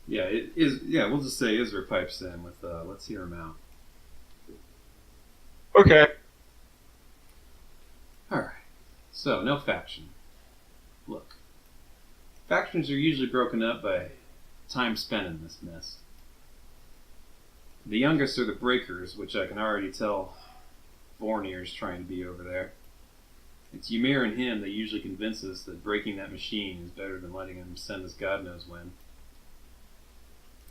Yeah, it is. Yeah, we'll just say Israh pipes in with. Let's hear him out. Okay. All right. So no faction. Look, factions are usually broken up by time spent in this mess. The youngest are the breakers, which I can already tell Vornir's trying to be over there. It's Ymir and him that usually convince us that breaking that machine is better than letting him send us God knows when.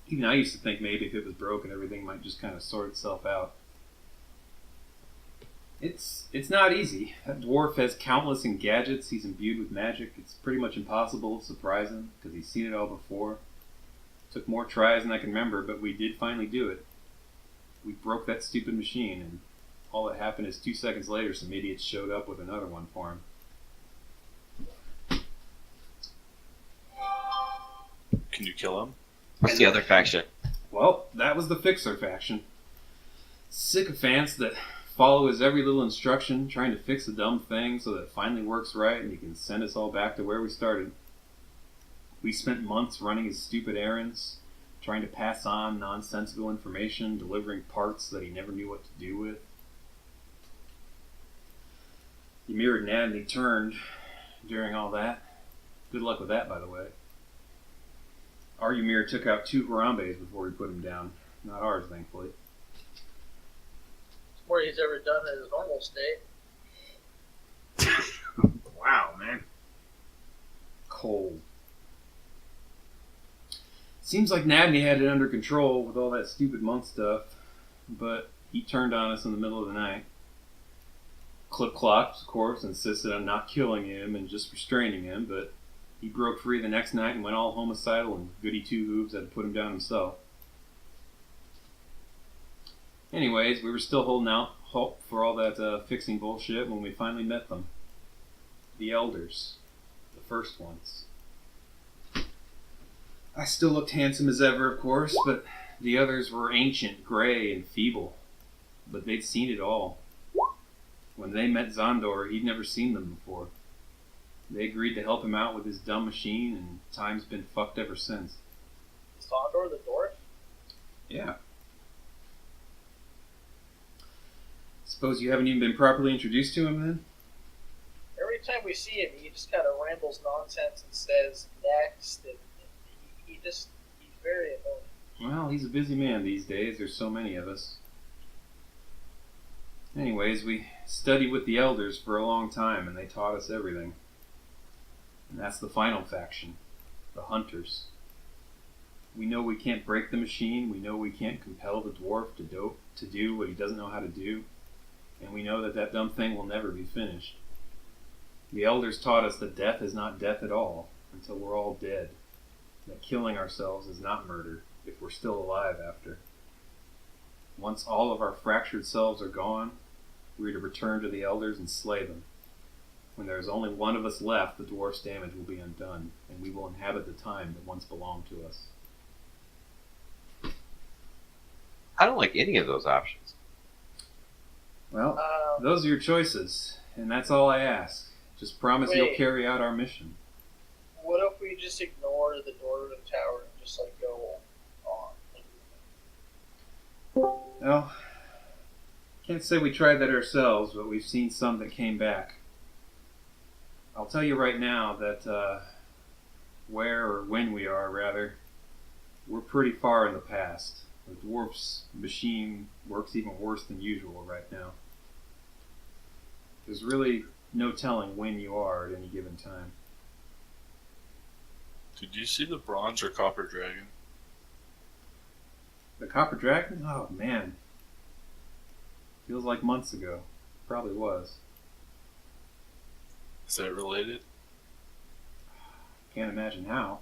Even I used to think maybe if it was broken, everything might just kind of sort itself out. It's not easy. That dwarf has countless gadgets. He's imbued with magic. It's pretty much impossible to surprise him because he's seen it all before. Took more tries than I can remember, but we did finally do it. We broke that stupid machine, and all that happened is 2 seconds later, some idiots showed up with another one for him. Can you kill him? What's the other faction? Well, that was the Fixer faction. Sycophants that follow his every little instruction, trying to fix a dumb thing so that it finally works right and he can send us all back to where we started. We spent months running his stupid errands, trying to pass on nonsensical information, delivering parts that he never knew what to do with. Ymir and Nadney turned during all that. Good luck with that, by the way. Our Ymir took out 2 Harambes before we put him down. Not ours, thankfully. It's more he's ever done in his normal state. Wow, man. Cold. Seems like Nadney had it under control with all that stupid monk stuff, but he turned on us in the middle of the night. Clip-Clops, of course, insisted on not killing him and just restraining him, but he broke free the next night and went all homicidal, and Goody Two-Hooves had to put him down himself. Anyways, we were still holding out hope for all that fixing bullshit when we finally met them. The Elders. The first ones. I still looked handsome as ever, of course, but the others were ancient, gray, and feeble. But they'd seen it all. When they met Zondor, he'd never seen them before. They agreed to help him out with his dumb machine, and time's been fucked ever since. Sondor the dwarf? Yeah. Suppose you haven't even been properly introduced to him, then? Every time we see him, he just kind of rambles nonsense and says next, and he's very annoying. Well, he's a busy man these days. There's so many of us. Anyways, we studied with the Elders for a long time, and they taught us everything. And that's the final faction, the Hunters. We know we can't break the machine, we know we can't compel the dwarf to do what he doesn't know how to do, and we know that dumb thing will never be finished. The Elders taught us that death is not death at all until we're all dead, that killing ourselves is not murder if we're still alive after. Once all of our fractured selves are gone, we're to return to the Elders and slay them. When there is only one of us left, the dwarf's damage will be undone, and we will inhabit the time that once belonged to us. I don't like any of those options. Well, those are your choices, and that's all I ask. Just promise you'll carry out our mission. What if we just ignore the Dwarven Tower and just go on? Well, can't say we tried that ourselves, but we've seen some that came back. I'll tell you right now that where or when we are, rather, we're pretty far in the past. The dwarf's machine works even worse than usual right now. There's really no telling when you are at any given time. Did you see the bronze or copper dragon? The Copper Dragon? Oh, man. Feels like months ago. Probably was. Is that related? Can't imagine how.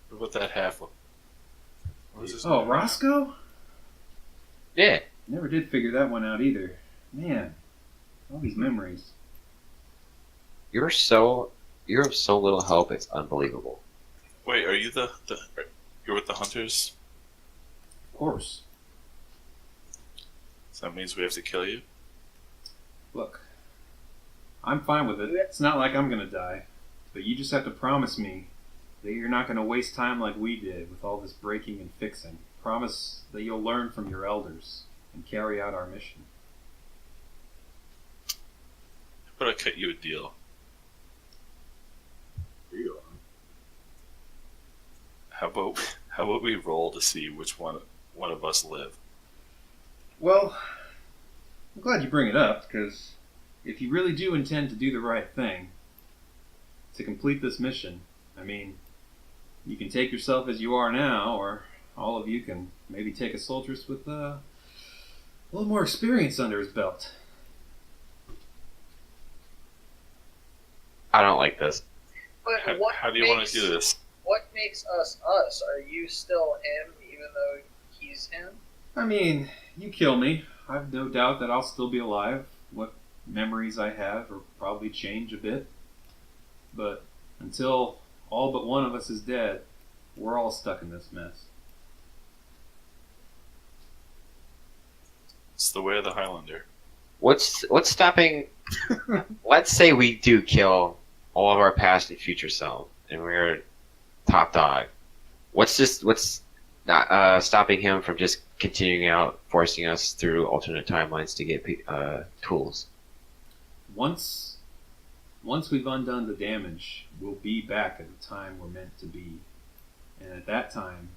What about that half one? What was his Oh, name? Roscoe? Yeah. Never did figure that one out either. Man, all these memories. You're of so little help, it's unbelievable. Wait, are you you're with the Hunters? Of course. So that means we have to kill you? Look, I'm fine with it. It's not like I'm gonna die. But you just have to promise me that you're not going to waste time like we did with all this breaking and fixing. Promise that you'll learn from your elders and carry out our mission. But I cut you a deal. Deal. How about we roll to see which one of us live? Well, I'm glad you bring it up, because if you really do intend to do the right thing, to complete this mission, I mean, you can take yourself as you are now, or all of you can maybe take a soldieress with a little more experience under his belt. I don't like this. But How do you want to do this? What makes us us? Are you still him, even though he's him? I mean, you kill me. I've no doubt that I'll still be alive. What memories I have will probably change a bit. But until all but one of us is dead, we're all stuck in this mess. It's the way of the Highlander. What's stopping? Let's say we do kill all of our past and future self, and we're top dog. What's not stopping him from just continuing out, forcing us through alternate timelines to get tools? Once we've undone the damage, we'll be back at the time we're meant to be. And at that time,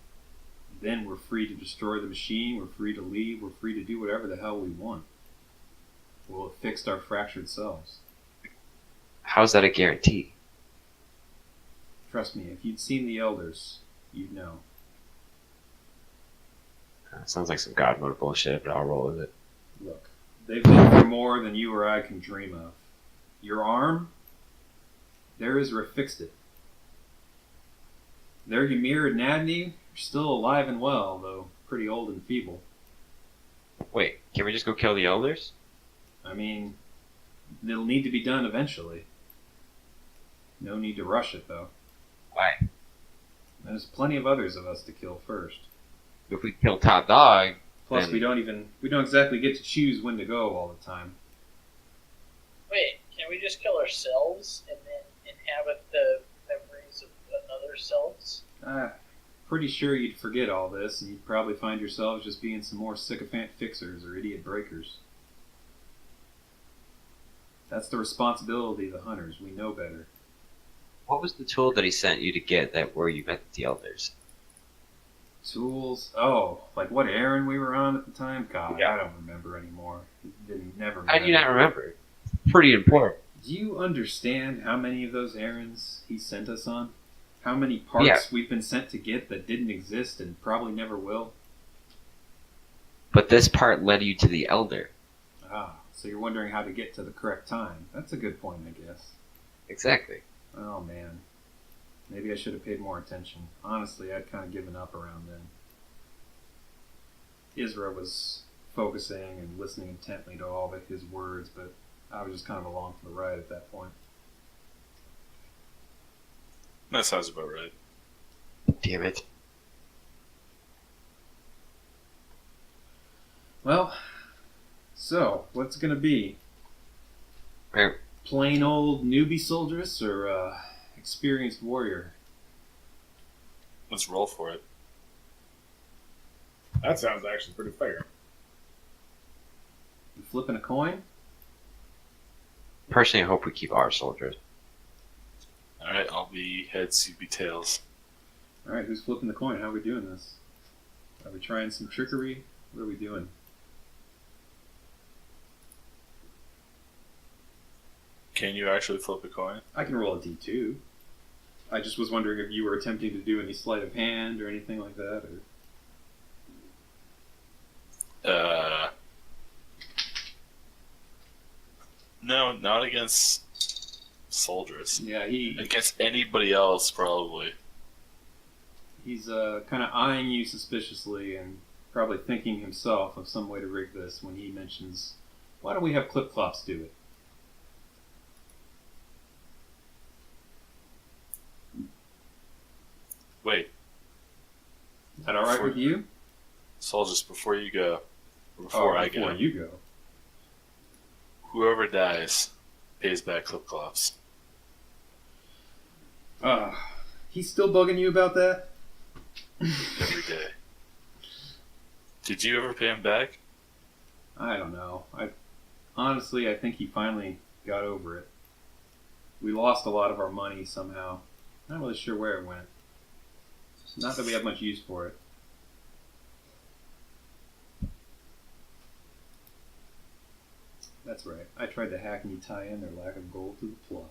then we're free to destroy the machine, we're free to leave, we're free to do whatever the hell we want. We'll have fixed our fractured selves. How's that a guarantee? Trust me, if you'd seen the elders, you'd know. Sounds like some God mode bullshit, but I'll roll with it. Look, they've been through more than you or I can dream of. Your arm, there Israh fixed it. There Ymir and Nadni are still alive and well, though pretty old and feeble. Wait, can we just go kill the elders? I mean, it'll need to be done eventually. No need to rush it, though. Why? There's plenty of others of us to kill first. If we kill top dog, Plus, then we don't exactly get to choose when to go all the time. Wait, can we just kill ourselves and then inhabit the memories of another selves? Pretty sure you'd forget all this, and you'd probably find yourselves just being some more sycophant fixers or idiot breakers. That's the responsibility of the hunters. We know better. what was the tool that he sent you to get that where you met the elders? Tools? Oh, like what errand we were on at the time? God, Yeah. I don't remember anymore. Didn't never. How do you not remember? Pretty important. Do you understand how many of those errands he sent us on? How many parts Yeah. we've been sent to get that didn't exist and probably never will? But this part led you to the elder. Ah, so you're wondering how to get to the correct time. That's a good point, I guess. Exactly. Oh, man. Maybe I should have paid more attention. Honestly, I'd kind of given up around then. Israh was focusing and listening intently to all of his words, but I was just kind of along for the ride at that point. That sounds about right. Damn it. Well, so, what's it going to be? Right. Plain old newbie soldieress or experienced warrior? Let's roll for it. That sounds actually pretty fair. You flipping a coin? Personally, I hope we keep our soldiers. Alright, I'll be heads, you be tails. Alright, who's flipping the coin? How are we doing this? Are we trying some trickery? What are we doing? Can you actually flip a coin? I can roll a d2. I just was wondering if you were attempting to do any sleight of hand or anything like that, or... No, not against soldiers. Yeah, Against anybody else, probably. he's kind of eyeing you suspiciously and probably thinking himself of some way to rig this when he mentions, why don't we have Clip-Clops do it? Wait, Is that alright with you? soldiers, before you go, or before I before go, you go. whoever dies pays back Clip-Clops. He's still bugging you about that? Every day. Did you ever pay him back? I don't know. Honestly, I think he finally got over it. We lost a lot of our money somehow. Not really sure where it went. Not that we have much use for it. That's right. I tried to hackney tie in their lack of gold to the plot.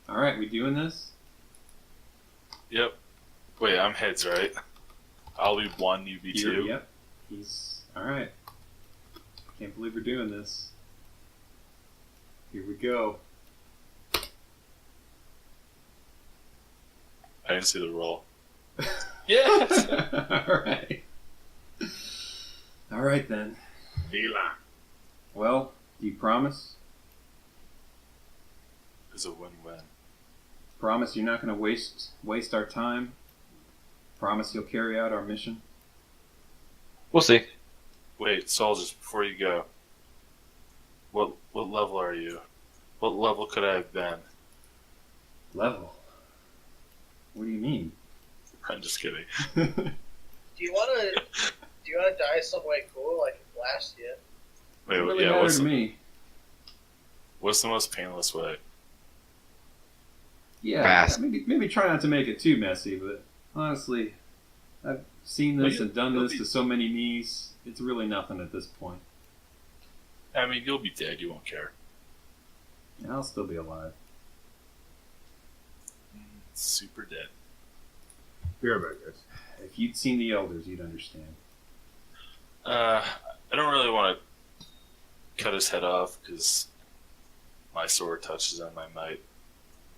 Alright, we doing this? Yep. Wait, I'm heads, right? I'll be 1, you be 2. Yep. He's... Alright. Can't believe we're doing this. Here we go. I didn't see the roll. Yes! Alright. Alright then. Vila. Well, do you promise? It's a win-win. Promise you're not going to waste our time? Promise you'll carry out our mission? We'll see. Wait, soldiers, before you go. What level are you? What level could I have been? Level? What do you mean? I'm just kidding. Do you wanna die some way cool like in Blast yet? Wait, Doesn't really yeah, matter to me. what's the most painless way? Yeah, Fast. maybe try not to make it too messy, but honestly, I've seen this and done this to so many knees. It's really nothing at this point. I mean, you'll be dead, you won't care. And I'll still be alive. Super dead. Hear about this. If you'd seen the elders, you'd understand. I don't really want to cut his head off because my sword touches on I might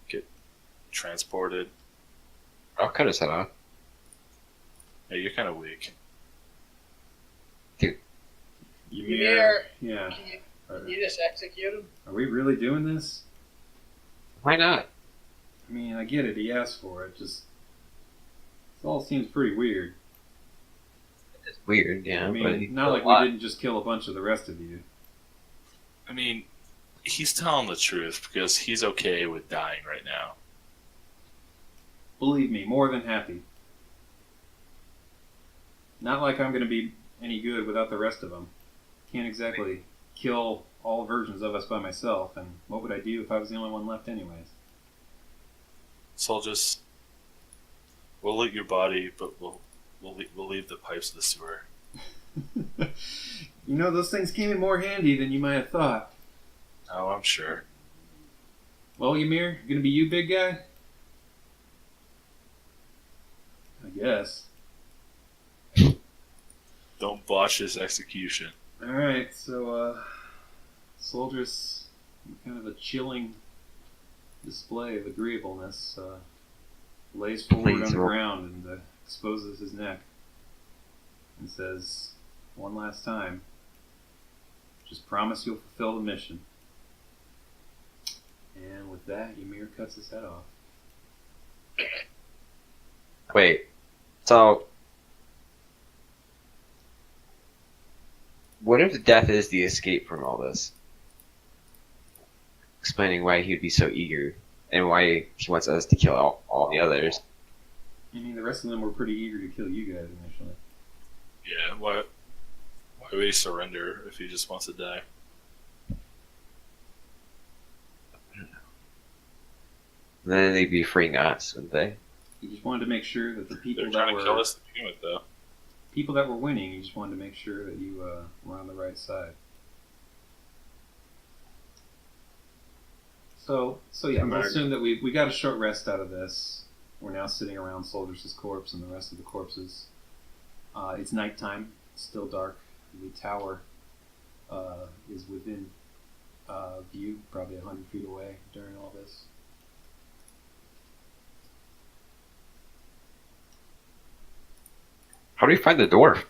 get transported. I'll cut his head off. Hey, you're kind of weak. Yeah. Can you just execute him? Are we really doing this? Why not? I mean, I get it. He asked for it. Just it all seems pretty weird. Weird, yeah. I but he mean, not killed like a lot. we didn't just kill a bunch of the rest of you. I mean, he's telling the truth because he's okay with dying right now. Believe me, more than happy. Not like I'm going to be any good without the rest of them. Can't exactly kill all versions of us by myself, and what would I do if I was the only one left anyways? Soldiers, we'll loot your body, but we'll leave the pipes of the sewer. You know, those things came in more handy than you might have thought. Oh, I'm sure. Well, Ymir, gonna be you, big guy? I guess. Don't botch this execution. Alright, so, soldiers, kind of a chilling display of agreeableness, lays forward on the ground and exposes his neck and says, one last time, just promise you'll fulfill the mission. And with that, Ymir cuts his head off. Wait. So, what if death is the escape from all this? Explaining why he would be so eager and why he wants us to kill all the others. I mean, the rest of them were pretty eager to kill you guys initially. Yeah, why would he surrender if he just wants to die? Then they'd be freeing us, wouldn't they? He just wanted to make sure that the people They're that trying to kill were us to begin with, though. people that were winning, he just wanted to make sure that you were on the right side. So yeah, we'll assume that we got a short rest out of this. We're now sitting around Soldiers' corpse and the rest of the corpses. It's nighttime. It's still dark. The tower is within view, probably 100 feet away during all this. How do we find the dwarf?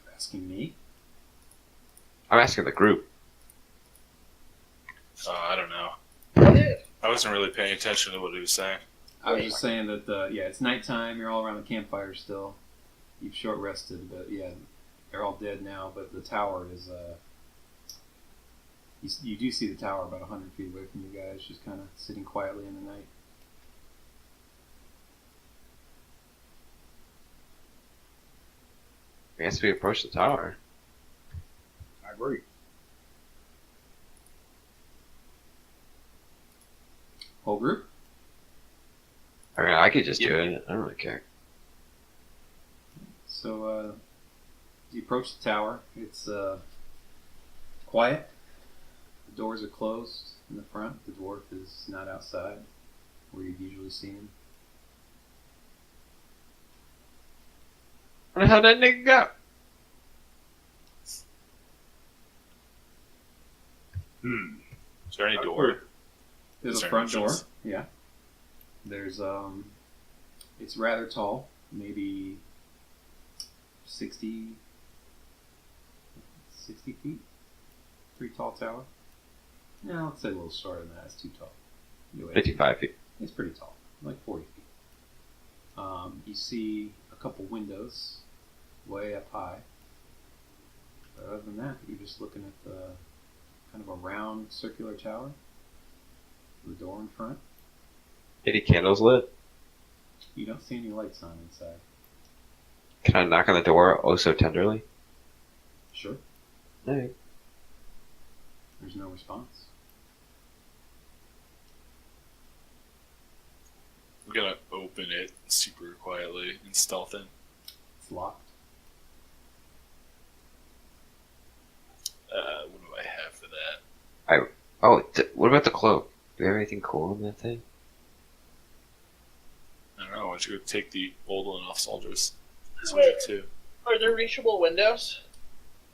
You're asking me? I'm asking the group. I don't know. What if? I wasn't really paying attention to what he was saying. I was just saying that, yeah, it's nighttime. You're all around the campfire still. You've short rested, but yeah, they're all dead now. But the tower is You do see the tower about 100 feet away from you guys, just kind of sitting quietly in the night. I guess we approach the tower. I agree. Whole group? I mean, I could just do it. I don't really care. So, you approach the tower. It's quiet. The doors are closed in the front. The dwarf is not outside where you'd usually see him. Where the hell did that nigga go? Is there any door? There's Is a there front door. entrance? Yeah. There's it's rather tall, maybe 60 feet. Pretty tall tower. No, let's say a little shorter than that. It's too tall. Anyway, 55 feet. it's pretty tall, like 40 feet. You see a couple windows way up high. But other than that, you're just looking at the kind of a round circular tower. The door in front. Any candles lit? You don't see any lights on inside. Can I knock on the door oh so tenderly? Sure. Alright. There's no response. I'm gonna open it super quietly and stealth in. It's locked. What do I have for that? Oh, what about the cloak? Do we have anything cool in that thing? I don't know. Why don't you go take the old one off soldiers? That's Wait. what too. Are there reachable windows?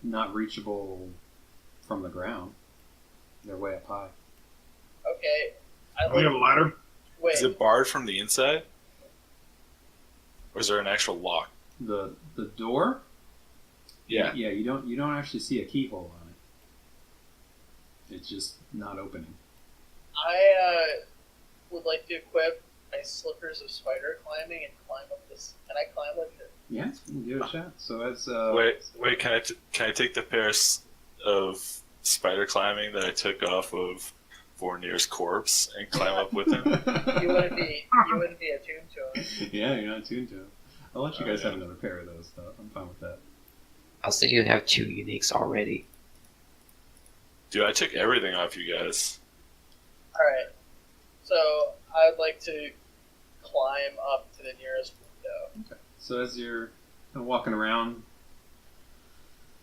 Not reachable from the ground. They're way up high. Okay. We have a ladder. Wait. Is it barred from the inside? Or is there an actual lock? The door? Yeah. Yeah, you don't actually see a keyhole on it. It's just not opening. I would like to equip my slippers of spider climbing and climb up this. Can I climb like this? Yeah, you can give it a shot. So as Wait. Can I take the pairs of spider climbing that I took off of Vornir's corpse and climb up with him? You wouldn't be attuned to him. Yeah, you're not tuned to it. I'll let you guys yeah. have another pair of those, though. I'm fine with that. I'll say you have 2 uniques already. Dude, I took everything off you guys. Alright. So I'd like to climb up to the nearest window. Okay. So as you're kind of walking around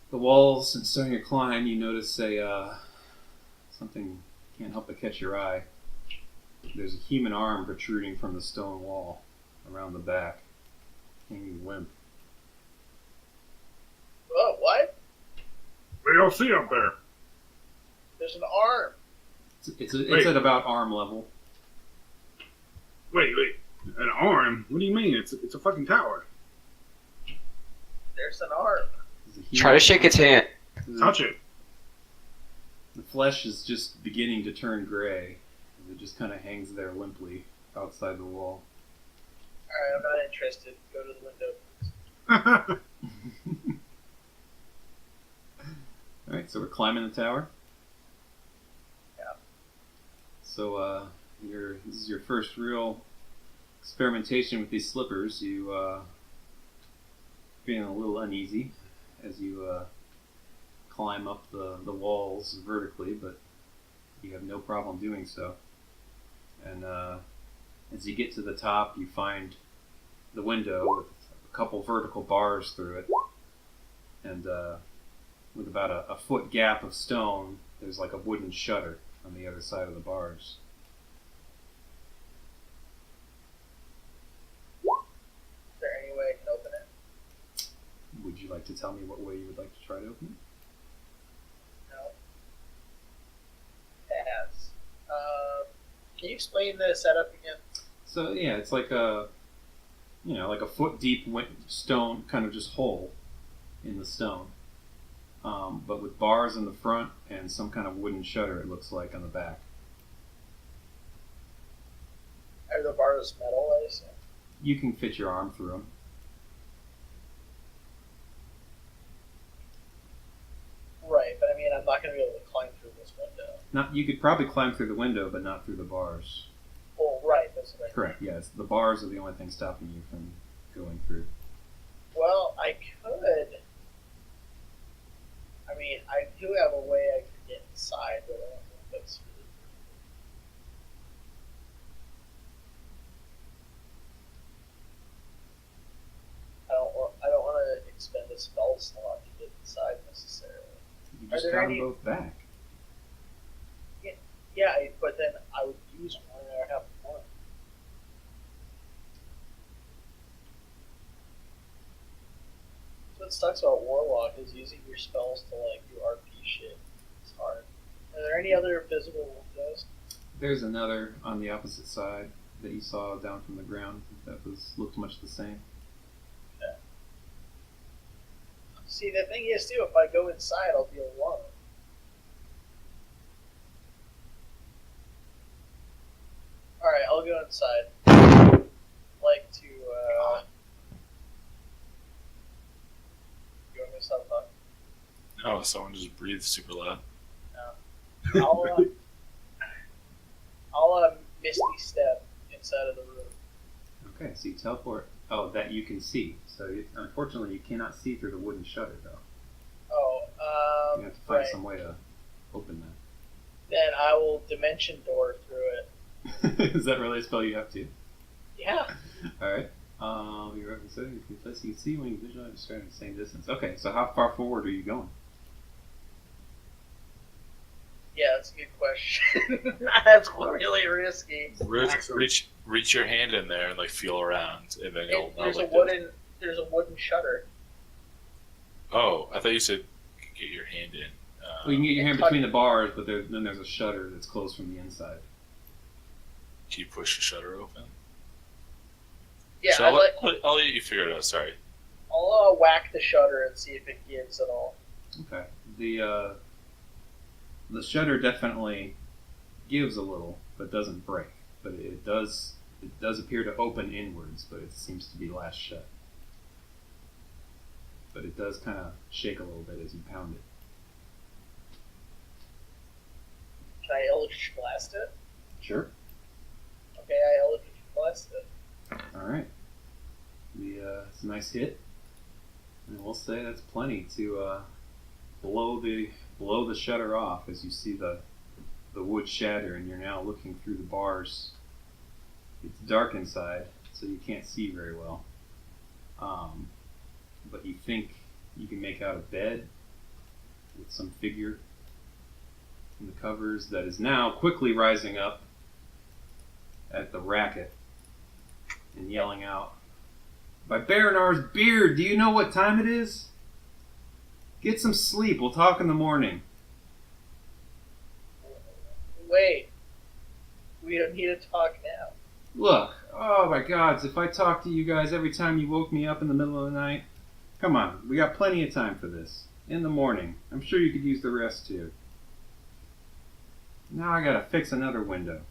the walls and starting to climb, you notice something can't help but catch your eye. There's a human arm protruding from the stone wall around the back, hanging limp. Oh, what? What do y'all see up there? There's an arm. It's at about arm level. Wait. An arm? What do you mean? It's a fucking tower. There's an arm. There's a human- Try to shake its hand. Touch it. The flesh is just beginning to turn gray. It just kind of hangs there limply outside the wall. Alright, I'm not interested. Go to the window. Alright, so we're climbing the tower. Yeah. So this is your first real experimentation with these slippers. You feeling a little uneasy as you climb up the walls vertically, but you have no problem doing so. And as you get to the top, you find the window with a couple vertical bars through it, and with about a foot gap of stone, there's like a wooden shutter on the other side of the bars. Is there any way I can open it? Would you like to tell me what way you would like to try to open No. Pass. Can you explain the setup again? it? So yeah, it's like a foot deep stone kind of just hole in the stone, but with bars in the front and some kind of wooden shutter. It looks like on the back. Are the bars metal, I assume? You can fit your arm through them. Right, but I mean, I'm not going to be able to climb through this window. Not. You could probably climb through the window, but not through the bars. Oh, right. That's what I mean. Correct. Yes, the bars are the only thing stopping you from going through. Well, I could. I mean, I do have a way I could get inside, but I don't think that's really. I don't want to expend a spell slot to get inside necessarily. You Are just there got any- them both back. Yeah, but then I would use one and I would have one. What sucks about Warlock is using your spells to like do RP shit. It's hard. Are there any other visible windows? There's another on the opposite side that you saw down from the ground that looked much the same. See, the thing is too, if I go inside, I'll be alone. All right, I'll go inside. Like to. You want me to stop talking? No, someone just breathed super loud. I'll misty step inside of the room. Okay, so you teleport. Oh, that you can see. So unfortunately, you cannot see through the wooden shutter, though. Oh, You have to find right. some way to open Then I will dimension door through it. that. Is that really a spell you have to? Yeah. All right. You're up so you can place. You can see when you visualize describing the same distance. Okay, so how far forward are you going? Yeah, that's a good question. That's really risky. Reach your hand in there and like feel around, and then you'll know. There's a like, wooden shutter. Oh, I thought you said you could get your hand in. Well, you can get your hand between the bars, but then there's a shutter that's closed from the inside. Can you push the shutter open? Yeah, So I'll let you figure it out. Sorry. I'll whack the shutter and see if it gives at all. Okay. The shutter definitely gives a little, but doesn't break. But it does appear to open inwards, but it seems to be lashed shut. But it does kind of shake a little bit as you pound it. Can I Eldritch Blast it? Sure. Okay, I Eldritch Blast it. All right. It's a nice hit, and we'll say that's plenty to blow the shutter off as you see the wood shatter, and you're now looking through the bars. It's dark inside, so you can't see very well. But you think you can make out a bed with some figure in the covers that is now quickly rising up at the racket and yelling out, "By Baranar's beard, do you know what time it is? Get some sleep, we'll talk in the morning." Wait. We don't need to talk now. Look, oh my gods, if I talked to you guys every time you woke me up in the middle of the night, come on, we got plenty of time for this. In the morning. I'm sure you could use the rest too. Now I gotta fix another window.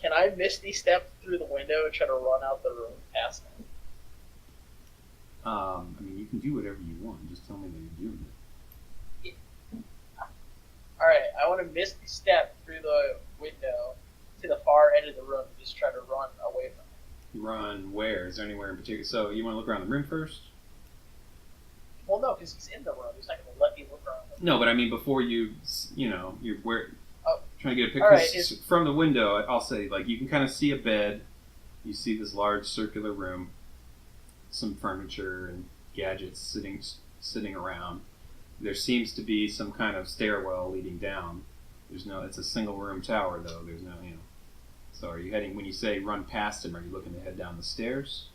Can I Misty step through the window and try to run out the room past him? I mean, you can do whatever you want. Just tell me that you're doing it. Alright, I want to Misty step through the window to the far end of the room and just try to run away from him. Run where? Is there anywhere in particular? So you want to look around the room first? Well, no, because he's in the room. He's not going to let me look around. No, but I mean before you're trying to get a picture. All right, From the window, I'll say, like, you can kind of see a bed. You see this large circular room, some furniture and gadgets sitting around. There seems to be some kind of stairwell leading down. It's a single room tower though. There's no, So are you heading, when you say run past him, are you looking to head down the stairs?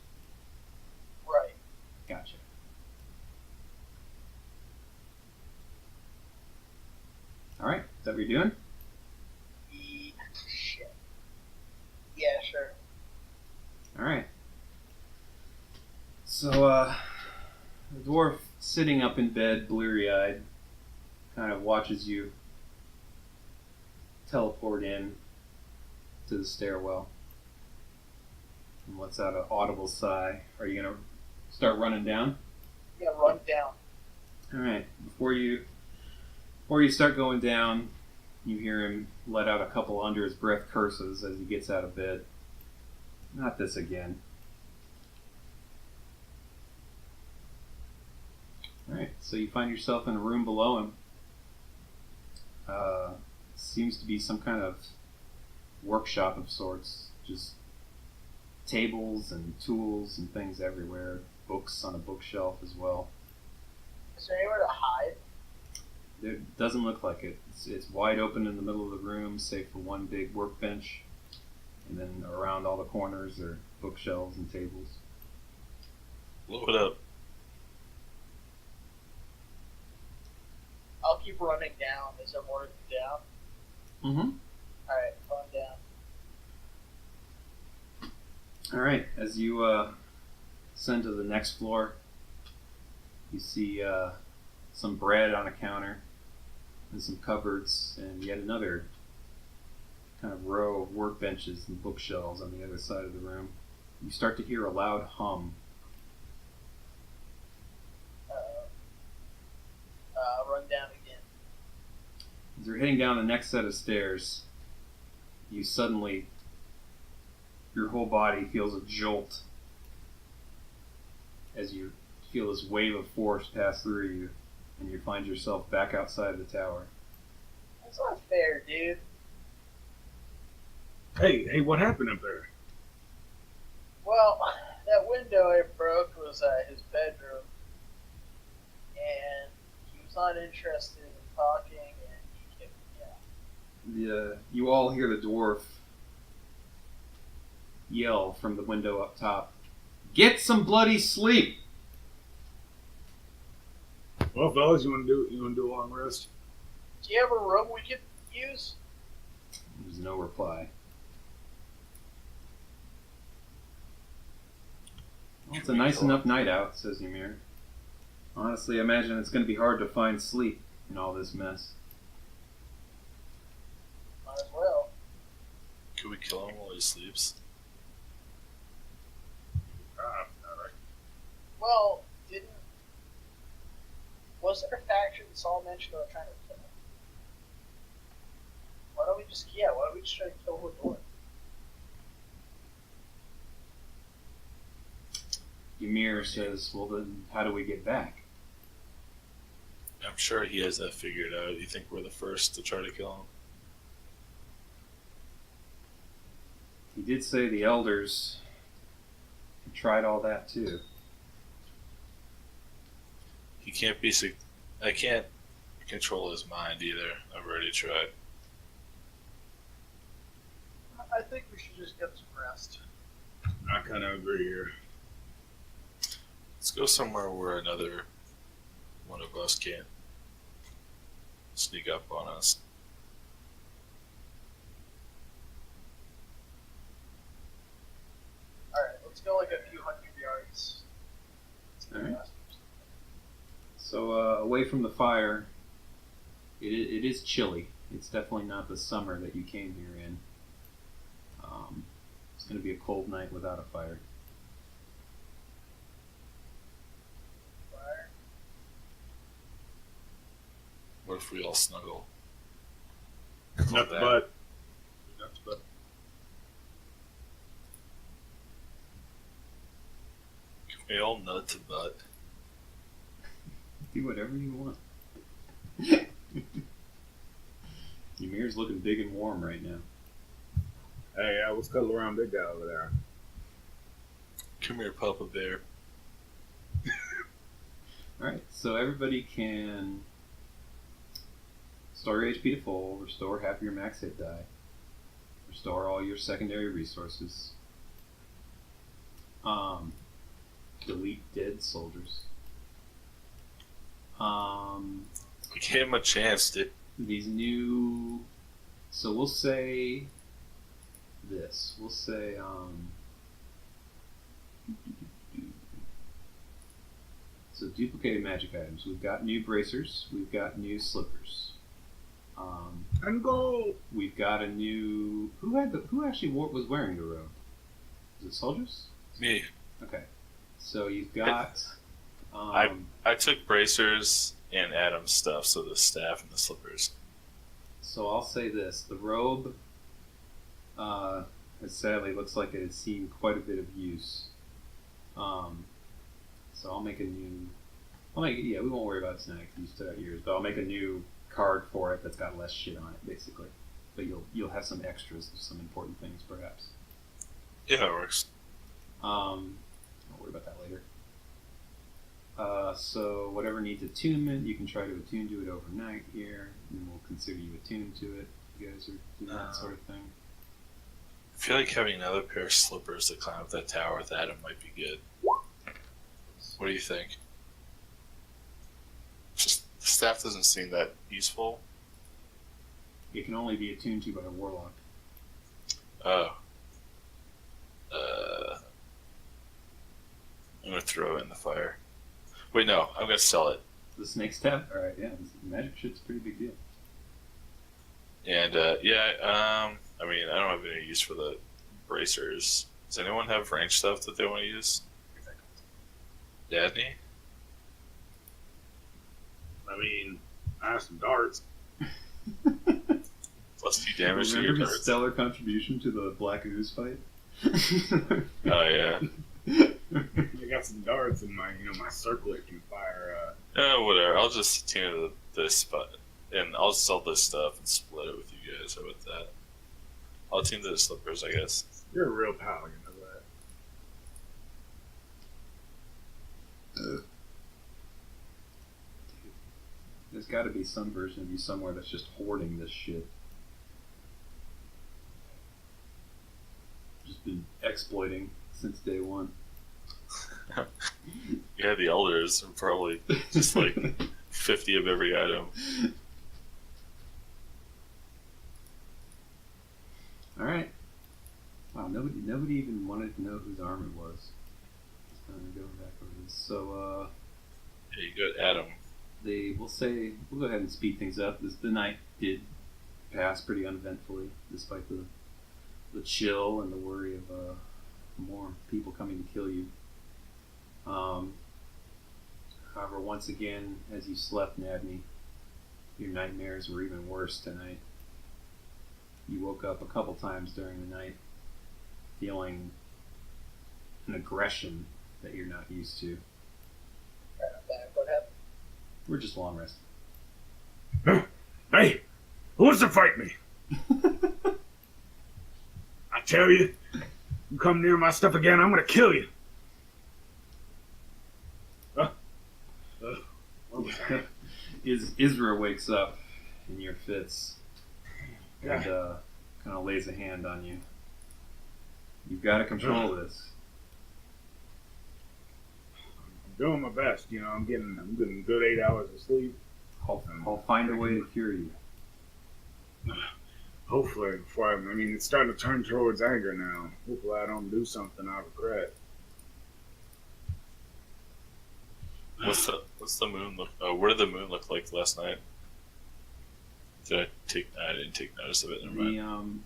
Right. Gotcha. Alright, is that what you're doing? Shit. Yeah, sure. Alright. So, the dwarf sitting up in bed, bleary-eyed, kind of watches you teleport in to the stairwell and lets out an audible sigh. Are you going to start running down? Yeah, run down. Alright. before you start going down, you hear him let out a couple under his breath curses as he gets out of bed. Not this again. Alright, so you find yourself in a room below him. Seems to be some kind of workshop of sorts. Just tables and tools and things everywhere. Books on a bookshelf as well. Is there anywhere to hide? It doesn't look like it. It's wide open in the middle of the room, save for one big workbench. And then around all the corners are bookshelves and tables. Blow it up. I'll keep running down as I'm working down. Mm-hmm. Alright, run down. Alright, as you ascend to the next floor, you see some bread on a counter and some cupboards and yet another kind of row of workbenches and bookshelves on the other side of the room. You start to hear a loud hum. Run down again. As you're heading down the next set of stairs, you suddenly, your whole body feels a jolt as you feel this wave of force pass through you, and you find yourself back outside the tower. That's not fair, dude. Hey, what happened up there? Well, that window I broke was his bedroom, and he was not interested in talking, and he kicked me out. You all hear the dwarf yell from the window up top, "Get some bloody sleep!" Well, fellas, you want to do a long rest? Do you have a room we could use? There's no reply. Well, it's a nice enough night out, says Ymir. Honestly, I imagine it's going to be hard to find sleep in all this mess. Might as well. Could we kill him while he sleeps? Alright. Well, was there a faction Saul mentioned about trying to kill him? Why don't we just try to kill Hodor? Ymir says, well then, how do we get back? I'm sure he has that figured out. You think we're the first to try to kill him? He did say the elders tried all that too. He can't be. I can't control his mind either. I've already tried. I think we should just get some rest. I kind of agree here. Let's go somewhere where another one of us can't sneak up on us. Alright, let's go like a few hundred yards. Alright. So, away from the fire, it is chilly. It's definitely not the summer that you came here in. It's going to be a cold night without a fire. Fire. What if we all snuggle? Not the butt. Not the butt. Can we all nut to butt? Do whatever you want. Ymir's looking big and warm right now. Hey, let's cuddle around big guy over there. Come here, Papa Bear. Alright, so everybody can restore your HP to full, restore half your max hit die, restore all your secondary resources, delete dead soldiers. We gave him a chance, dude. These new, so we'll say this. We'll say so duplicated magic items. We've got new bracers. We've got new slippers. And go. We've got a new. Who actually was wearing the robe? Was it soldiers? Me. Okay. So you've got. I took bracers and Adam's stuff, so the staff and the slippers. So I'll say this: the robe, it sadly looks like it had seen quite a bit of use. So I'll make a new. We won't worry about it tonight because you still got yours, but I'll make a new card for it that's got less shit on it, basically. But you'll have some extras of some important things, perhaps. Yeah, that works. I'll worry about that later. So whatever needs attunement, you can try to attune to it overnight here, and we'll consider you attuned to it. You guys are doing that sort of thing. I feel like having another pair of slippers to climb up that tower with Adam might be good. What do you think? Just the staff doesn't seem that useful. It can only be attuned to by a warlock. Oh. I'm gonna throw it in the fire. Wait, no, I'm gonna sell it. The snake staff? Alright, yeah, this magic shit's a pretty big deal. And I mean, I don't have any use for the bracers. Does anyone have range stuff that they want to use? Dadney? I mean, I have some darts. Plus 2 damage to your Remember his darts. stellar contribution to the Black Ooze fight? Oh yeah. I got some darts in my, my circlet can fire. Whatever. I'll just tune to this spot, and I'll sell this stuff and split it with you guys. How about that? I'll tune to the slippers, I guess. You're a real pal, you know that. There's got to be some version of you somewhere that's just hoarding this shit. Just been exploiting since day one. Yeah, the elders are probably just like 50 of every item. Alright. Wow, nobody even wanted to know whose arm it was. Just kind of going back over this. So, Yeah, you got Adam. we'll go ahead and speed things up. The night did pass pretty uneventfully, despite the chill and the worry of more people coming to kill you. However, once again, as you slept, Nadney, your nightmares were even worse tonight. You woke up a couple times during the night feeling an aggression that you're not used to. Right, I'm back. What happened? We're just long resting. Hey, who wants to fight me? I tell you, you come near my stuff again, I'm gonna kill you. What was that? Israh wakes up in your fits and Yeah. kind of lays a hand on you. You've got to control this. I'm doing my best, I'm getting good 8 hours of sleep. I'll find a way to cure you. Hopefully, it's starting to turn towards anger now. Hopefully I don't do something I regret. What's the moon look? What did the moon look like last night? I didn't take notice of it. Never mind.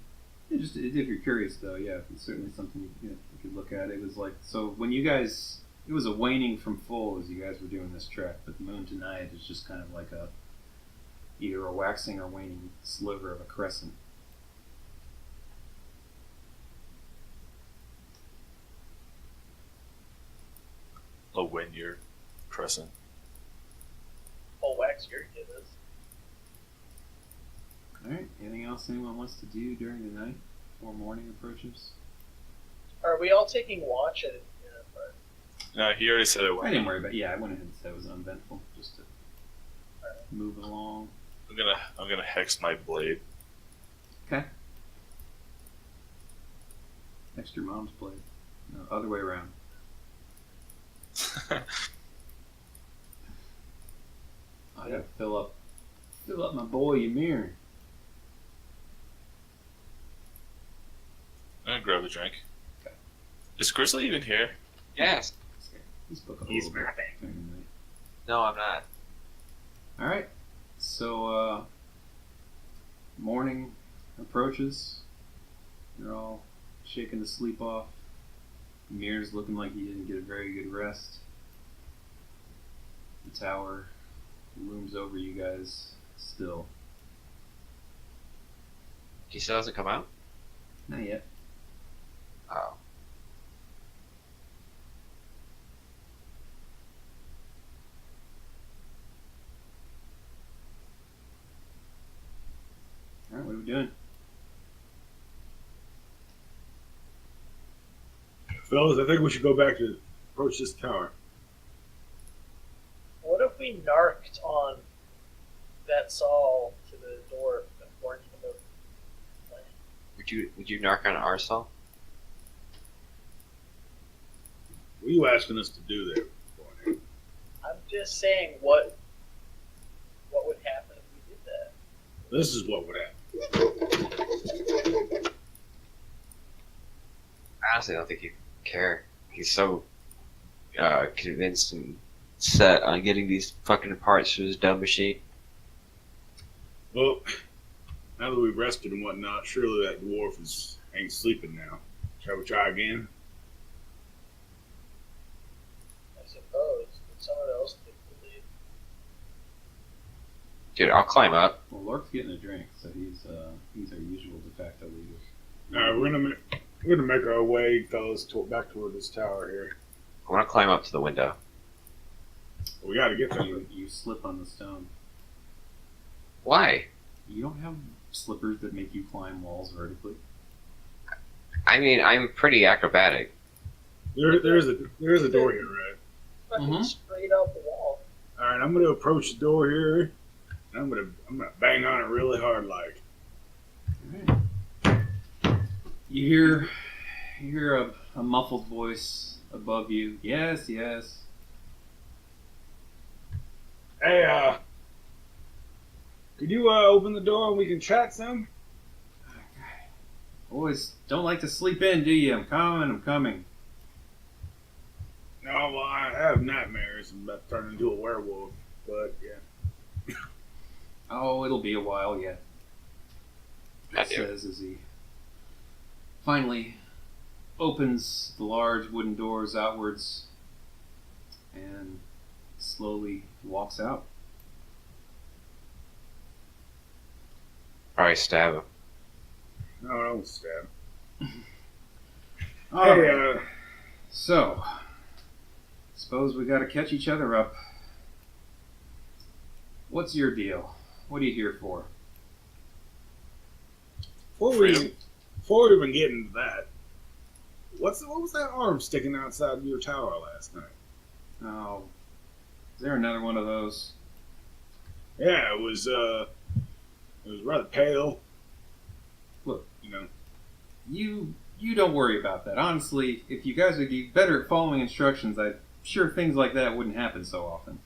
Just if you're curious though, yeah, it's certainly something you could look at. It was like, so when you guys, it was a waning from full as you guys were doing this trek, but the moon tonight is just kind of like either a waxing or waning sliver of a crescent. A when-year crescent. Full wax your kid is. Alright, anything else anyone wants to do during the night before morning approaches? Are we all taking watch at it? No, he already said it. I didn't worry about it. Yeah, I went ahead and said it was uneventful, just to move it along. I'm gonna hex my blade. Okay. Next to your mom's blade. No, other way around. I gotta fill up my boy Ymir. I'm gonna grab a drink. Okay. Is Grizzly even here? Yes. He spoke up a He's little bit back. during the night. No, I'm not. Alright, so morning approaches. You're all shaking the sleep off. Ymir's looking like he didn't get a very good rest. The tower looms over you guys still. He still hasn't come out? Not yet. Oh. Alright, what are we doing? Fellas, I think we should go back to approach this tower. What if we narked on that Saul to the door and warned him of the plan? Would you narc on Arsal? What are you asking us to do there? I'm just saying what would happen if we did that. This is what would happen. Honestly, I don't think he'd care. He's so convinced and set on getting these fucking parts for his dumb machine. Well, now that we've rested and whatnot, surely that dwarf ain't sleeping now. Shall we try again? I suppose, but someone else could believe. Dude, I'll climb up. Well, Lork's getting a drink, so he's our usual de facto leader. All right, we're gonna make our way, fellas, back toward this tower here. I want to climb up to the window. We got to get there. You slip on the stone. Why? You don't have slippers that make you climb walls vertically. I mean, I'm pretty acrobatic. There is a door here, right? Fucking Mhm. straight out the wall. All right, I'm gonna approach the door here. And I'm gonna bang on it really hard, like. Alright. You hear a muffled voice above you. Yes, yes. Hey, could you open the door and we can chat some? Boys, don't like to sleep in, do you? I'm coming. No, well, I have nightmares. I'm about to turn into a werewolf, but yeah. Oh, it'll be a while yet. I He do. says as he finally opens the large wooden doors outwards and slowly walks out. Probably stab him. No, don't stab. All Hey, right. So, suppose we got to catch each other up. What's your deal? What are you here for? before we even get into that, what was that arm sticking outside your tower last night? Oh, is there another one of those? Yeah, it was rather pale. Look, You know. You don't worry about that. Honestly, if you guys would be better at following instructions, I'm sure things like that wouldn't happen so often.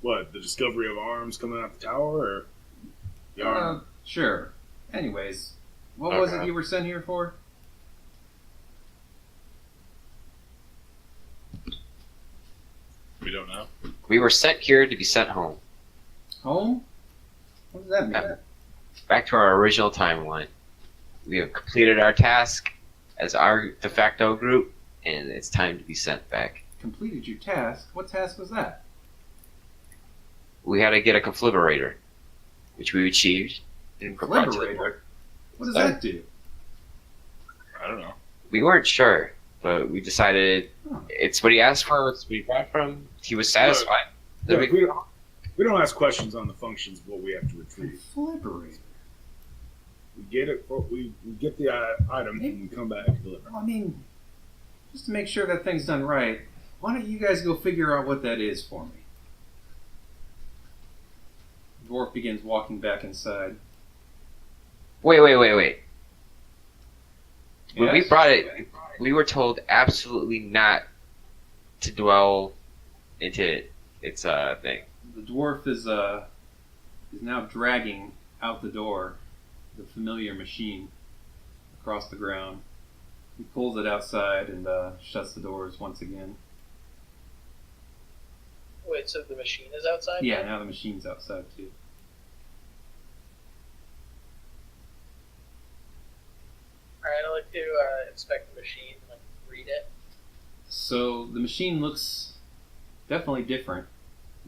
What, the discovery of arms coming out the tower, or the arm? Sure. Anyways, what was it Okay. you were sent here for? We don't know. We were sent here to be sent home. Home? What does that mean? Yeah. Back to our original timeline. We have completed our task as our de facto group, and it's time to be sent back. Completed your task? What task was that? We had to get a conflagrator, which we achieved. And brought to the board. Liberator? What does Sorry? that do? I don't know. We weren't sure, but we decided Oh. it's what he asked for. It's what we brought from him. He was satisfied. Look, we don't ask questions on the functions of what we have to retrieve. Liberator. We get it. We get the item and we come back and deliver. I mean, just to make sure that thing's done right, why don't you guys go figure out what that is for me? The dwarf begins walking back inside. Wait. When we Yes? brought it, we were told absolutely not to dwell into its thing. The dwarf is now dragging out the door the familiar machine across the ground. He pulls it outside and shuts the doors once again. Wait, so the machine is outside? Yeah, now the machine's outside too. Alright, I'd like to inspect the machine, like read it. So the machine looks definitely different.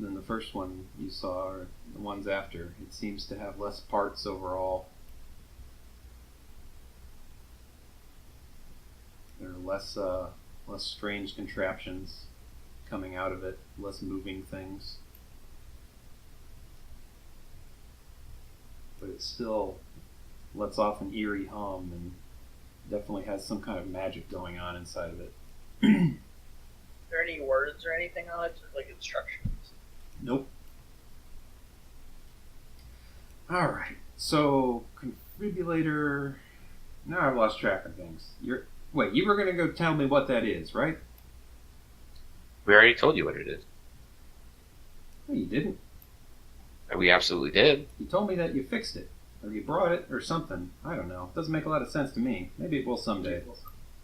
than the first one you saw or the ones after. It seems to have less parts overall. There are less strange contraptions coming out of it, less moving things. But it still lets off an eerie hum and definitely has some kind of magic going on inside of it. Are there any words or anything on it, like instructions? Nope. Alright, so confibulator. Now I've lost track of things. Wait, you were gonna go tell me what that is, right? We already told you what it is. No, you didn't. We absolutely did. You told me that you fixed it, or you brought it, or something. I don't know. It doesn't make a lot of sense to me. Maybe it will someday.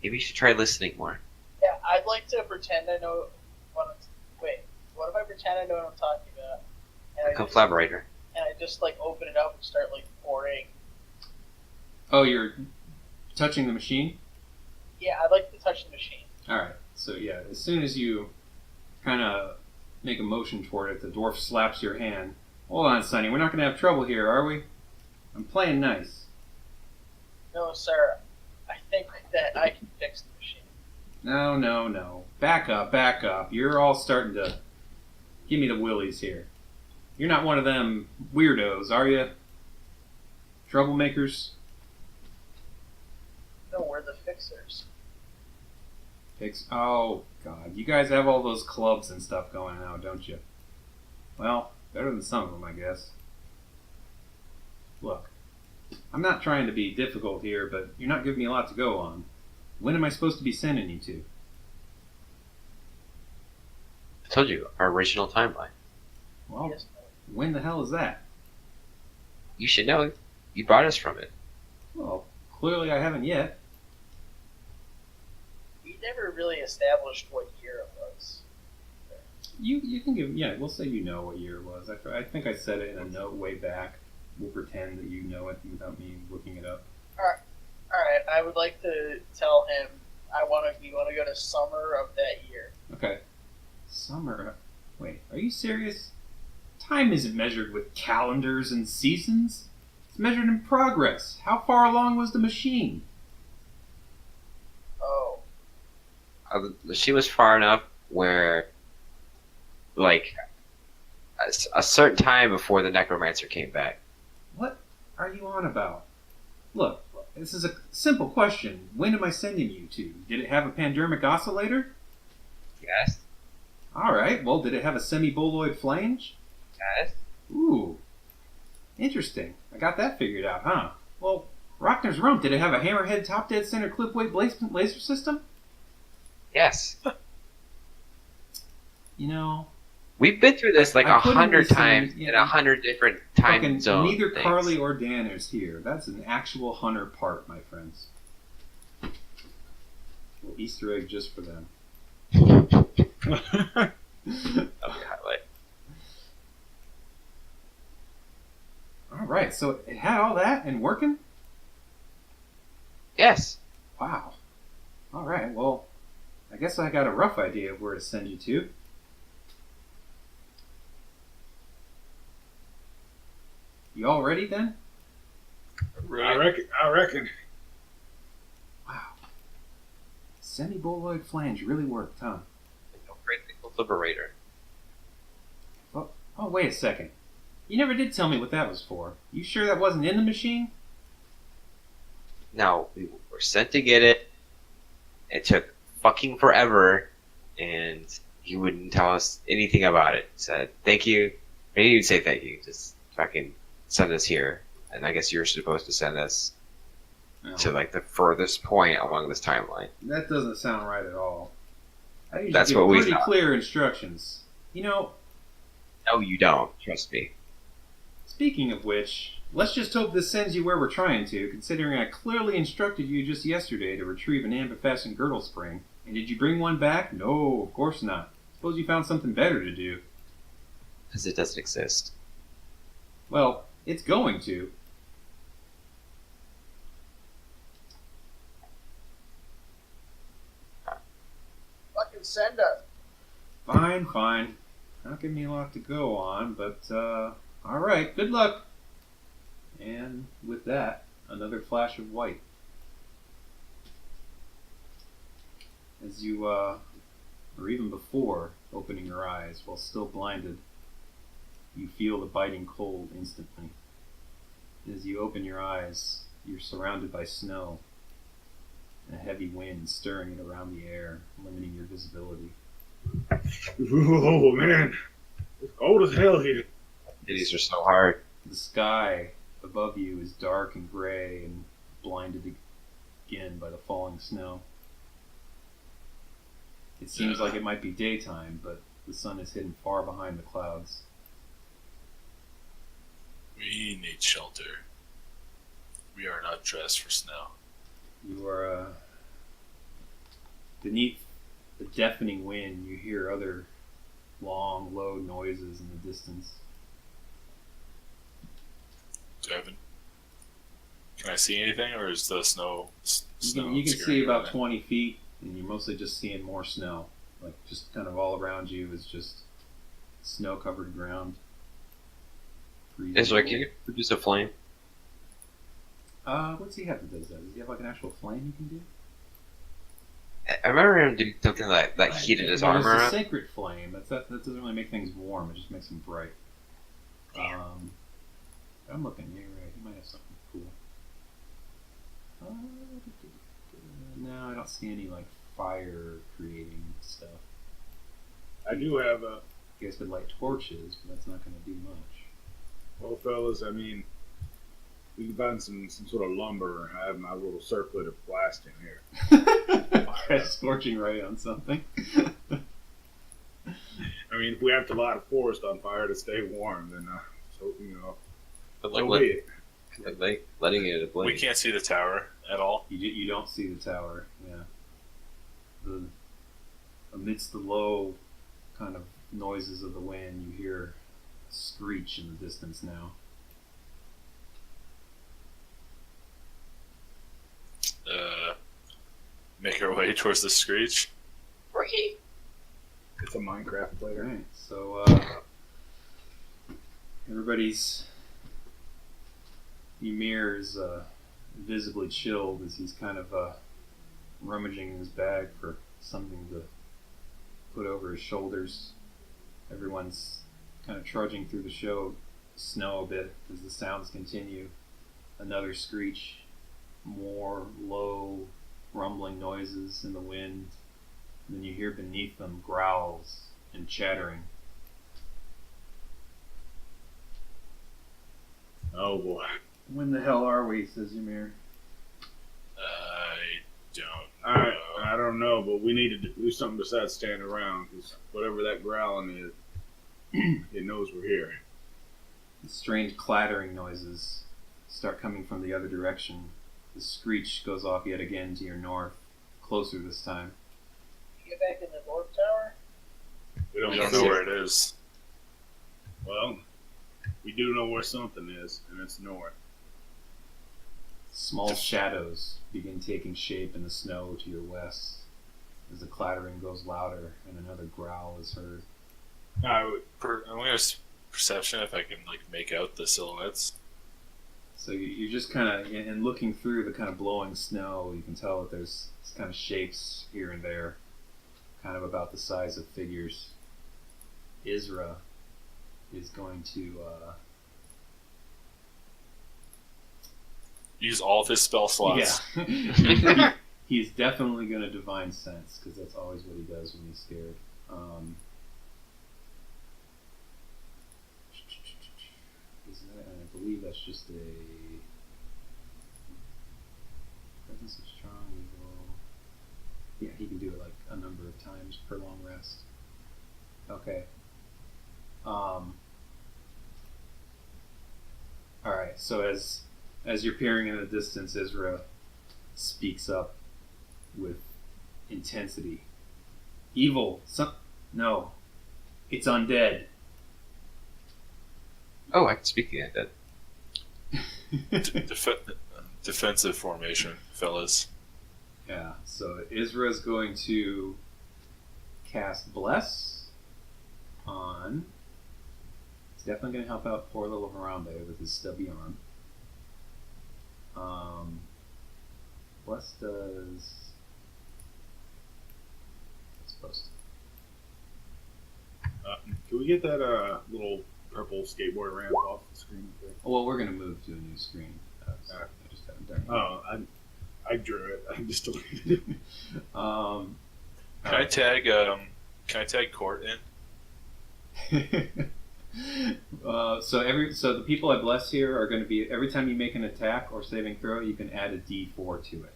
Maybe you should try listening more. Yeah, I'd like to pretend I know what what if I pretend I know what I'm talking about? And A collaborator. And I just like open it up and start like pouring. Oh, you're touching the machine? Yeah, I'd like to touch the machine. Alright, so yeah, as soon as you kind of make a motion toward it, the dwarf slaps your hand. Hold on, Sonny, we're not going to have trouble here, are we? I'm playing nice. No, sir. I think that I can fix the machine. No. Back up. You're all starting to give me the willies here. You're not one of them weirdos, are you? Troublemakers? No, we're the fixers. Oh, God. You guys have all those clubs and stuff going now, don't you? Well, better than some of them, I guess. Look, I'm not trying to be difficult here, but you're not giving me a lot to go on. When am I supposed to be sending you to? I told you, our original timeline. Well, Yes, when the hell is that? You should know. You brought us from it. Well, clearly I haven't yet. we never really established what year it was. You can give, yeah, we'll say you know what year it was. I think I said it in a note way back. We'll pretend that you know it without me looking it up. Alright, I would like to tell him we want to go to summer of that year. Okay. Summer. Wait, are you serious? Time isn't measured with calendars and seasons. It's measured in progress. How far along was the machine? Oh, She was far enough where, like, a certain time before the necromancer came back. What are you on about? Look, this is a simple question. When am I sending you to? Did it have a pandermic oscillator? Yes. Alright, well, did it have a semi-boloid flange? Yes. Ooh. Interesting. I got that figured out, huh? Well, Rockner's Rump, did it have a hammerhead top dead center clip weight laser system? Yes. You know, We've been through this like I 100 couldn't times listen, in yeah. 100 different time fucking zones. neither Carly or Dan is here. That's an actual hunter part, my friends. Well, Easter egg just for them. That'll be a highlight. Alright, so it had all that and working? Yes. Wow. Alright, well, I guess I got a rough idea of where to send you to. You all ready then? I reckon. Wow. Semi-boloid flange really worked, huh? No great liberator. Oh, wait a second. You never did tell me what that was for. You sure that wasn't in the machine? Now, we were sent to get it. It took fucking forever, and he wouldn't tell us anything about it. Said, thank you. Maybe you'd say thank you. Just fucking send us here. And I guess you're supposed to send us No. to, like, the furthest point along this timeline. That doesn't sound right at all. I usually That's give what we pretty thought. clear instructions. You know, No, you don't. Trust me. speaking of which, let's just hope this sends you where we're trying to, considering I clearly instructed you just yesterday to retrieve an amphifastened girdle spring. And did you bring one back? No, of course not. Suppose you found something better to do. Because it doesn't exist. Well, it's going to. fucking send us. Fine. not giving me a lot to go on, but all right, good luck. And with that, another flash of white. As you, or even before opening your eyes, while still blinded, you feel the biting cold instantly. As you open your eyes, you're surrounded by snow and a heavy wind stirring it around the air, limiting your visibility. Oh man, it's cold as hell here. Cities are so hard. The sky above you is dark and gray and blinded again by the falling snow. It seems like it might be daytime, but the sun is hidden far behind the clouds. We need shelter. We are not dressed for snow. You are beneath the deafening wind. You hear other long, low noises in the distance. Devin, can I see anything, or is the snow? You can scaring see you about right 20 feet, and you're mostly just seeing more snow. Like, just kind of all around you is just snow-covered ground. Israh, can you produce a flame? What's he have that does that? Does he have like an actual flame you can do? I remember him doing something that heated his armor There's up. a sacred flame. That doesn't really make things warm. It just makes them bright. I'm looking. You're right. He might have something cool. No, I don't see any like fire creating stuff. I do have a. I guess with light torches, but that's not going to do much. Well, fellas, I mean, we can find some sort of lumber and have my little circlet of blasting here. Scorching right on something. I mean, if we have to light a forest on fire to stay warm, then so But so be it. letting it now. ablaze. We can't see the tower at all. You don't see the tower. Yeah. Amidst the low kind of noises of the wind, you hear a screech in the distance now. Make our way towards the screech. It's a Minecraft player. Alright, so everybody's Ymir is visibly chilled as he's kind of rummaging in his bag for something to put over his shoulders. Everyone's kind of trudging through the snow a bit as the sounds continue. Another screech, more low rumbling noises in the wind. And then you hear beneath them growls and chattering. Oh boy. When the hell are we, says Ymir. I don't I don't know, but we need to do something besides stand around, because whatever that growling is, it knows we're here. Strange clattering noises start coming from the other direction. The screech goes off yet again to your north, closer this time. Get back in the north tower. We don't, We don't know where it is. Well, we do know where something is, and it's north. Small shadows begin taking shape in the snow to your west as the clattering grows louder and another growl is heard. I I'm gonna perception if I can make out the silhouettes. So you're just kind of, and looking through the kind of blowing snow, you can tell that there's kind of shapes here and there, kind of about the size of figures. Israh is going to Use all of his spell slots. yeah. He's definitely going to divine sense, because that's always what he does when he's scared. Is that, and I believe that's just a presence of strong evil. Yeah, he can do it like a number of times per long rest. Okay. Alright, so as you're peering in the distance, Israh speaks up with intensity. Evil. No. It's undead. Oh, I can speak the undead. Defensive formation, fellas. Yeah, so Israh is going to cast Bless on. It's definitely going to help out poor little Harambe with his stubby arm. Bless does. It's supposed Can we get that little purple skateboard ramp off the screen? There? to. Well, we're going to move to a new screen. So I just haven't done it. Oh, I drew it. I just deleted it. Um, Can I tag Court in? so the people I bless here are going to be every time you make an attack or saving throw, you can add a D4 to it,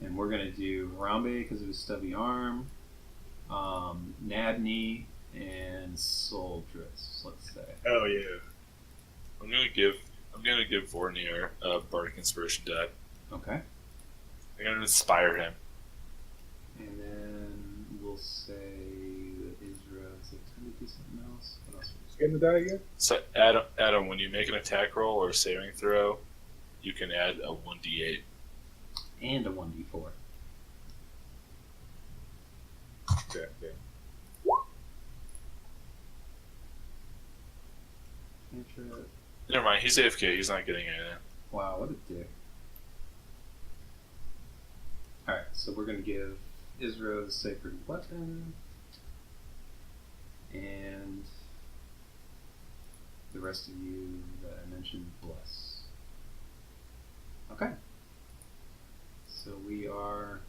and we're going to do Harambe because of his stubby arm, Nadney, and Soldris. Let's say. Oh yeah. I'm gonna give Vornir a Bardic Inspiration die. Okay, I'm gonna inspire him. and then we'll say that Israh is it time to do something else. What else? Just getting the die again. So Adam, when you make an attack roll or a saving throw, you can add a 1d8. And a 1d4. Okay. Cantrip. Never mind, he's AFK. He's not getting anything. Wow, what a dick. Alright, so we're going to give Israh the Sacred Weapon. And the rest of you that I mentioned, bless. Okay. So we are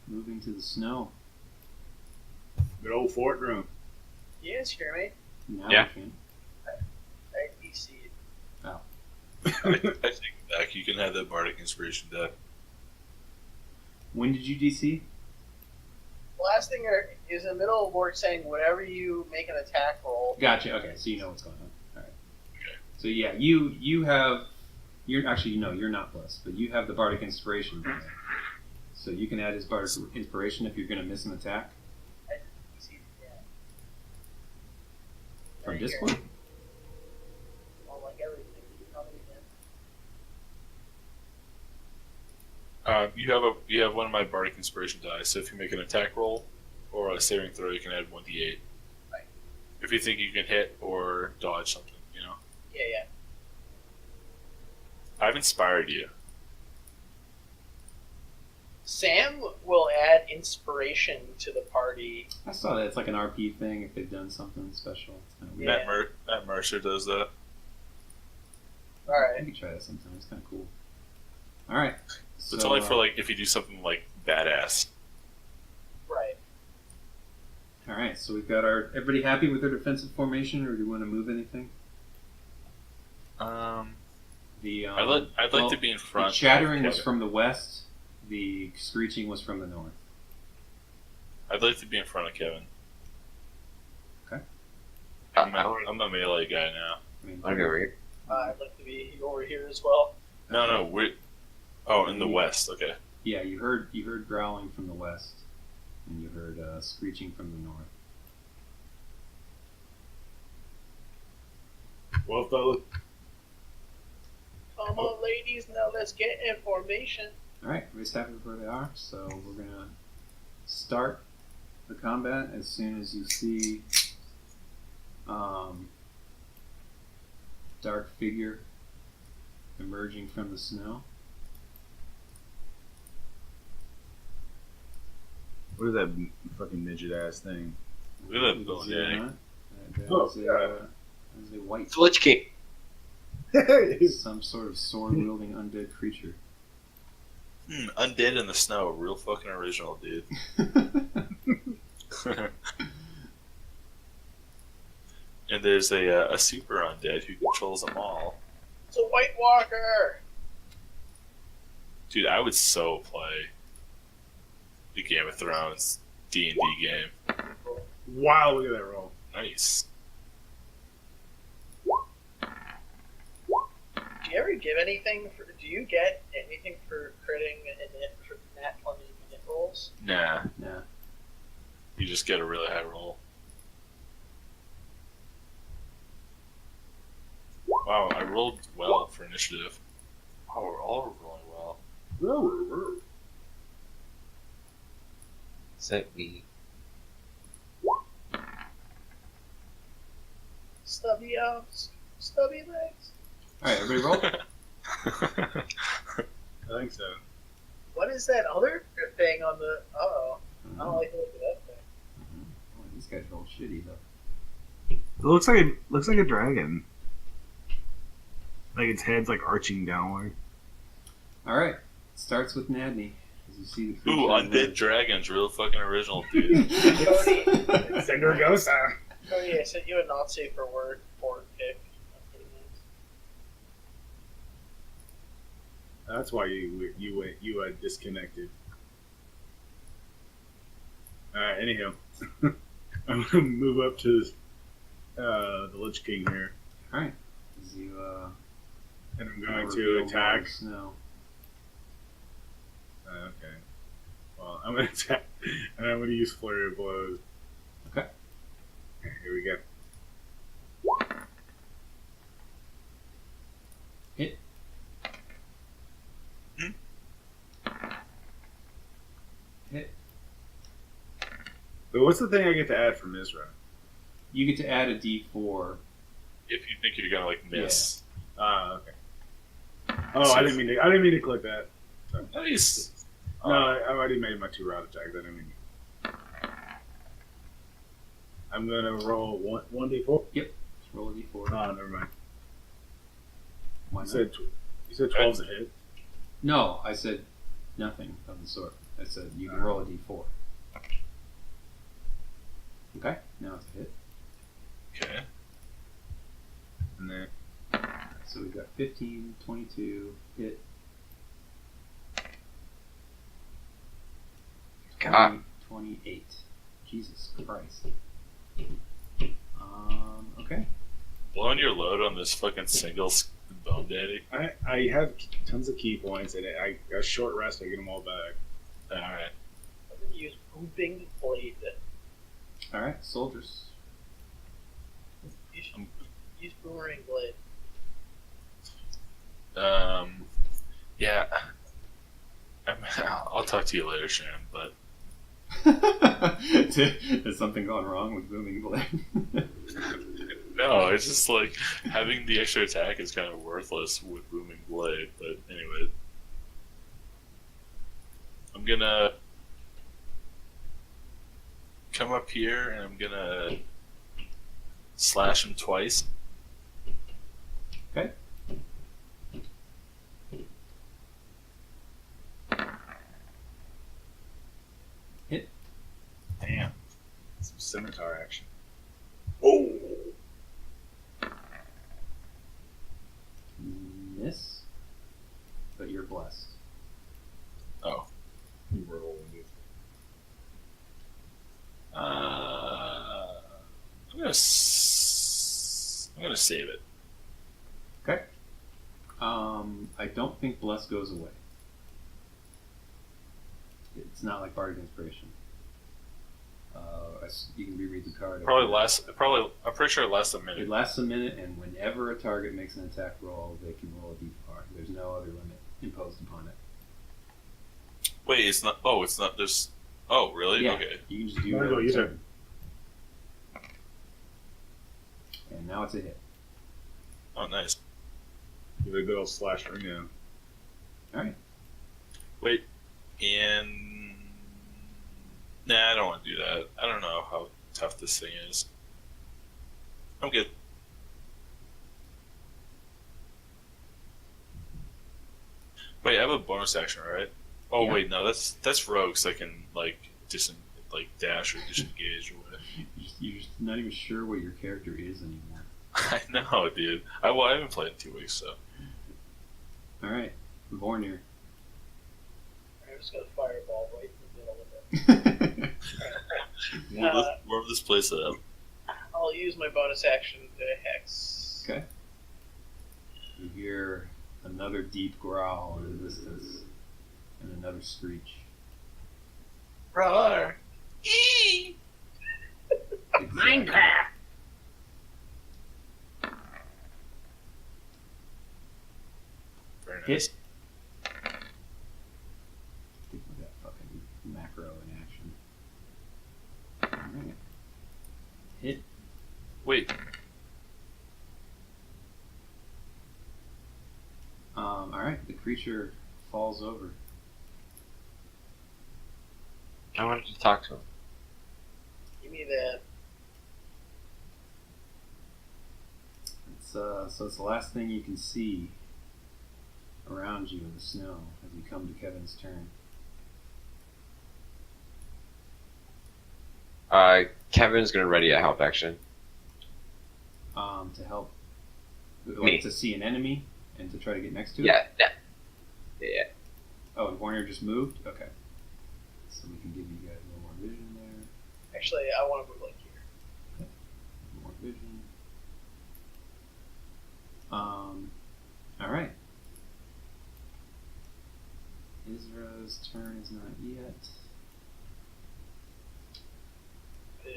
moving to the snow. Good old fort room. You guys hear me? Now Yeah. we can. I DC'd. I take it back. You can have that Bardic Inspiration die. When did you DC? Last thing is in the middle of work saying whenever you make an attack roll. Gotcha. Okay, so you know what's going on. All right. Okay. So yeah, you have. You're actually no, you're not blessed, but you have the Bardic Inspiration. There. So you can add his Bardic Inspiration if you're going to miss an attack I DC'd, yeah. from Right here. Discord. Well, like everything. You tell me again. You have one of my Bardic Inspiration die. So if you make an attack roll or a saving throw, you can add 1d8. Right. If you think you can hit or dodge something, you know. Yeah. I've inspired you. Sam will add inspiration to the party. I saw that it's like an RP thing if they've done something special. It's kind of weird. Yeah. Matt Mercer does that. I Alright. could try that sometime. It's kind of cool. All right. It's only for like if you do something like badass. Right. All right. So we've got our everybody happy with their defensive formation, or do you want to move anything? The I'd like to be in front. The chattering was Kevin. from the west. The screeching was from the north. I'd like to be in front of Kevin. Okay. I'm a melee guy now. I mean, I'll go over here. I'd like to be over here as well. No, we're. Oh, in the west. Okay. Yeah, you heard growling from the west, and you heard screeching from the north. Well, fellas, Come on, ladies, now let's get in formation. All right, everybody's happy with where they are, so we're gonna start the combat as soon as you see dark figure emerging from the snow. what is that fucking midget ass thing? Look at that bone daddy. That is a white, So let's keep. some sort of sword-wielding undead creature. Undead in the snow, real fucking original, dude. And there's a super undead who controls them all. It's a White Walker. Dude, I would so play the Game of Thrones D&D game. Wow, look at that roll. Nice. Do you ever give anything for? Do you get anything for critting and for nat 20 minute rolls? Nah, Yeah. you just get a really high roll. Wow, I rolled well for initiative. Oh, we're all rolling well. So we Stubby arms, stubby legs. Alright, everybody roll. I think so. What is that other thing on the? Uh-oh. I don't Oh, like the look of that thing. these guys roll shitty though. It looks like a dragon. Like its head's like arching downward. Alright, starts with Nadney. As you see the Ooh, creature undead dragons, real fucking original, dude. Cody, Sendergosa. Cody, I sent you a not safe for work pic. That's why you disconnected. Alright, anyhow. I'm gonna move up to the Lich King here. Alright, as you And I'm going to reveal attack. more snow. Okay. Well, I'm gonna attack, and I'm gonna use Flurry of Blows. Okay. Here we go. Hit. Hit. But what's the thing I get to add from Israh? You get to add a D4. If you think you're gonna like miss. Okay. Oh, I didn't mean to click that. Nice. No, I already made my 2 round attacks. I didn't mean. I'm gonna roll 1d4. Just roll a D4. Oh, never mind. Why You not? said 12's a hit. No, I said nothing of the sort. I said you can roll a D4. Okay, now it's a hit. Okay. And then So we've got 15, 22, hit. God. 28. Jesus Christ. Okay. Blowing your load on this fucking single bone daddy. I have tons of key points, and I got a short rest. I get them all back. Alright. I'm gonna use booming blade. Alright, soldiers. Use boomerang blade. Yeah. I'll talk to you later, Sharon, but Has something gone wrong with Booming Blade? no, it's just like having the extra attack is kind of worthless with Booming Blade, but anyway. I'm gonna come up here and I'm gonna slash him twice. Okay. Hit. Damn. Some scimitar action. Oh! Miss. But you're blessed. Oh. You roll and do. I'm gonna save it. Okay. I don't think bless goes away. It's not like Bardic Inspiration. You can reread the card. I'm pretty sure it lasts a It minute. lasts a minute, and whenever a target makes an attack roll, they can roll a d4. There's no other limit imposed upon it. Wait, it's not. Oh, it's not. There's. Oh, really? Yeah, Okay. you can just do Might as it well use it. And now it's a hit. Oh, nice. Give it a good old slash ring now. Alright. Wait, and nah, I don't want to do that. I don't know how tough this thing is. I'm good. Wait, I have a bonus action, right? Oh Yeah. wait, no, that's rogues. I can like dash or disengage or whatever. You're just not even sure what your character is anymore. I know, dude. I haven't played in 2 weeks, so. Alright. Vornir. I'm just gonna fireball right in the middle of it. Warm this place up. I'll use my bonus action to hex. Okay. You hear another deep growl in the distance, and another screech. Roar! Minecraft! Very nice. Hit. Get that fucking macro in action. Alright. Hit. Wait, creature falls over. I wanted to talk to him. Give me that. So it's the last thing you can see around you in the snow as you come to Kevin's turn. Kevin's gonna ready a help action. To help, Me. to see an enemy and to try to get next to it. Yeah. Oh, and Warner just moved. Okay, so we can give you guys a little more vision there. Actually, I want to move like here. More vision. All right. Israh's turn is not yet.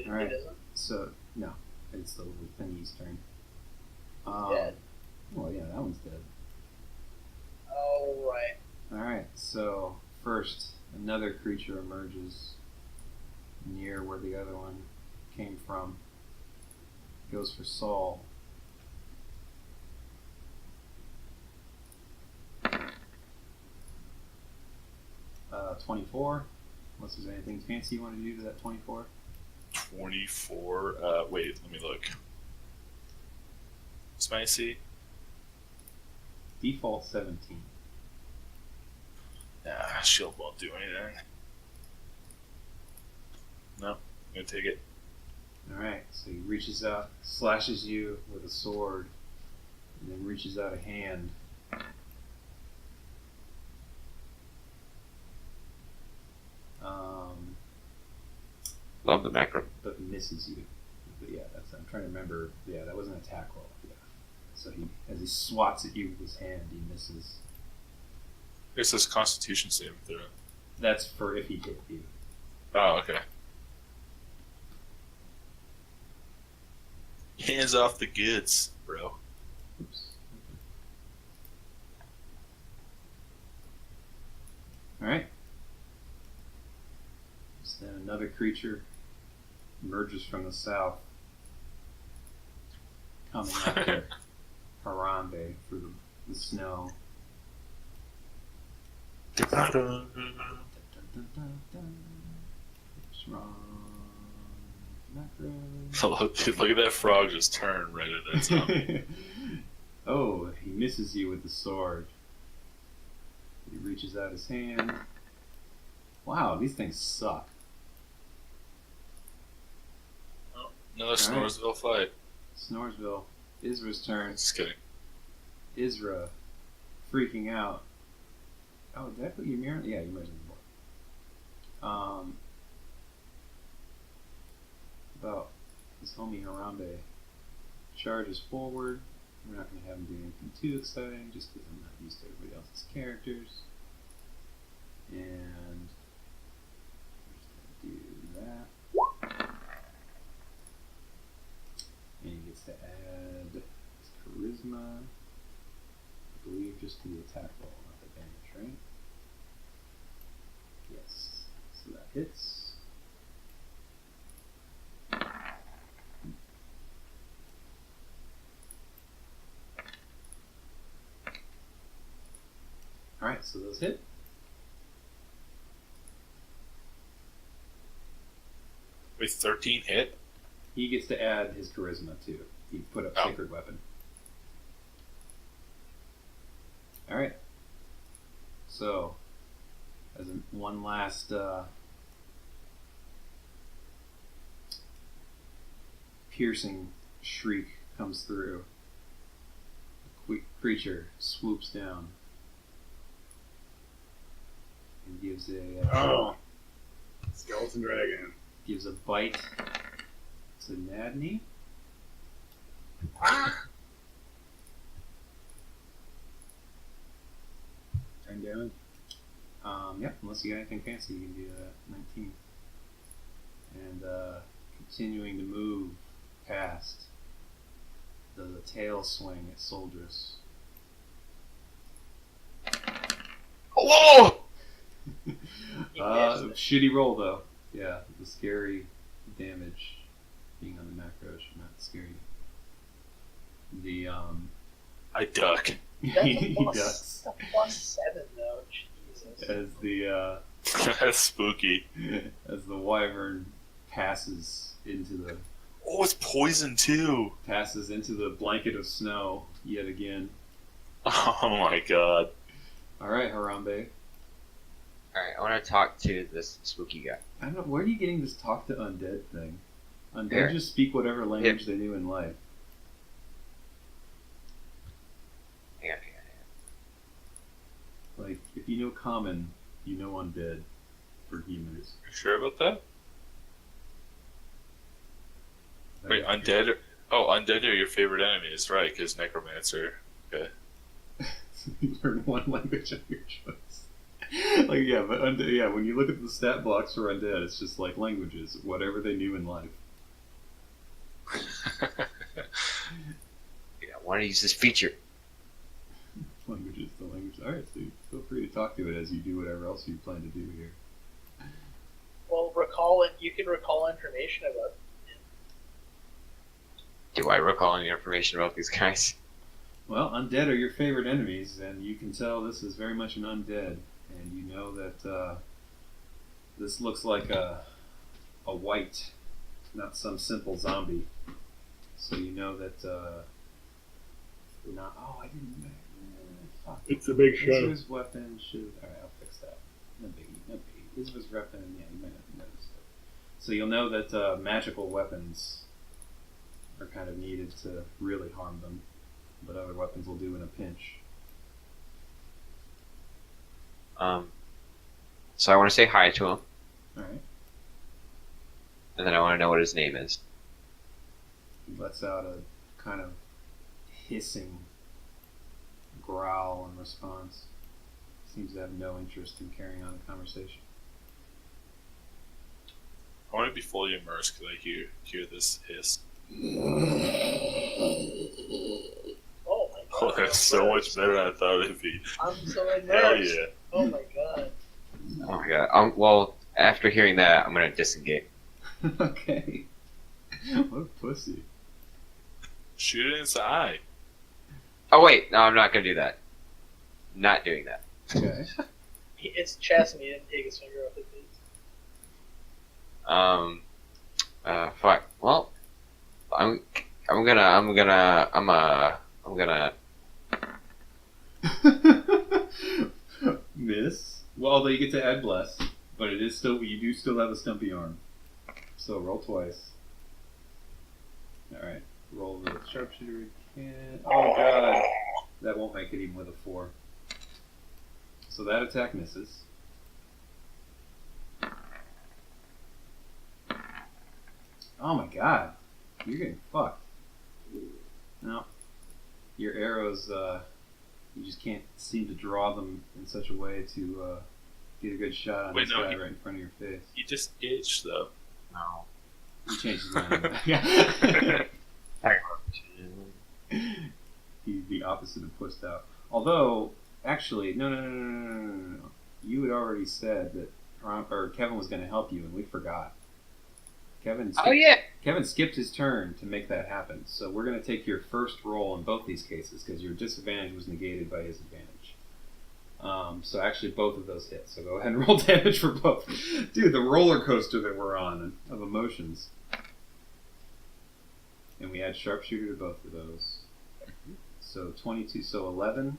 All right. It isn't. So no, it's the little thingy's turn. Dead. Well, yeah, that one's dead. All right. All right. So first, another creature emerges near where the other one came from. Goes for Saul. 24. Unless there's anything fancy you want to do to that 24. 24. Wait, let me look. What's my AC? Default 17. Nah, shield won't do anything. No, I'm gonna take it. Alright, so he reaches out, slashes you with a sword, and then reaches out a hand. Love the macro. But misses you. But yeah, I'm trying to remember. Yeah, that was an attack roll. Yeah. So as he swats at you with his hand, he misses. It says Constitution saving throw. That's for if he hit you. Oh, okay. Hands off the goods, bro. Oops. Alright. So then another creature emerges from the south, coming after Harambe through the snow. What's wrong? Macro. Look at that frog just turn right at that sound. Oh, he misses you with the sword. He reaches out his hand. Wow, these things suck. Another Snoresville fight. Snoresville. Israh's turn. Just kidding. Israh, freaking out. Oh, did I put your mirror? Yeah, you might have more. About his homie Harambe charges forward. We're not going to have him do anything too exciting, just because I'm not used to everybody else's characters. And we're just going to do that. And he gets to add his charisma, I believe, just to the attack roll, not the damage, right? Yes. So that hits. Alright, so those hit. Wait, 13 hit? He gets to add his charisma too. He put up Sacred Weapon. Alright. So, as one last piercing shriek comes through, the creature swoops down and gives a Skeleton dragon. gives a bite to Nadney. Turn damage. Yep, unless you got anything fancy, you can do that. 19. And continuing to move past, does a tail swing at Soldiers. Whoa! Shitty roll though. Yeah, the scary damage being on the macro should not scare you. The I duck. That's He a plus, ducks. that's a +7 though. Jesus. As the That's spooky. as the wyvern passes into the Oh, it's poison too. blanket of snow yet again. Oh my god. All right, Harambe. Alright, I want to talk to this spooky guy. I don't know, where are you getting this talk to undead thing? Undead Here. just speak whatever language they knew in life. Hang on. Like, if you know common, you know undead for humans. You sure about that? Wait, undead? Undead are your favorite enemies, right? Because necromancer. You learn one language of your choice. Like, yeah, but when you look at the stat blocks for undead, it's just like languages, whatever they knew in life. Yeah, I want to use this feature. Languages to language. Alright, so feel free to talk to it as you do whatever else you plan to do here. Well, recall it. You can recall information about. Do I recall any information about these guys? Well, undead are your favorite enemies, and you can tell this is very much an undead, and you know that this looks like a white, not some simple zombie. So you know that we're not. Oh, I didn't. Fuck. It's a big show. Israh's weapon should. Alright, I'll fix that. No biggie. Israh's weapon, yeah, you might have noticed it. So you'll know that magical weapons are kind of needed to really harm them, but other weapons will do in a pinch. So I want to say hi to him, Alright. and then I want to know what his name is. He lets out a kind of hissing growl in response. Seems to have no interest in carrying on the conversation. I want to be fully immersed because I hear this hiss. Oh my god. Oh, that's so much better than I thought it'd be. I'm so immersed. Hell yeah. Oh my god. Oh my god. Well, after hearing that, I'm going to disengage. Okay. What a pussy. Shoot it in the eye. Oh wait, no, I'm not going to do that. Not doing that. Okay. It's chest and he didn't take his finger off his face. Fuck. Well, I'm gonna. Miss. Well, although you get to add bless, but it is still, you do still have a stumpy arm. So roll twice. Alright. Roll the sharpshooter again. Oh god. That won't make it even with a 4. So that attack misses. Oh my god. You're getting fucked. No. Your arrows, you just can't seem to draw them in such a way to get a good shot on Wait, this no, guy he- right in front of your face. He disengaged though. No. He changed his mind. Yeah. He's the opposite of pushed out. Although, actually, no. You had already said that Kevin was going to help you, and we forgot. Kevin skipped his turn to make that happen. So we're going to take your first roll in both these cases because your disadvantage was negated by his advantage. So actually, both of those hit. So go ahead and roll damage for both. Dude, the roller coaster that we're on of emotions. And we add sharpshooter to both of those. So 22, so 11,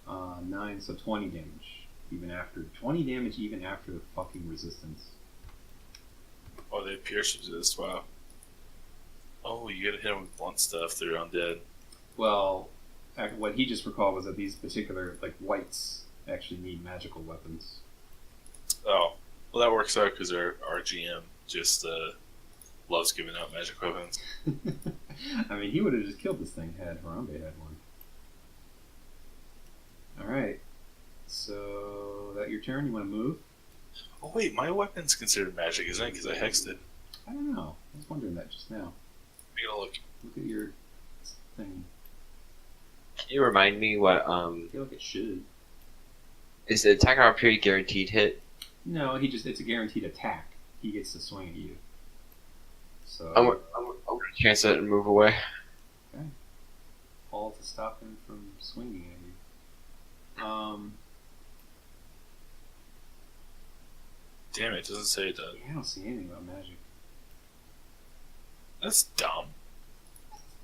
9, so 20 damage. 20 damage even after the fucking resistance. Oh, they pierced this. Wow. Oh, you gotta hit them with blunt stuff. They're undead. Well, what he just recalled was that these particular, like, whites actually need magical weapons. Oh, well, that works out because our GM just loves giving out magic weapons. I mean, he would have just killed this thing had Harambe had one. Alright. So, that your turn? You want to move? Oh wait, my weapon's considered magic, isn't it? Because I hexed it. I don't know. I was wondering that just now. I gotta look. Look at your thing. Can you remind me what I feel like it should. is the attack opportunity guaranteed hit? No, it's a guaranteed attack. He gets to swing at you. So I'm gonna chance it and move away. Paul to stop him from swinging at you. Damn it, doesn't say it does. I don't see anything about magic. That's dumb.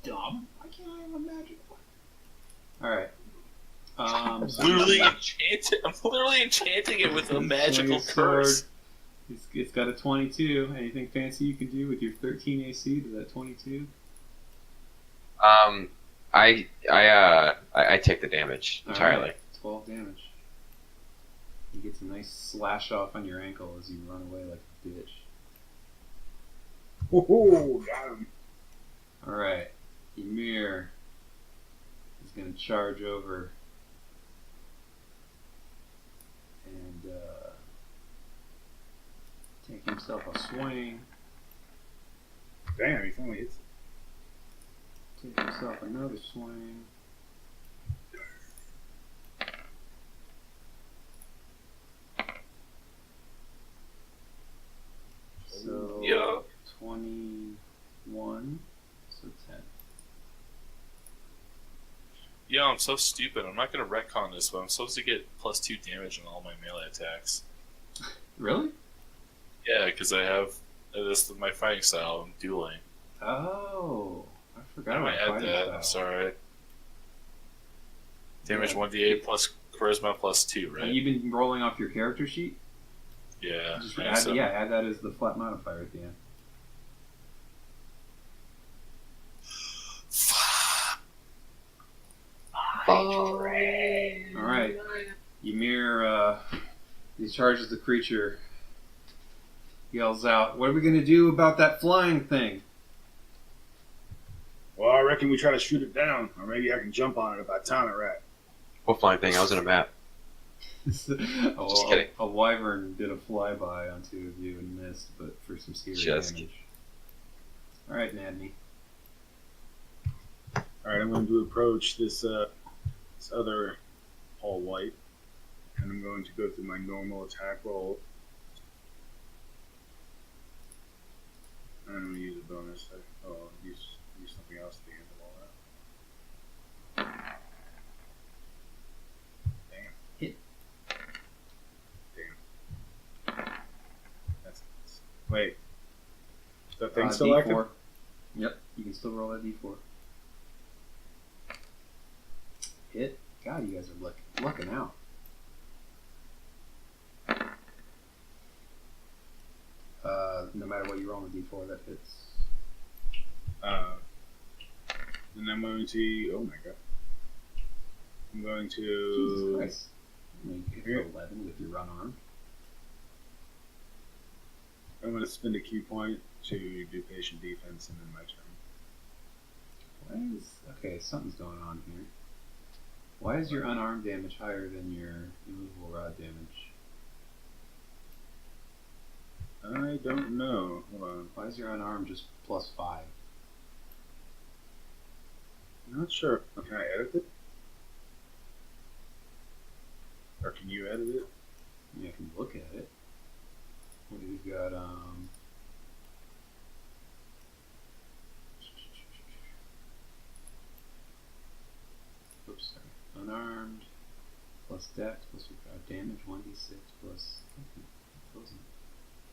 Dumb. Why can't I have a magic one? Alright. I'm literally enchanting it with a magical curse. It's got a 22. Anything fancy you can do with your 13 AC to that 22? I take the damage entirely. Alright, 12 damage. He gets a nice slash off on your ankle as you run away like a bitch. Whoa, got him. Alright, Ymir is going to charge over and take himself a swing. Damn, he finally hits it. Take himself another swing. So, Yeah. 21, so 10. Yeah, I'm so stupid. I'm not gonna retcon this, but I'm supposed to get +2 damage on all my melee attacks. Really? Yeah, because I have this is my fighting style. I'm dueling. Oh, I forgot I might about add fighting that. style. I'm sorry. Damage Yeah. 1d8 plus charisma +2, Have right? you been rolling off your character sheet? Yeah. Just I add, think so. yeah, add that as the flat modifier at the end. Alright. Ymir discharges the creature, yells out, "What are we going to do about that flying thing?" Well, I reckon we try to shoot it down, or maybe I can jump on it if I time it right. What flying thing? I was in a map. Just kidding. A wyvern did a flyby on two of you and missed, but for some serious Just damage. Alright, Nadney. Alright, I'm going to approach this other all white, and I'm going to go through my normal attack roll. I'm going to use a bonus. Use something else at the end of all that. Damn. Hit. Damn. That's nice. Wait. Is that thing still D4. active? Yep, you can still roll that D4. Hit. God, you guys are lucking out. No matter what you roll on the D4, that hits. And I'm going to. Oh my god. I'm going Jesus to. Christ. I mean, you hit for 11 with your unarmed. I'm going to spend a key point to do patient defense and then my turn. Why is... Okay, something's going on here. Why is your unarmed damage higher than your immovable rod damage? I don't know. Hold on. Why is your unarmed just +5? I'm not sure. Can I edit it? Or can you edit it? Yeah, I can look at it. We've got, oops, sorry. Unarmed, plus dex, plus damage, 1d6, plus...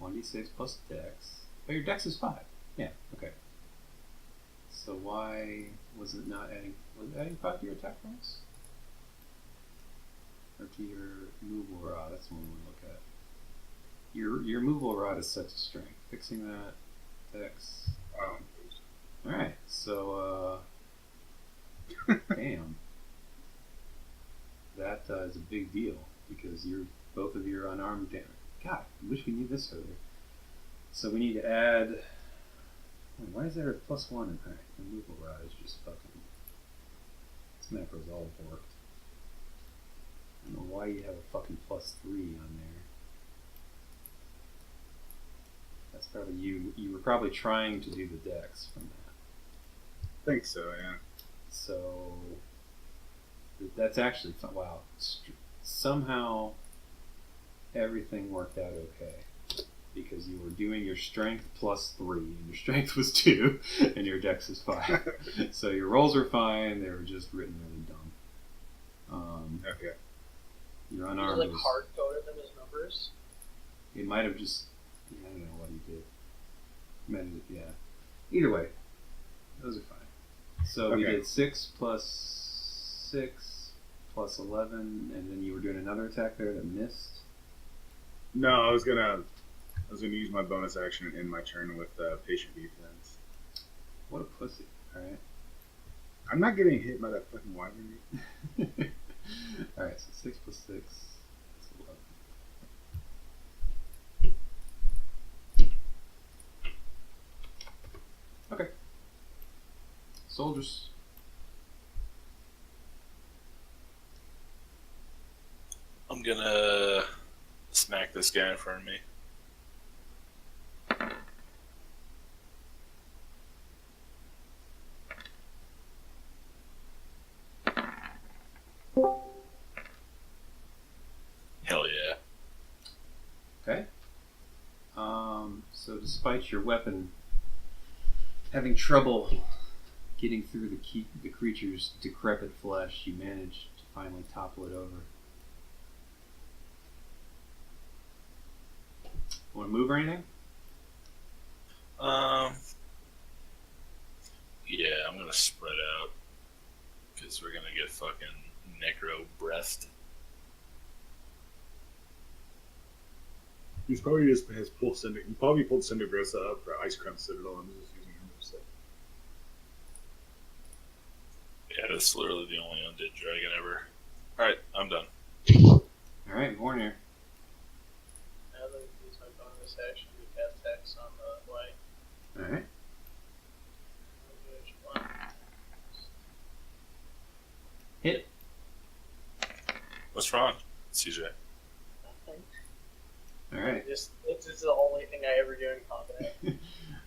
1d6 plus dex. Oh, your dex is 5. Yeah, okay. So why was it not adding... Was it adding 5 to your attack bonus? Or to your movable rod? That's the one we want to look at. Your movable rod is set to strength. Fixing that, dex. Oh. Alright, so, damn. That is a big deal, because both of your unarmed damage. God, I wish we knew this earlier. So we need to add... Why is there a +1 in there? The movable rod is just fucking... This macro's all borked. I don't know why you have a fucking +3 on there. That's probably you. You were probably trying to do the dex from that. I think so, yeah. So that's actually fun. Wow. Somehow everything worked out okay. because you were doing your strength plus 3, and your strength was 2, and your dex is 5. So your rolls are fine, they were just written really dumb. Okay. Your He unarmed like was... hard coded them as numbers. It might have just... Yeah, I don't know what he did. Yeah. Either way, those are fine. So we Okay. did 6 plus 6 plus 11, and then you were doing another attack there that missed. No, I was gonna use my bonus action and end my turn with patient defense. What a pussy. Alright. I'm not getting hit by that fucking wyvern. Alright, so 6 plus 6 is 11. Okay. Soldiers. I'm gonna smack this guy in front of me. Hell yeah. Okay. So despite your weapon having trouble getting through the creature's decrepit flesh, you managed to finally topple it over. Want to move or anything? Yeah, I'm gonna spread out because we're gonna get fucking necro breathed. He's probably just has pulled Cinder. He probably pulled Cindergrosa up for Ice Crumb Citadel and just using him as Yeah, that's literally the only undead dragon ever. Alright, I'm done. Alright, Vornir. Now that I use my bonus action to cast Hex on the white. Alright. Hit. What's wrong, CJ? Alright. This is the only thing I ever do in combat.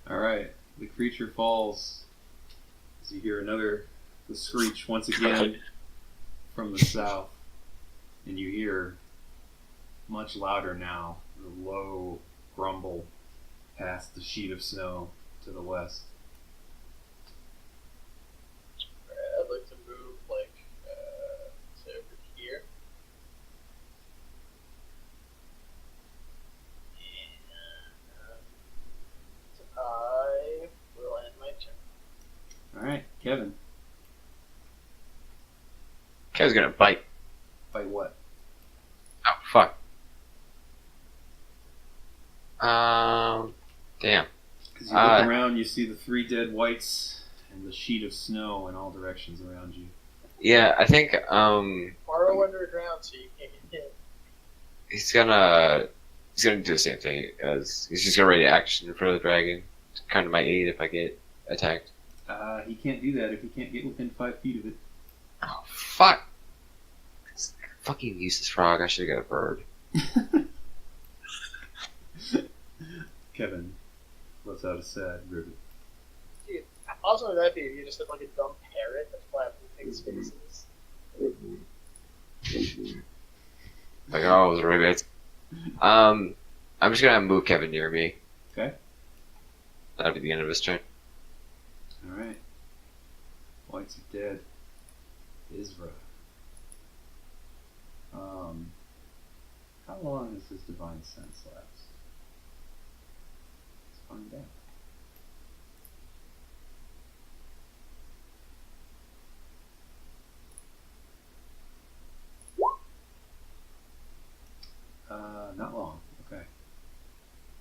Alright. The creature falls as you hear the screech once again from the south. And you hear, much louder now, the low grumble past the sheet of snow to the west. I'd like to move, say over here. And I will end my turn. Alright, Kevin. Kev's gonna bite. Fight what? Oh, fuck. Damn. As you look around, you see the 3 dead whites and the sheet of snow in all directions around you. Yeah, I think, Borrow underground so you can't get hit. he's gonna do the same thing as he's just gonna ready action in front of the dragon. To come to my aid if I get attacked. He can't do that if he can't get within 5 feet of it. Oh, fuck. Fucking useless frog, I should've got a bird. Kevin lets out a sad ribbon. Dude, also with that dude, you just look like a dumb parrot that's flapping things faces. Like, oh, it was ribbits. I'm just gonna move Kevin near me. Okay. That'll be the end of his turn. Alright. Whites are dead. Israh. How long does his divine sense last? Let's find out. Not long. Okay.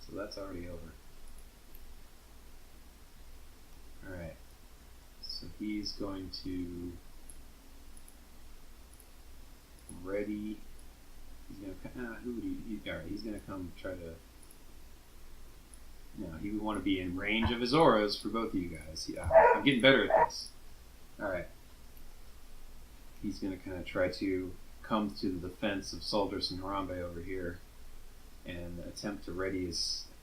So that's already over. Alright. So he's going to ready. He's gonna who would alright, he's gonna come try to he would want to be in range of his auras for both of you guys. I'm getting better at this. Alright. He's gonna kinda try to come to the defense of Saldris and Harambe over here and attempt to ready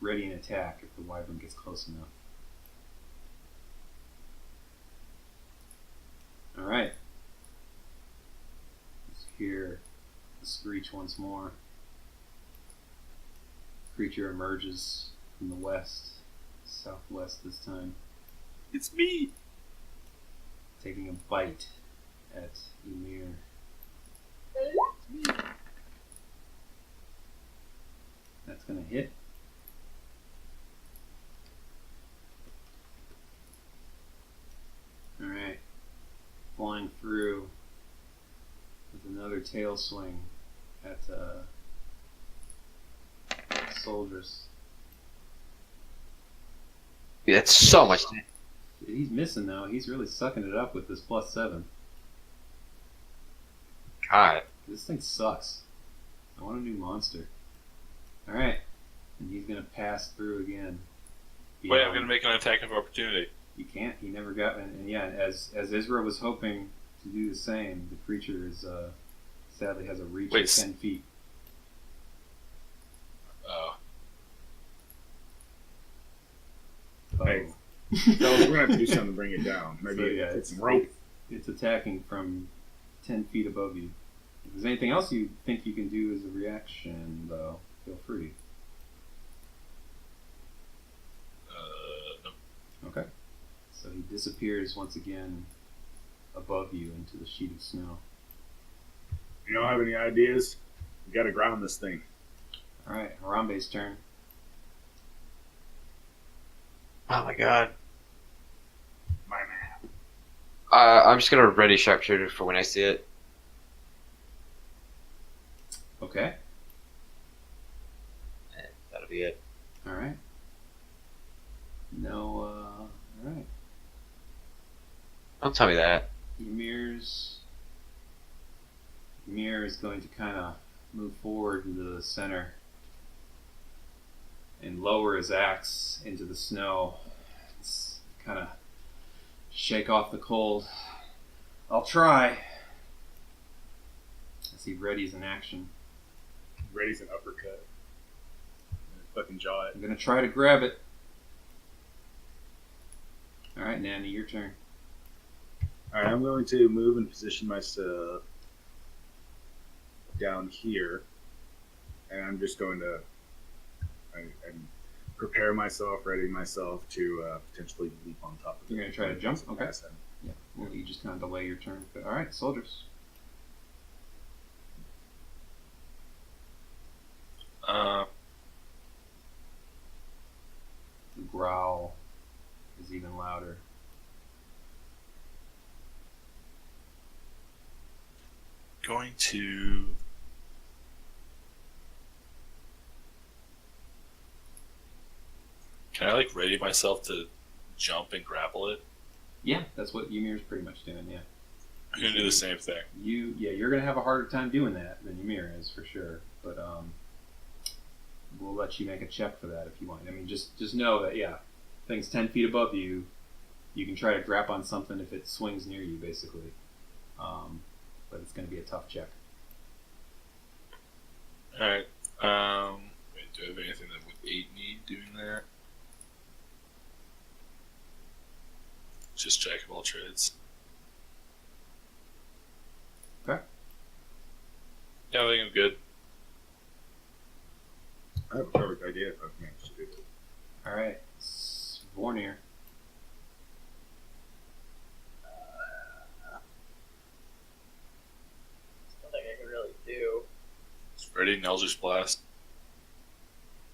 an attack if the wyvern gets close enough. Alright. Let's hear the screech once more. creature emerges from the west, southwest this time, It's me. taking a bite at Ymir. That's gonna hit. Alright. Flying through with another tail swing at soldiers. Dude, that's so much. He's missing though. He's really sucking it up with this +7. God. This thing sucks. I want a new monster. Alright. And he's gonna pass through again. Wait, I'm gonna make an attack of opportunity. You can't. He never got. And yeah, as Israh was hoping to do the same, the creature is sadly has a reach of 10 feet. Oh. Hey. So we're gonna have to do something to bring it down. Maybe So, yeah, put some rope. It's attacking from 10 feet above you. If there's anything else you think you can do as a reaction, though, feel free. No. Okay. So he disappears once again above you into the sheet of snow. You don't have any ideas? We gotta ground this thing. Alright, Harambe's turn. Oh my god. My man. I'm just gonna ready sharpshooter for when I see it. Okay. And that'll be it. Alright. No, alright. Don't tell me that. Ymir is going to kind of move forward into the center and lower his axe into the snow. It's kind of shake off the cold. I'll try. As he readies an action. Ready's an uppercut. Fucking jaw it. I'm going to try to grab it. Alright, Nanny, your turn. Alright, I'm going to move and position myself down here. And I'm just going to and prepare myself, ready myself to potentially leap on top of it. You're going to try to jump? Okay. Pass him. Yeah, well, you just kind of delay your turn. But, alright, soldiers. The growl is even louder. Going to. Can I like ready myself to jump and grapple it? Yeah, that's what Ymir's pretty much doing, yeah. I'm gonna do the same thing. You're gonna have a harder time doing that than Ymir is for sure. But we'll let you make a check for that if you want. I mean, just know that things 10 feet above you, you can try to grab on something if it swings near you, basically. But it's gonna be a tough check. All right. Wait, do I have anything that would aid me doing that? Just jack of all trades. Okay. Yeah, I think I'm good. I have a perfect idea if I've managed to do it. All right, Vornir. There's nothing I can really do. Just ready an Eldritch Blast.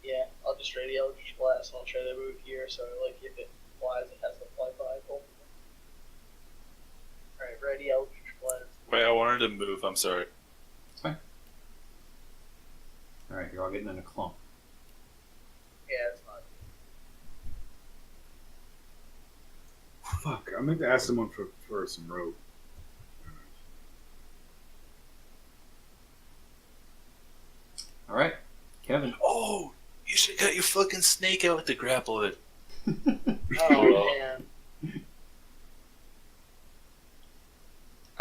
Yeah, I'll just ready Eldritch Blast and I'll try to move here so like if it flies it has to fly by both of them. Alright, ready Eldritch Blast. Wait, I wanted to move. I'm sorry. It's fine. All right, you're all getting in a clump. Yeah, it's not. Fuck, I meant to ask someone for some rope. All right, Kevin. Oh, you should got your fucking snake out to grapple it. Oh man.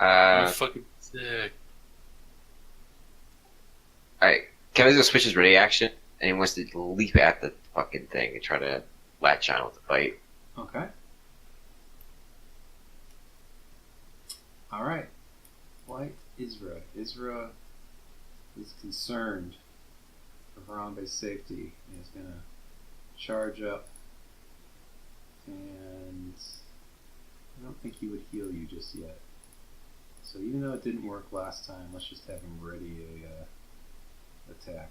You're fucking sick. Alright, Kevin's gonna switch his ready action, and he wants to leap at the fucking thing and try to latch on with the fight. Okay. All right. White Israh. Israh is concerned for Harambe's safety. And he's gonna charge up, and I don't think he would heal you just yet. So even though it didn't work last time, let's just have him ready a attack.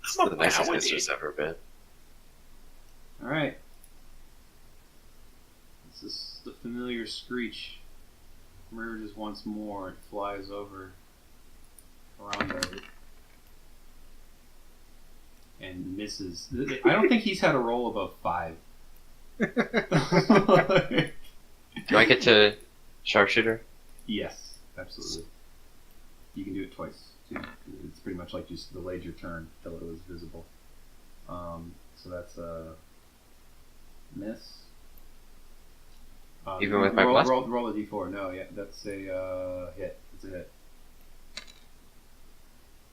This is the nicest mistress ever been. Alright. This is the familiar screech. Emerges once more. It flies over Harambe and misses. I don't think he's had a roll above 5. Do I get to sharpshooter? Yes, absolutely. You can do it twice, too. It's pretty much like just delayed your turn till it was visible. So that's a miss. Even with my plus? Roll a d4. No, yeah, that's a hit. It's a hit.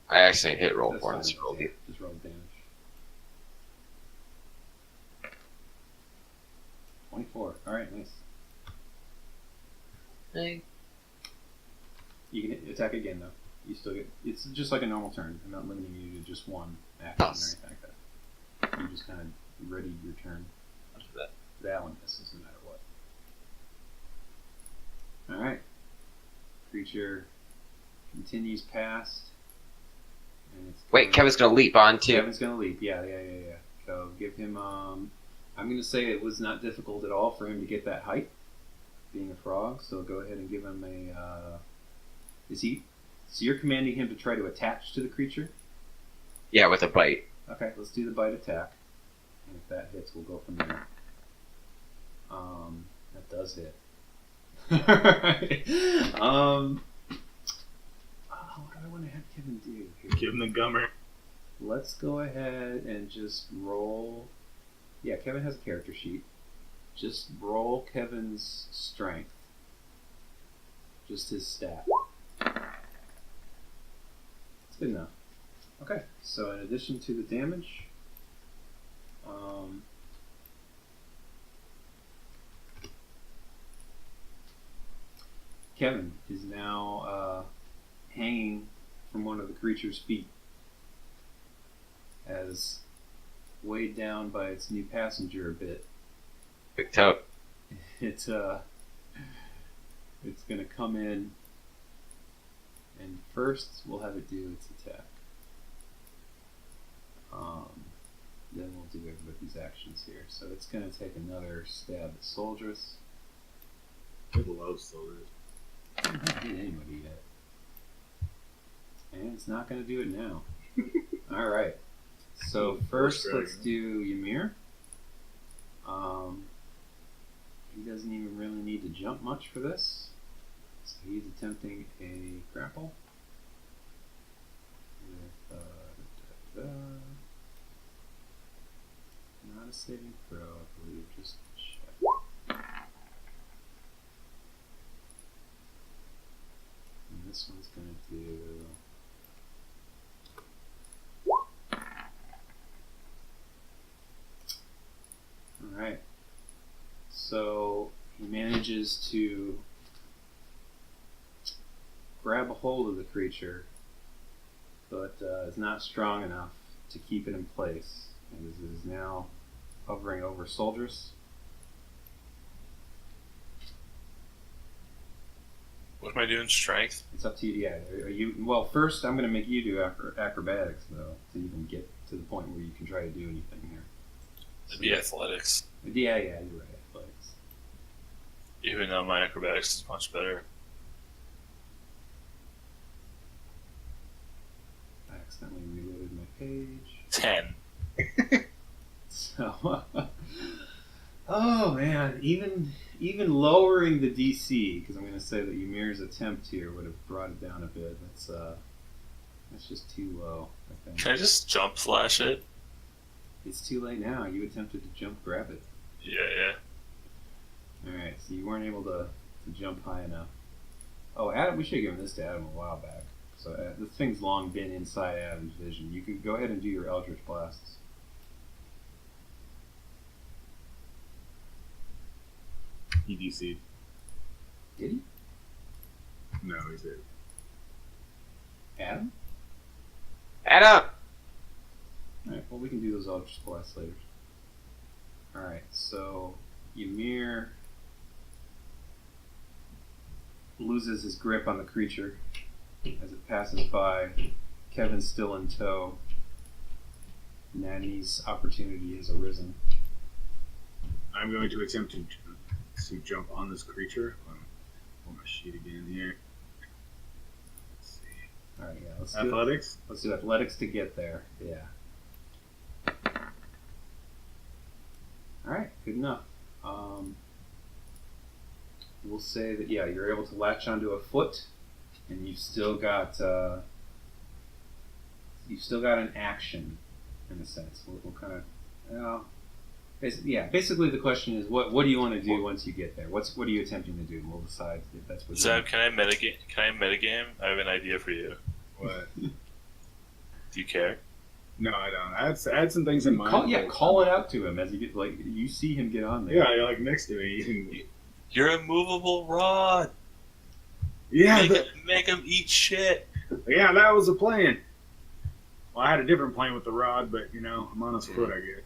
I accidentally hit roll That's 4 fine. and just roll D. Just roll damage. 24. Alright, nice. Hey. You can attack again, though. You still get... It's just like a normal turn. I'm not limiting you to just one action or anything like that. You just kind of ready your turn. That one misses no matter what. Alright. Creature continues past. And it's Wait, Kevin's gonna leap on too. Kevin's gonna leap, yeah. So give him, I'm gonna say it was not difficult at all for him to get that height, being a frog, so go ahead and give him a, so you're commanding him to try to attach to the creature? Yeah, with a bite. Okay, let's do the bite attack. And if that hits, we'll go from there. That does hit. Alright. What do I want to have Kevin do here? Give him the gummer. Let's go ahead and just roll. Yeah, Kevin has a character sheet. Just roll Kevin's strength. Just his stat. It's good enough. Okay, so in addition to the damage, Kevin is now hanging from one of the creature's feet, as weighed down by its new passenger a bit. Big toe. It's gonna come in, and first we'll have it do its attack. Then we'll do everybody's actions here. So it's gonna take another stab at Soldiers. It loves soldiers. I haven't hit anybody yet. And it's not going to do it now. Alright. So first let's do Ymir. He doesn't even really need to jump much for this. So he's attempting a grapple. With, not a saving throw, I believe, just a check. And this one's going to do... Alright. So he manages to grab a hold of the creature, but is not strong enough to keep it in place, and is now hovering over Soldiers. What am I doing? Strength? It's up to you. Yeah. Are you? Well, first I'm going to make you do acrobatics though, to even get to the point where you can try to do anything here. It'd be athletics. Yeah, you're right. Athletics. Even though my acrobatics is much better. I accidentally reloaded my page. 10. So, oh man, even lowering the DC, because I'm going to say that Ymir's attempt here would have brought it down a bit. That's just too low, I think. Can I just jump flash it? It's too late now. You attempted to jump grab it. Yeah. Alright, so you weren't able to jump high enough. Oh, Adam, we should have given this to Adam a while back. So this thing's long been inside Adam's vision. You can go ahead and do your Eldritch Blasts. He DC'd. Did he? No, he did. Adam? Adam! Alright, well, we can do those Eldritch Blasts later. Alright, so Ymir loses his grip on the creature as it passes by. Kevin's still in tow. Nanny's opportunity has arisen. I'm going to attempt to jump on this creature. Pull my sheet again here. Let's see. Alright, yeah, let's Athletics? let's do athletics to get there. Yeah. Alright, good enough. We'll say that, yeah, you're able to latch onto a foot, and you've still got an action, in a sense. We'll kind of, basically the question is, what do you want to do once you get there? What are you attempting to do? We'll decide if that's what. Zeb, can I metagame? I have an idea for you. What? Do you care? No, I don't. I had some things in mind. Call it out to him as you get, like, you see him get on there. Yeah, you're like next to me. You're a movable rod. Yeah, Make him eat shit. yeah, that was the plan. Well, I had a different plan with the rod, but I'm on his foot, I guess.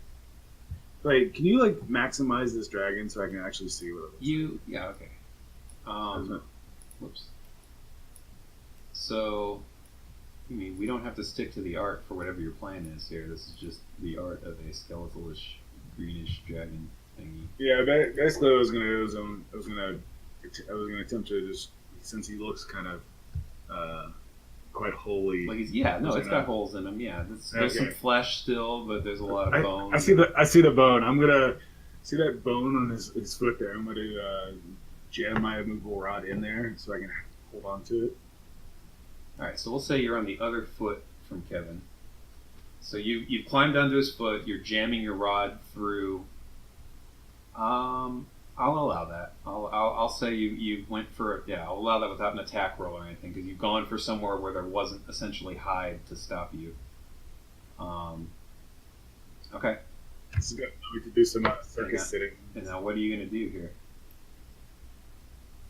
Wait, can you maximize this dragon so I can actually see what it looks Yeah, okay. Whoops. So, we don't have to stick to the art for whatever your plan is here. This is just the art of a skeletalish, greenish dragon thingy. Yeah, basically, I was gonna attempt to just, since he looks kind of quite holy. It's got holes in him. Yeah, there's some flesh still, but there's a lot of bones. I see the bone. I'm gonna see that bone on his foot there. I'm gonna jam my movable rod in there so I can hold on to it. All right, so we'll say you're on the other foot from Kevin. So you've climbed onto his foot. You're jamming your rod through. I'll allow that. I'll say you went for I'll allow that without an attack roll or anything, because you've gone for somewhere where there wasn't essentially hide to stop you. Okay. This is good. We could do some circus sitting. And now, what are you going to do here?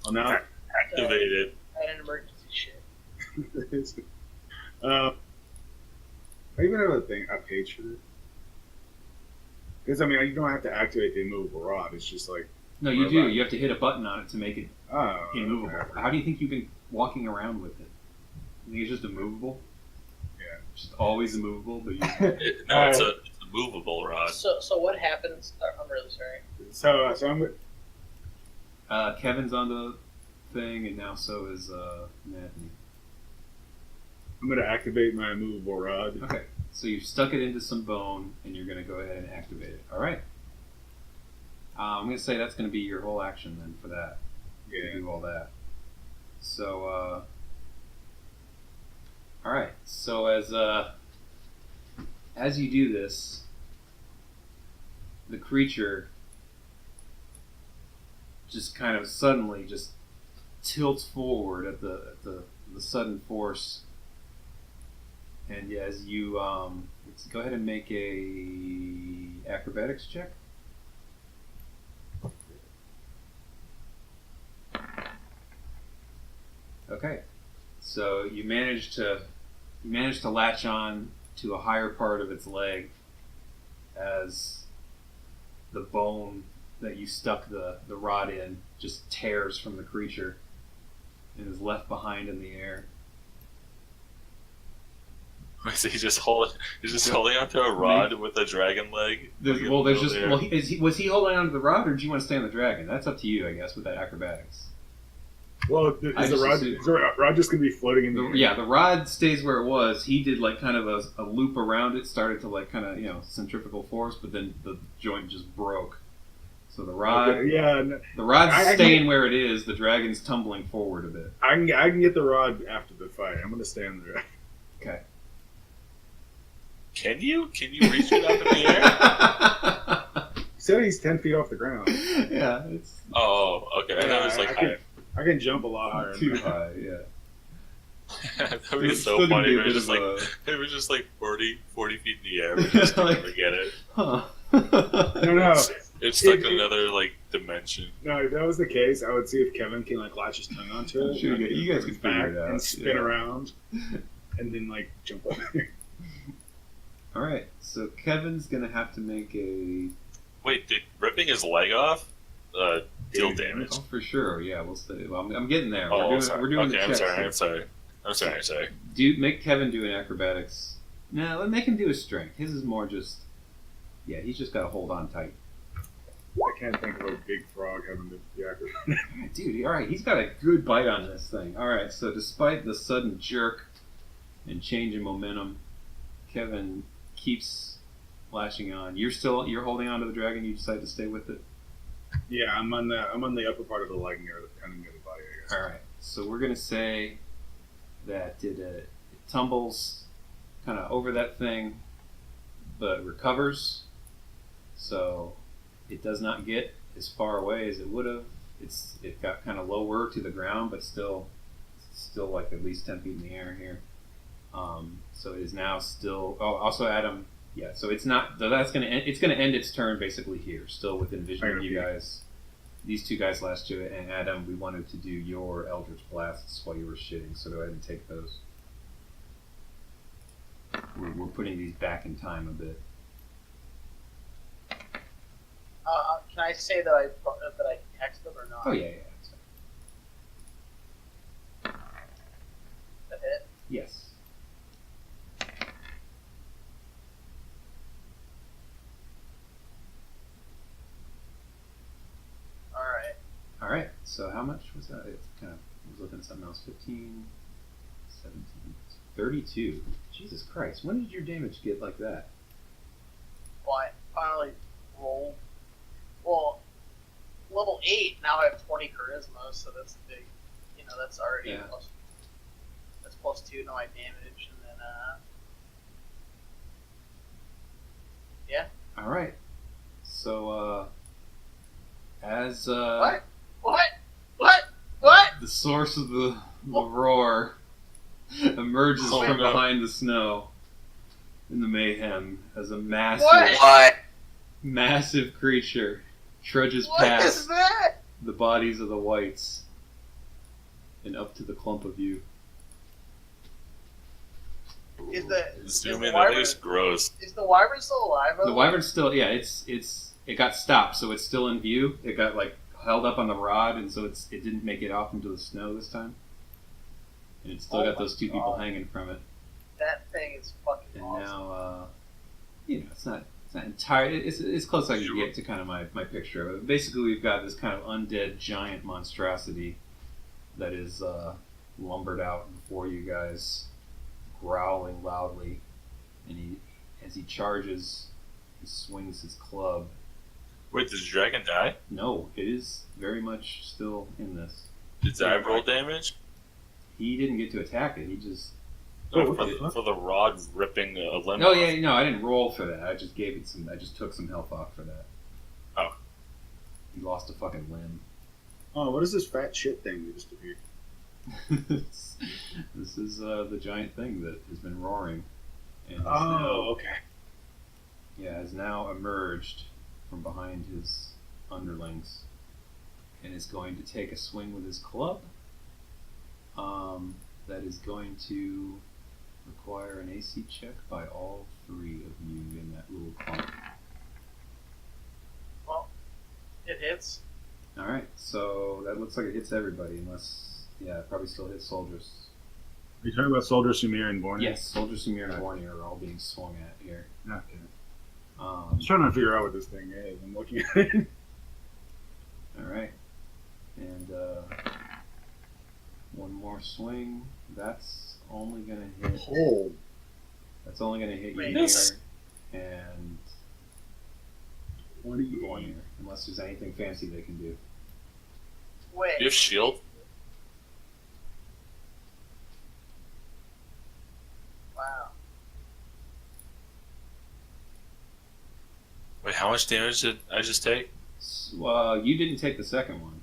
Well, now Activate it. An emergency shit. I even have a page for this. Because you don't have to activate the immovable rod. It's just like. No, you do. You have to hit a button on it to make it immovable. Okay. How do you think you've been walking around with it? You think it's just immovable? Yeah. Just always immovable, but It's a movable rod. So what happens? I'm really sorry. So I'm. Kevin's on the thing, and now so is Madney. I'm gonna activate my immovable rod. Okay, so you've stuck it into some bone, and you're gonna go ahead and activate it. All right. I'm gonna say that's gonna be your whole action then for that. Yeah. To do all that. So, all right. So as you do this, the creature just kind of suddenly just tilts forward at the sudden force. And as you let's go ahead and make a acrobatics check. Okay, so you manage to latch on to a higher part of its leg as the bone that you stuck the rod in just tears from the creature and is left behind in the air. Is he just holding onto a rod with a dragon leg? Was he holding onto the rod, or do you want to stay on the dragon? That's up to you, I guess, with that acrobatics. Well, is the rod just going to be floating in the air? Yeah, the rod stays where it was. He did kind of a loop around it, started to kind of centrifugal force, but then the joint just broke. So the rod, the rod's staying where it is. The dragon's tumbling forward a bit. I can get the rod after the fight. I'm going to stay on the dragon. Okay. Can you reach it up in the air? He said he's 10 feet off the ground. Yeah. It's okay. I was like, I can jump a lot higher. Too high, yeah. That would be so funny. They were just like 40 feet in the air. We just never get it. Huh. No. It's stuck in another dimension. No, if that was the case, I would see if Kevin can latch his tongue onto it. Sure, you guys can figure it out. And spin around, and then jump up there. All right, so Kevin's gonna have to make a. Wait, did ripping his leg off deal damage? Oh, for sure. Yeah, we'll say. Well, I'm getting there. Oh, We're doing okay, the I'm checks sorry. here. I'm sorry. Make Kevin do an acrobatics. No, let make him do his strength. His is more just. Yeah, he's just got to hold on tight. I can't think of a big frog having the acrobat. Dude, all right, he's got a good bite on this thing. All right, so despite the sudden jerk and change in momentum, Kevin keeps lashing on. You're holding on to the dragon. You decide to stay with it. Yeah, I'm on the upper part of the leg near kind of near the body. I guess. All right, so we're gonna say that it tumbles kind of over that thing, but recovers. So it does not get as far away as it would have. It got kind of lower to the ground, but still like at least 10 feet in the air here. So it is now still. Oh, also Adam. Yeah. So it's not. That's gonna. It's gonna end its turn basically here, still within vision of you guys. These two guys lashed to it, and Adam, we wanted to do your Eldritch Blasts while you were shitting, so go ahead and take those. We're putting these back in time a bit. Can I say that I text them or not? Oh yeah. That hit? Yes. All right. So how much was that? It kind of I was looking at something else. 15, 17, 32. Jesus Christ! When did your damage get like that? Well, I finally rolled. Well, level 8. Now I have 20 charisma, so that's a big. That's already plus. That's +2 to my damage, and then yeah. All right. So as What? the source of the roar emerges from behind the snow in the mayhem as a massive creature trudges What past is that? the bodies of the whites and up to the clump of you. Is the Zooming, that wyvern, is gross. is the wyvern still alive? The wyvern's still, it got stopped, so it's still in view. It got held up on the rod, and so it didn't make it off into the snow this time. And it's still got those two people hanging from it. That thing is fucking And awesome. now, it's not entirely. It's close as I can get to kind of my picture of it. Basically, we've got this kind of undead giant monstrosity that is lumbered out before you guys, growling loudly, and as he charges, he swings his club. Wait, did the dragon die? No, it is very much still in this. Did Zab roll damage? He didn't get to attack it. He just. No, for the rod ripping a limb. Oh off. yeah, no, I didn't roll for that. I just gave it some. I just took some health off for that. Oh. He lost a fucking limb. Oh, what is this fat shit thing that just appeared? This is the giant thing that has been roaring. And Okay. has now emerged from behind his underlings and is going to take a swing with his club. That is going to require an AC check by all three of you in that little clump. Well, it hits. Alright, so that looks like it hits everybody, unless, it probably still hits soldiers. Are you talking about Soldier Sumir and Borneo? Yes, soldiers from and Borneo are all being swung at here. Okay. I'm just trying to figure out what this thing is. I'm looking at it. Alright, and one more swing. That's only going to hit. Oh. That's only going to hit you Wait, here this- and 28. Borneo, unless there's anything fancy they can do. Wait. Do you have shield? Wow. Wait, how much damage did I just take? Well, you didn't take the second one.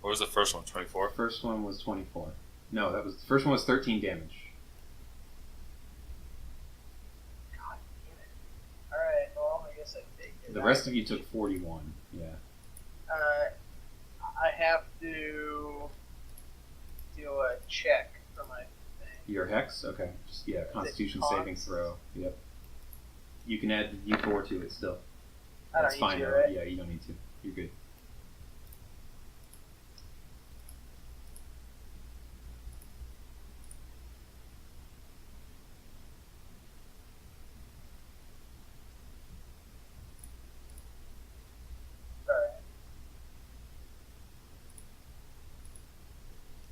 What was the first one? 24? First one was 24. No, the first one was 13 damage. God damn it. Alright, well, I guess I take it. The rest of you took 41. Yeah. I have to do a check for my thing. Your hex? Okay. Just, yeah, Constitution cons? saving throw. Yep. You can add the D4 to it still. I don't That's need fine to, though. right? Yeah, you don't need to. You're good. Alright.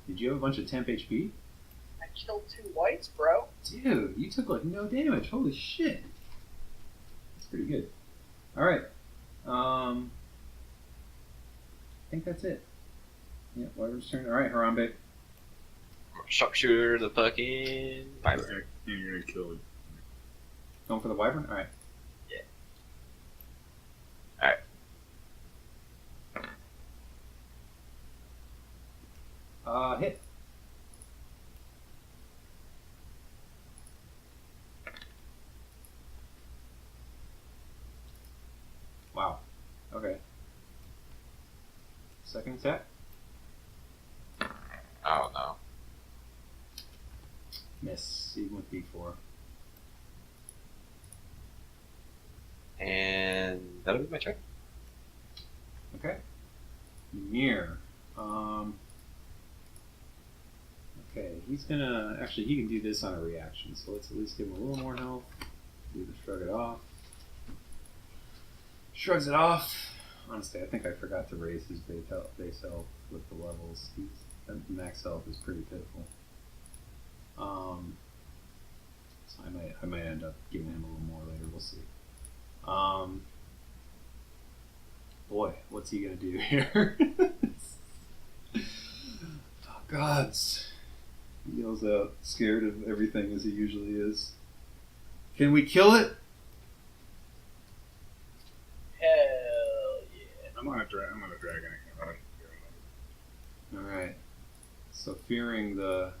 Did you have a bunch of temp HP? I killed 2 whites, bro. Dude, you took like no damage. Holy shit. That's pretty good. Alright. I think that's it. Yeah, Wyvern's turn. Alright, Harambe. Sharpshooter, the fucking Wyvern. And you're gonna kill it. Going for the Wyvern? Alright. Yeah. Alright. Hit. Wow. Okay. Second attack. Oh no. Miss, even with D4. And that'll be my turn. Okay. Ymir. Okay, he's gonna... Actually, he can do this on a reaction, so let's at least give him a little more health. Do the shrug it off. Shrugs it off. Honestly, I think I forgot to raise his base health with the levels. His max health is pretty pitiful. So I might end up giving him a little more later. We'll see. Boy, what's he gonna do here? Oh, gods. He yells out, scared of everything as he usually is. Can we kill it? Hell yeah. I'm on a dragon. I can't run. Alright. So fearing the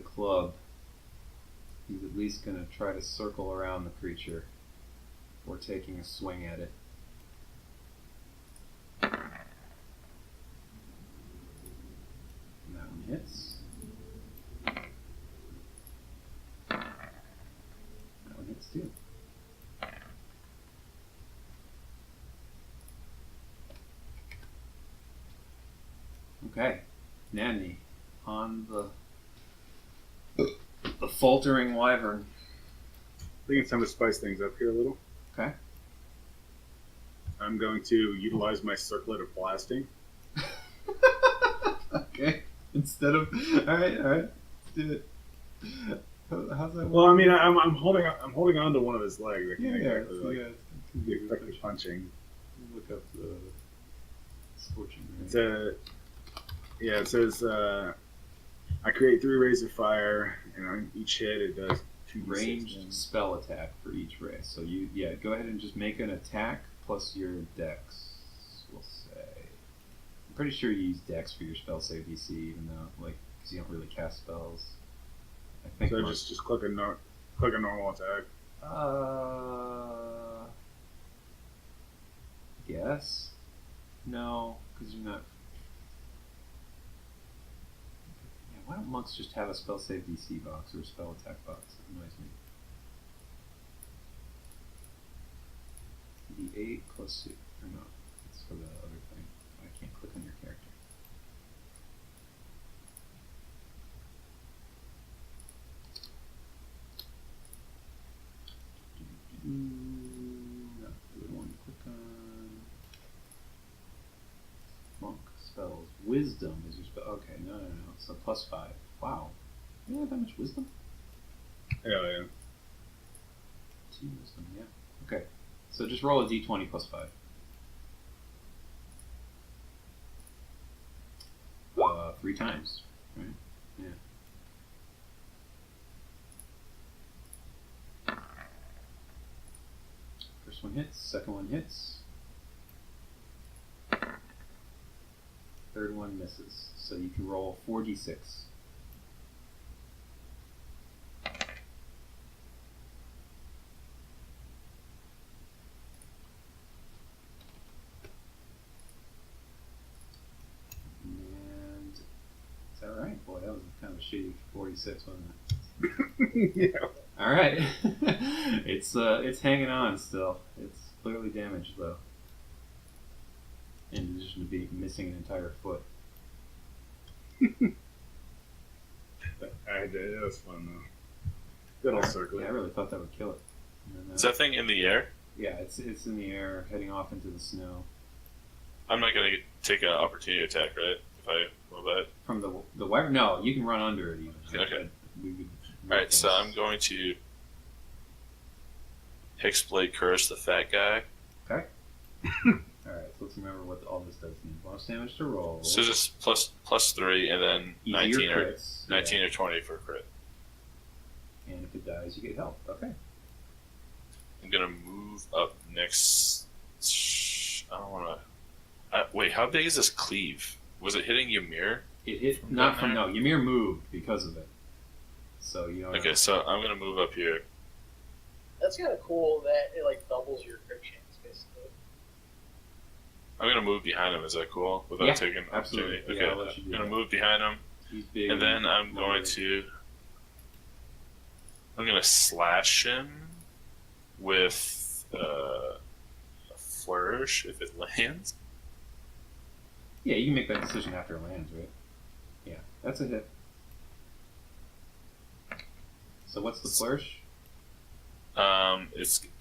club, he's at least gonna try to circle around the creature before taking a swing at it. And that one hits. That one hits too. Okay, Nanny on the faltering wyvern. I think it's time to spice things up here a little. Okay. I'm going to utilize my circlet of blasting. Okay. Instead of all right, let's do it. How's that? Well, I mean, I'm holding on to one of his legs. I can't Yeah, exactly like yeah. effective punching. Look up the scorching ray. It says I create 3 rays of fire, and on each hit it does 2d6 Ranged damage. spell attack for each ray. So go ahead and just make an attack plus your dex. We'll say. I'm pretty sure you use dex for your spell save DC, even though because you don't really cast spells. I think. So just click a normal attack. Guess. No, because you're not. Yeah, why don't monks just have a spell save DC box or a spell attack box? That annoys me. D8 plus 2. Or no, it's for the other thing. I can't click on your character. Not the one to click on. Monk spells. Wisdom is your spell. Okay, no. So plus 5. Wow. You have that much wisdom? Yeah. 2 wisdom, yeah. Okay. So just roll a d20 plus 5. 3 times, right? Yeah. First one hits, second one hits. Third one misses. So you can roll 4d6. And is that right? Boy, that was kind of a SG 46, wasn't it? Yeah. All right. It's hanging on still. It's clearly damaged though. In addition to being missing an entire foot. It was fun though. Good old circle. Yeah, I really thought that would kill it. And then, Is that thing in the air? yeah, it's in the air, heading off into the snow. I'm not gonna take an opportunity attack, right? If I move it. From the wire? No, you can run under it even. Okay. We would Alright, so I'm going to Hexblade Curse the fat guy. Alright, so let's remember what all this does. Bonus damage to roll. So just plus 3 and then Easier 19 or crits, 19 or 20 for crit. yeah. And if it dies, you get health. Okay. I'm gonna move up next. I don't wanna. Wait, how big is this cleave? Was it hitting Ymir? It hit From not down from there? no. Ymir moved because of it. So you know. Okay, so I'm gonna move up here. That's kind of cool that it like doubles your crit chance, basically. I'm gonna move behind him. Is that cool? Without Yeah, taking absolutely. opportunity? Yeah, Okay, I'll let you do I'm gonna that. move behind him, He's big. and then I'm going loaded. to. I'm gonna slash him with a flourish if it lands. Yeah, you can make that decision after it lands, right? Yeah, that's a hit. So what's the flourish?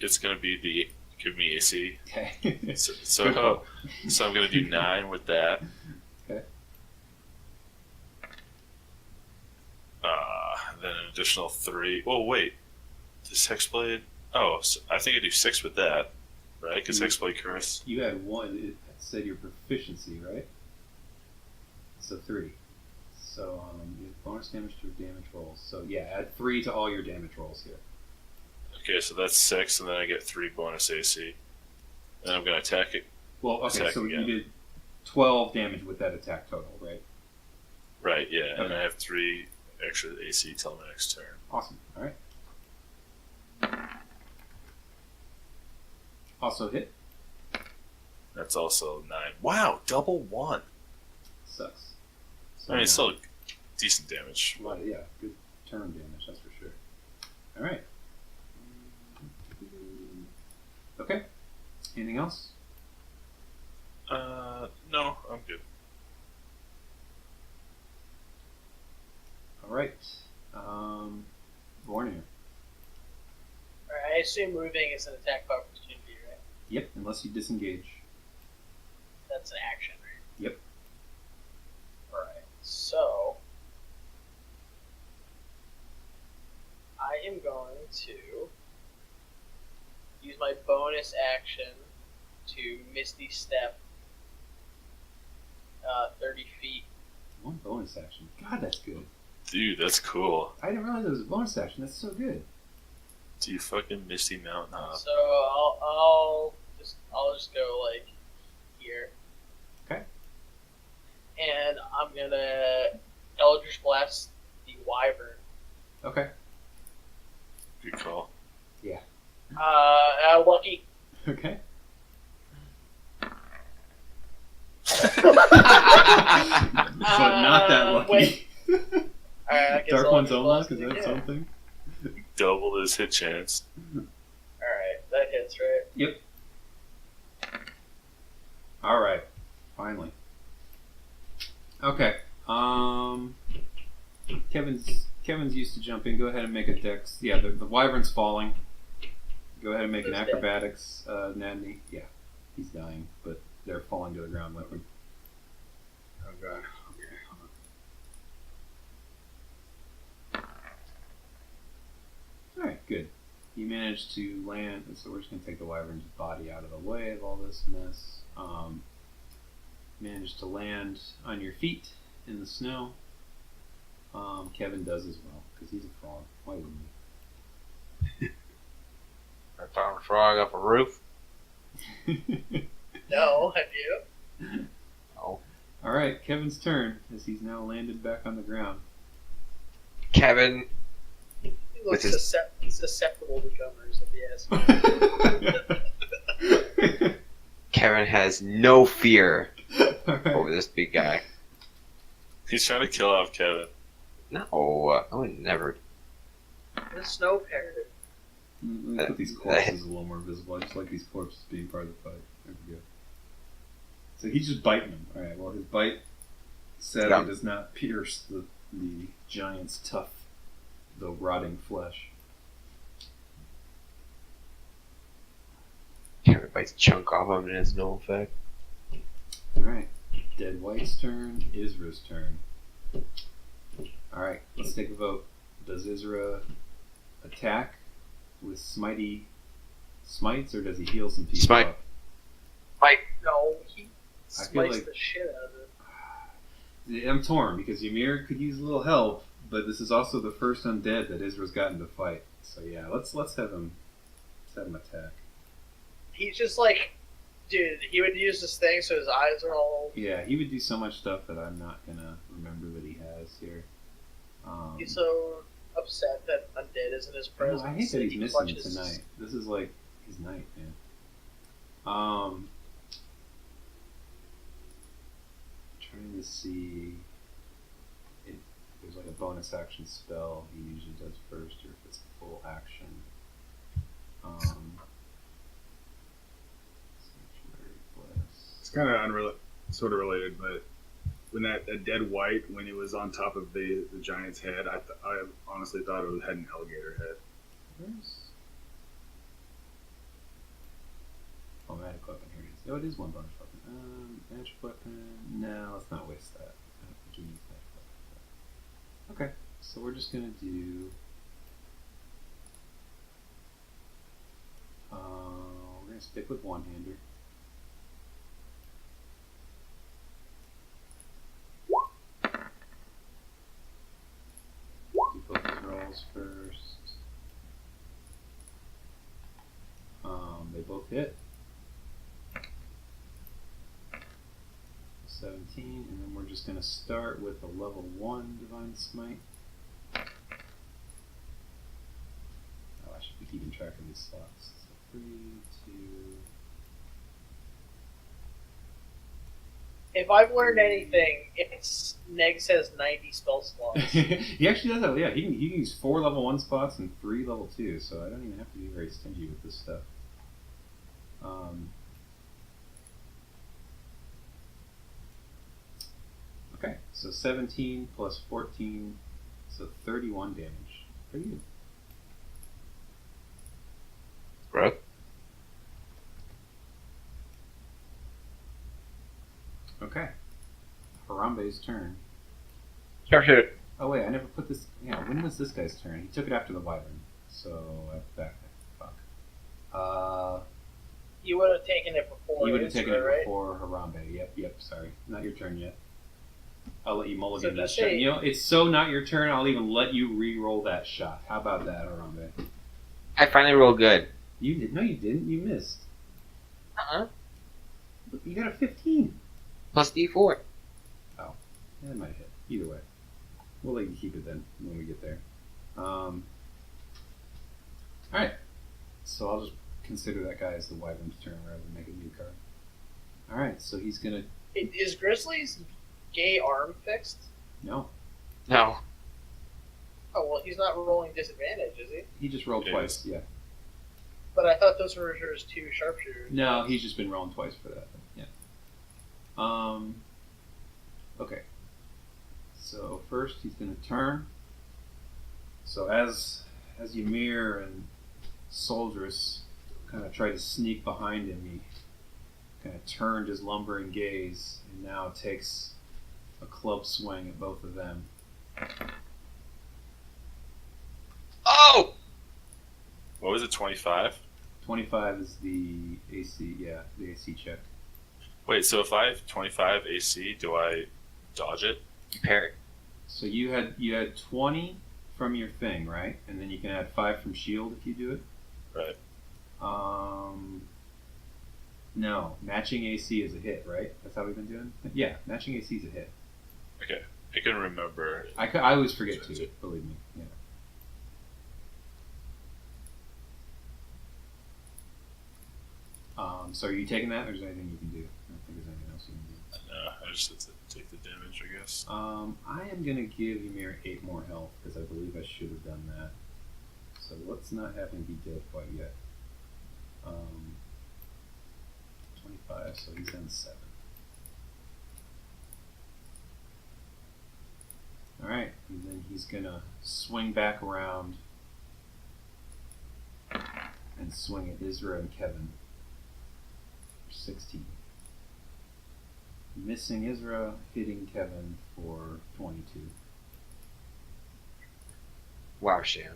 It's gonna be the give me AC. Okay. So Good call. so I'm gonna do 9 with that. Okay. Then an additional 3. Oh wait, this hexblade. Oh, so I think I do 6 with that, right? Because hexblade curse. You had 1. It said your proficiency, right? So 3. So you have bonus damage to your damage rolls. So yeah, add 3 to all your damage rolls here. Okay, so that's 6, and then I get 3 bonus AC. And I'm gonna attack it. Well, okay, Attack so again. you did 12 damage with that attack total, right? Right, yeah, and Okay. I have 3 extra AC till my next turn. Awesome. All right. Also hit. That's also 9. Wow, double 1. Sucks. So I mean, it's now- still decent damage. a lot of, yeah, good turn damage, that's for sure. All right. Okay. Anything else? No, I'm good. All right. Vornir. Alright, I assume moving is an attack of opportunity, right? Yep. Unless you disengage. That's an action, right? Yep. Alright, so I am going to use my bonus action to Misty Step 30 feet. One bonus action. God, that's good. Dude, that's cool. I didn't realize it was a bonus action. That's so good. Do you fucking Misty Mountain Hop? So I'll just go like here. Okay. And I'm gonna Eldritch Blast the Wyvern. Okay. Good call. Lucky. Okay. But Not that lucky. Wait. I guess Dark I'll One's just own blast luck? Is it that again. something? Double his hit chance. Alright, that hits, right? Yep. All right. Finally. Okay. Kevin's used to jumping. Go ahead and make a dex. Yeah, the wyvern's falling. Go ahead and make an Who's dead? acrobatics, Nadney. Yeah, he's dying, but they're falling to the ground with him. Oh god. Okay. Hold All right, good. You managed to land, so we're just gonna take the wyvern's body out of the way of all this mess. Managed to land on your feet in the snow. Kevin does as well because he's a frog. Why wouldn't I found a frog up a roof. he? No, have you? Oh. All right, Kevin's turn as he's now landed back on the ground. Kevin, He looks With his- susceptible to gummers, if you ask me. Kevin has no fear All right. over this big guy. He's trying to kill off Kevin. No, I would never. The snow parrot. Let me put these corpses a little more visible. I just like these corpses being part of the fight. There we go. So he's just biting him. Alright, well, his bite sadly does not pierce the giant's tough, though rotting flesh. Everybody bites a chunk off him and it has no effect. Alright, Dead White's turn, Israh's turn. Alright, let's take a vote. Does Israh attack with smitey smites, or does he heal some people Smite. up? No, he I feel smites like- the shit out of it. I'm torn, because Ymir could use a little help, but this is also the first undead that Israh's gotten to fight. So yeah, let's have him attack. He's just like, dude, he would use this thing so his eyes are all. Yeah, he would do so much stuff that I'm not gonna remember that he has here. He's so upset that undead is in his I know, presence. I hate that he's he missing it clutches- tonight. This is like his night, man. Trying to see if there's like a bonus action spell he usually does first, or if it's a full action. Sanctuary Bless. It's kind of sort of related, but when that dead white, when it was on top of the giant's head, I honestly thought it had an alligator head. Where's... Oh, magic weapon, here it is. Oh, it is one bonus weapon. Magic weapon. No, let's not waste that. I don't think he needs magic weapon. Okay, so we're just gonna do. We're gonna stick with one-hander. Do both his rolls first. They both hit. 17, and then we're just going to start with a level 1 Divine Smite. Oh, I should be keeping track of these slots. So 3, 2... If I've learned anything, it's Negs has 90 spell slots. He actually does have, yeah, he can use 4 level 1 spots and 3 level 2, so I don't even have to be very stingy with this stuff. Okay, so 17 plus 14, so 31 damage. Pretty good. Right? Okay. Harambe's turn. Sure. Oh wait, I never put this. Yeah, when was this guy's turn? He took it after the wyvern, so back. Fuck. You would have taken it before. You would have taken it right? before Harambe. Yep. Sorry, not your turn yet. I'll let you mulligan So that just shot. say- You know, it's so not your turn. I'll even let you re-roll that shot. How about that, Harambe? I finally rolled good. You did? No, you didn't. You missed. Uh-uh. Look, you got a 15. Plus D4. That might hit. Either way, we'll let you keep it then when we get there. All right. So I'll just consider that guy as the wyvern's turn rather than make a new card. All right. So he's gonna Is Grizzly's gay arm fixed? no. No. Oh well, he's not rolling disadvantage, is he? He just rolled Yes. twice. Yeah. But I thought those were his 2 sharpshooters. No, he's just been rolling twice for that. Yeah. Okay. So first he's gonna turn. So as Ymir and Soldress kind of tried to sneak behind him, he kind of turned his lumbering gaze and now takes a club swing at both of them. Oh! What was it, 25? 25 is the AC. Yeah, the AC check. Wait, so if I have 25 AC, do I dodge it? Parry. So you had 20 from your thing, right? And then you can add 5 from shield if you do it. Right. No, matching AC is a hit, right? That's how we've been doing. Yeah, matching AC is a hit. Okay. I can remember. I always forget to. Believe me. Yeah. So are you taking that, or is there anything you can do? I don't think there's anything else you can do. No, I just have to take the damage, I I guess. I am gonna give Ymir 8 more health because I believe I should have done that. So let's not have him be dead quite yet. 25, so he's on 7. Alright, and then he's gonna swing back around and swing at Israh and Kevin. 16. Missing Israh, hitting Kevin for 22. Wow, Shan.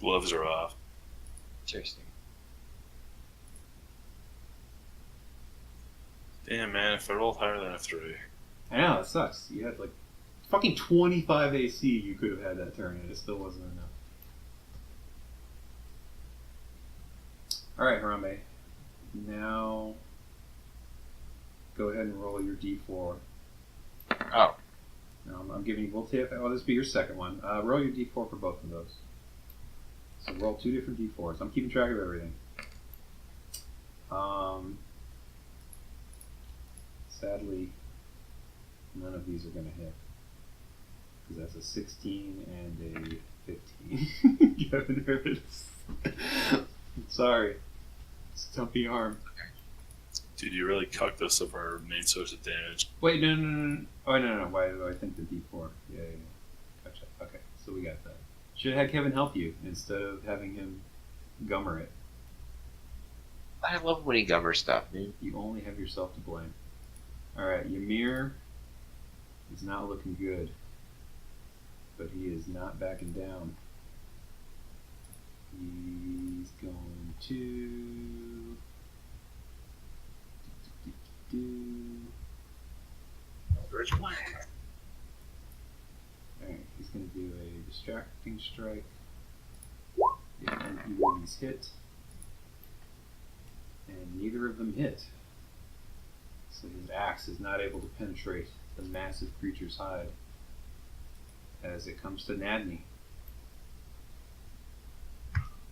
Gloves are off. Seriously. Damn, man, if I rolled higher than a 3. I know, it sucks. You had like fucking 25 AC you could have had that turn and it still wasn't enough. Alright, Harambe. Now go ahead and roll your D4. Oh. Now I'm giving you both hit. Oh, this will be your second one. Roll your D4 for both of those. So roll 2 different D4s. I'm keeping track of everything. Sadly, none of these are going to hit. Because that's a 16 and a 15. Kevin hurts. Sorry. Stumpy arm. Dude, you really cucked us of our main source of damage. Wait, no. Oh, no. Why do I think the D4? Yeah. Gotcha. Okay, so we got that. Should have had Kevin help you instead of having him gummer it. I love when he gummer stuff, dude. You only have yourself to blame. Alright, Ymir is not looking good. But he is not backing down. He's going to... Alright, he's going to do a distracting strike. If either of these hit. And neither of them hit. So his axe is not able to penetrate the massive creature's hide as it comes to Nadney.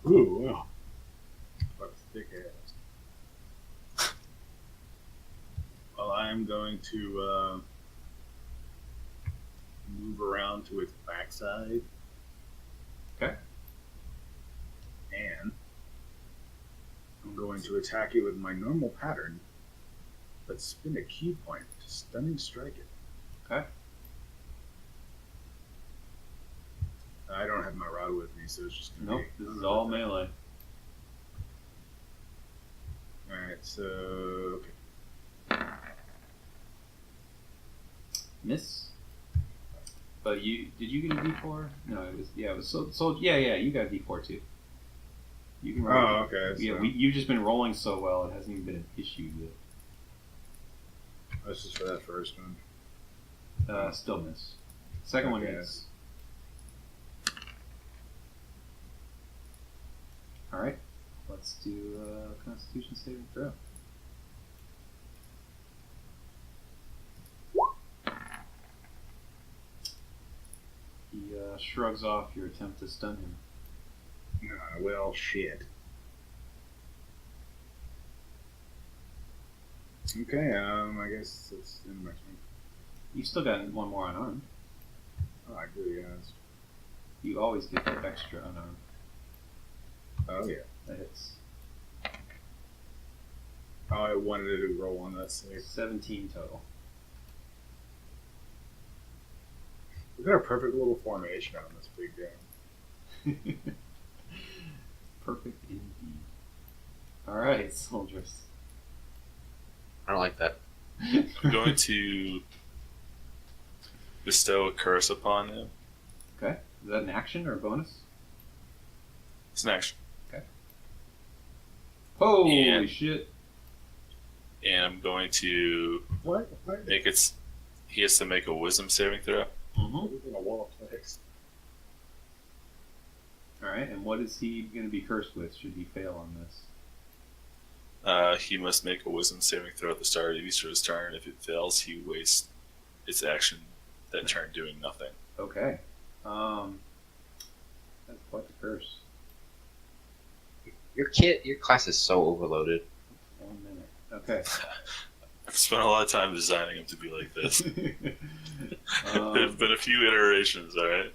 Ooh, wow. What a thick ass. Well, I'm going to move around to its backside. Okay. And I'm going to attack it with my normal pattern, but spin a key point to stunning strike it. Okay. I don't have my rod with me, so it's just gonna Nope, be... this is all melee. Alright, so... Okay. Miss. But did you get a D4? No, it was so yeah, you got a D4 too. You can roll. Oh, okay. Yeah, So you've just been rolling so well, it hasn't even been an issue yet. that's just for that first one. Still miss. Second one Okay. hits. Alright, let's do Constitution saving throw. He shrugs off your attempt to stun him. Well, shit. Okay, I guess it's in my turn. You've still got one more unarmed. Oh, I do, yes. You always get that extra unarmed. Oh, yeah. That hits. Oh, I wanted to roll on that save. 17 total. We've got a perfect little formation on this big game. Perfect indeed. Alright, soldiers. I don't like that. I'm going to bestow a curse upon him. Okay. Is that an action or a bonus? It's an action. Holy And- shit. And I'm going to What? make it. He has to make a wisdom saving throw. Mm-hmm. Everything a wall of place. Alright, and what is he going to be cursed with should he fail on this? He must make a wisdom saving throw at the start of each of his turn. If it fails, he wastes its action that turn doing nothing. Okay. That's quite the curse. Your class is so overloaded. 1 minute. Okay. spent a lot of time designing him to be like this. There's been a few iterations, alright?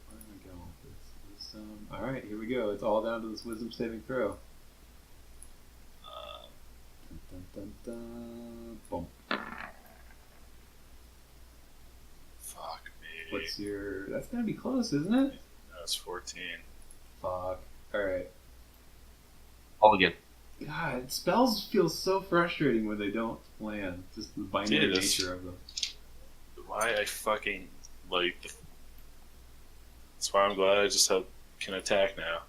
Where am I going with this? Alright, here we go. It's all down to this wisdom saving throw. Dun, dun, dun, dun. Boom. Fuck me. What's your... That's gonna be close, isn't it? No, it's 14. Fuck. Alright. All again. God, spells feel so frustrating when they don't land. Just the binary Dude, nature of them. Why I fucking, like... That's why I'm glad I just can attack now.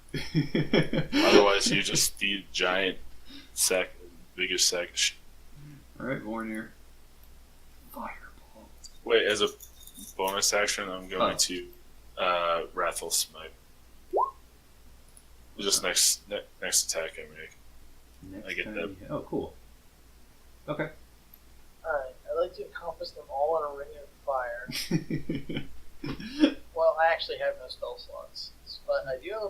Otherwise, you just feed giant sack, biggest sack of shit. Alright, Vornir. Fireball. Wait, as a bonus action, I'm going to Wrathful Smite. Just next attack I make. Next I get time that. Oh, cool. Okay. Alright, I'd like to encompass them all in a ring of fire. Well, I actually have no spell slots, but I do have a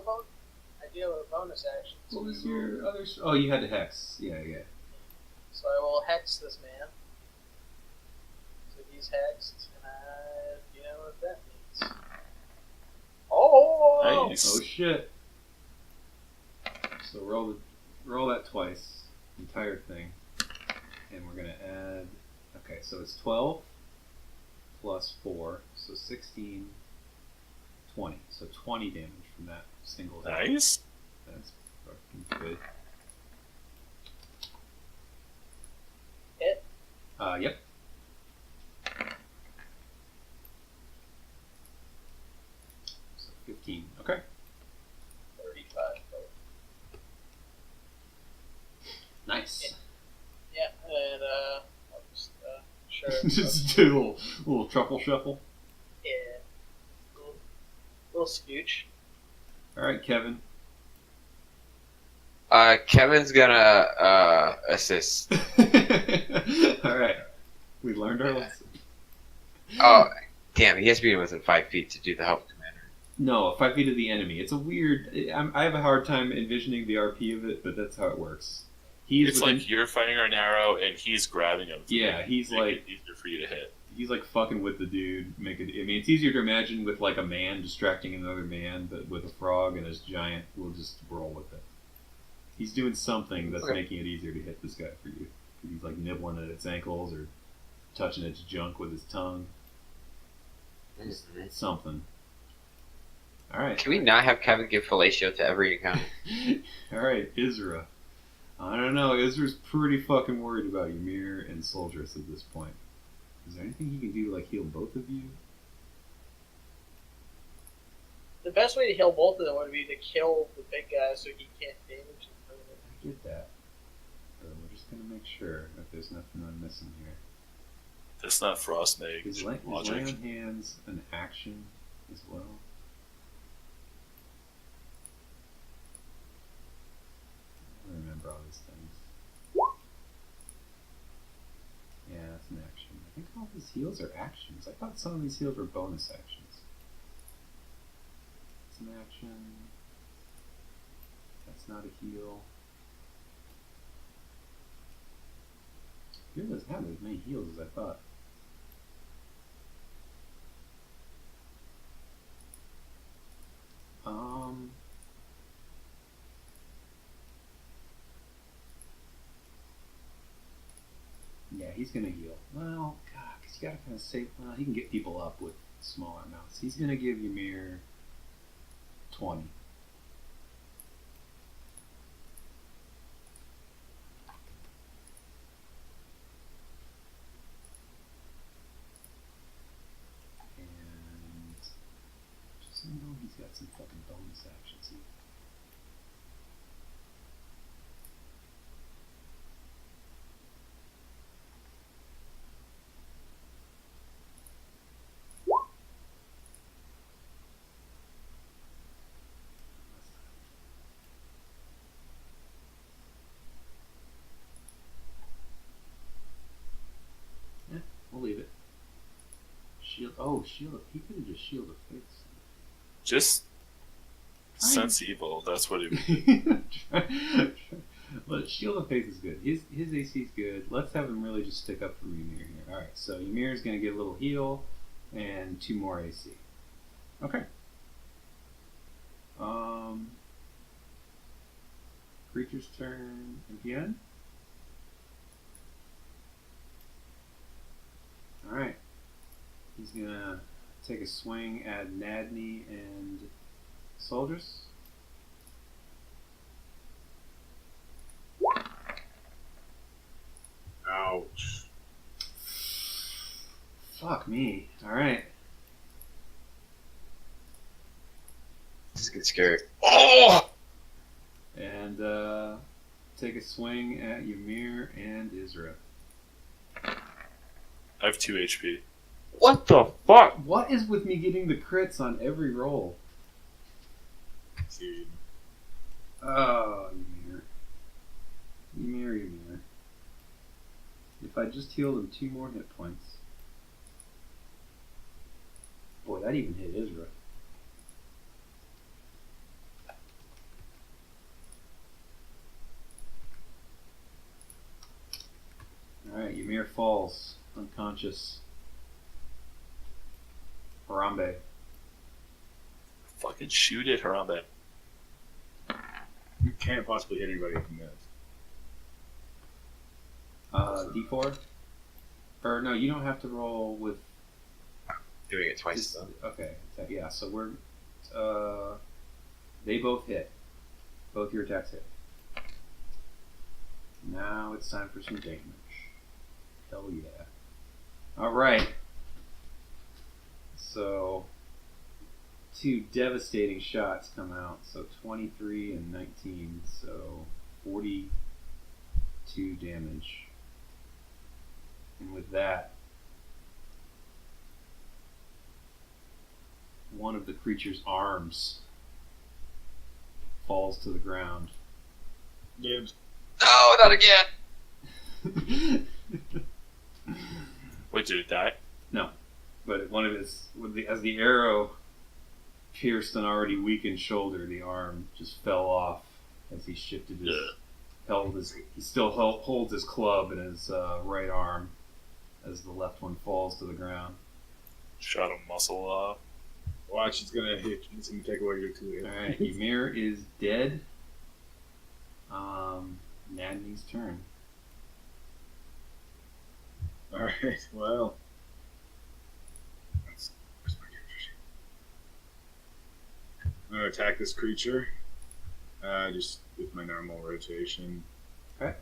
bonus action. What was your other... Oh, you had to hex. Yeah. So I will hex this man. So he's hexed, and you know what that means. Oh! Nice. Oh, shit. So roll that twice. Entire thing. And we're going to add... Okay, so it's 12 plus 4, so 16, 20. So 20 damage from that single hit. Nice. That's fucking good. Hit? Yep. So 15. Okay. 35. Nice. Yeah, and I'll just sure. Just do a little truffle shuffle. Yeah. Little scooch. Alright, Kevin. Kevin's gonna assist. Alright. We learned our lesson. Oh, damn! He has to be within 5 feet to do the help commander. No, 5 feet of the enemy. It's a weird... I have a hard time envisioning the RP of it, but that's how it works. It's like you're fighting an arrow and he's grabbing him. Yeah, he's make like... it easier for you to hit. He's like fucking with the dude. I mean, it's easier to imagine with like a man distracting another man, but with a frog and his giant, we'll just roll with it. He's doing something that's making it easier to hit this guy for you. He's like nibbling at its ankles or touching its junk with his tongue. Just something. Alright. Can we not have Kevin give fellatio to every encounter? Alright, Israh. I don't know, Israh's pretty fucking worried about Ymir and Soldiers at this point. Is there anything he can do to like heal both of you? The best way to heal both of them would be to kill the big guy so he can't damage them further. I get that. But we're just gonna make sure that there's nothing I'm missing here. That's not Frost Mage Is lay logic. on hands an action as well? I don't remember all these things. Yeah, that's an action. I think all these heals are actions. I thought some of these heals were bonus actions. It's an action. That's not a heal. Here doesn't have as many heals as I thought. Yeah, he's gonna heal. Well, God, because you gotta kind of save. Well, he can get people up with smaller amounts. He's gonna give Ymir 20. And just so you know, he's got some fucking bonus actions here. We'll leave it. Shield. Oh, shield. He could have just shielded face. Just sense evil. That's what it. But Shield of Faith is good. His AC is good. Let's have him really just stick up for Ymir here. Alright, so Ymir is going to get a little heal and 2 more AC. Okay. Creature's turn again. Alright. He's going to take a swing at Nadney and Soldiers. Ouch. Fuck me. Alright. This gets scary. Oh! And take a swing at Ymir and Israh. I have 2 HP. What the fuck? What is with me getting the crits on every roll? Dude. Oh, Ymir. Ymir. If I just healed him 2 more hit points. Boy, that even hit Israh. Alright, Ymir falls. Unconscious. Harambe. Fucking shoot it, Harambe. You can't possibly hit anybody from this. D4? Or no, you don't have to roll with... Doing it twice Just, though. okay, yeah, so we're... they both hit. Both your attacks hit. Now it's time for some damage. Hell yeah. Alright. So, 2 devastating shots come out. So 23 and 19. So 42 damage. And with that, one of the creature's arms falls to the ground. Dibs. No, not again. Wait, did it die? No, but one of his, as the arrow pierced an already weakened shoulder, the arm just fell off as he shifted his, he still holds his club in his right arm as the left one falls to the ground. Shot a muscle off. Watch, it's gonna hit. It's gonna take away your 2 hits. Alright, Ymir is dead. Nadney's turn. Alright, well. Where's my character sheet? I'm gonna attack this creature. Just with my normal rotation. Okay.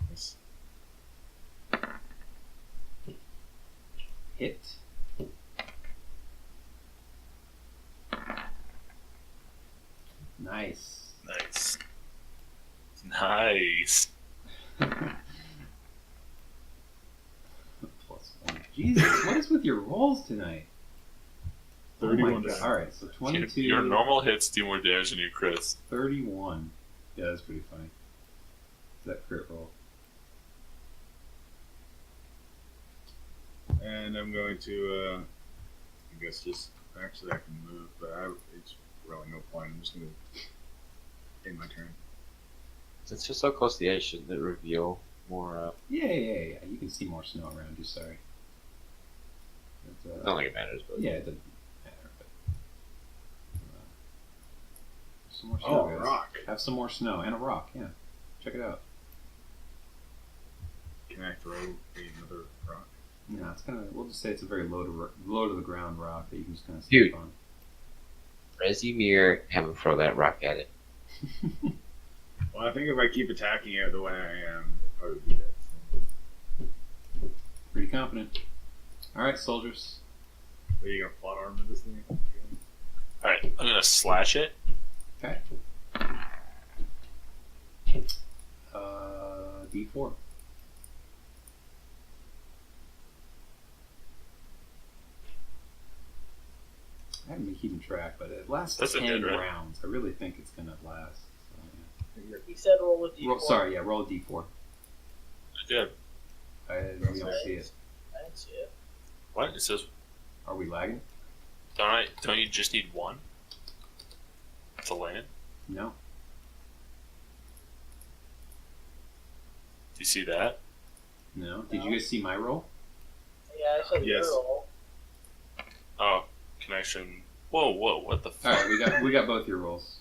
Yes. Hit. Nice. Nice. Nice. +1. Jesus, what is with your rolls tonight? 31 Oh my God. Alright, so 22. Your normal hits do more damage than your crits. 31. Yeah, that's pretty funny. That crit roll. And I'm going to, I guess just, actually I can move, but it's really no point. I'm just going to end my turn. Since you're so close to the edge, shouldn't it reveal more? Yeah. You can see more snow around you, sorry. But, Not like it matters, but yeah, it doesn't matter. But, some more snow, Oh, guys. rock. Have some more snow and a rock, yeah. Check it out. Can I throw another rock? Yeah, it's kind of. We'll just say it's a very low to the ground rock that you can just kind of Dude. step on. Resimir, have him throw that rock at it. Well, I think if I keep attacking it the way I am, it'll probably be dead. Pretty confident. All right, soldiers. Are you gonna plot armor this thing? Alright, I'm gonna slash it. Okay. D4. I haven't been keeping track, but it lasts That's a 10 hit, right? rounds. I really think it's gonna last. So, He said roll a yeah. d4. Sorry, roll a D4. I did. We don't see it. I didn't see it. What? It says, Are we lagging? don't you just need 1 to land? No. Do you see that? No. Did you guys see my roll? Yeah, I said Yes. your roll. Oh, connection. Whoa, what the All fuck? right, we got both your rolls.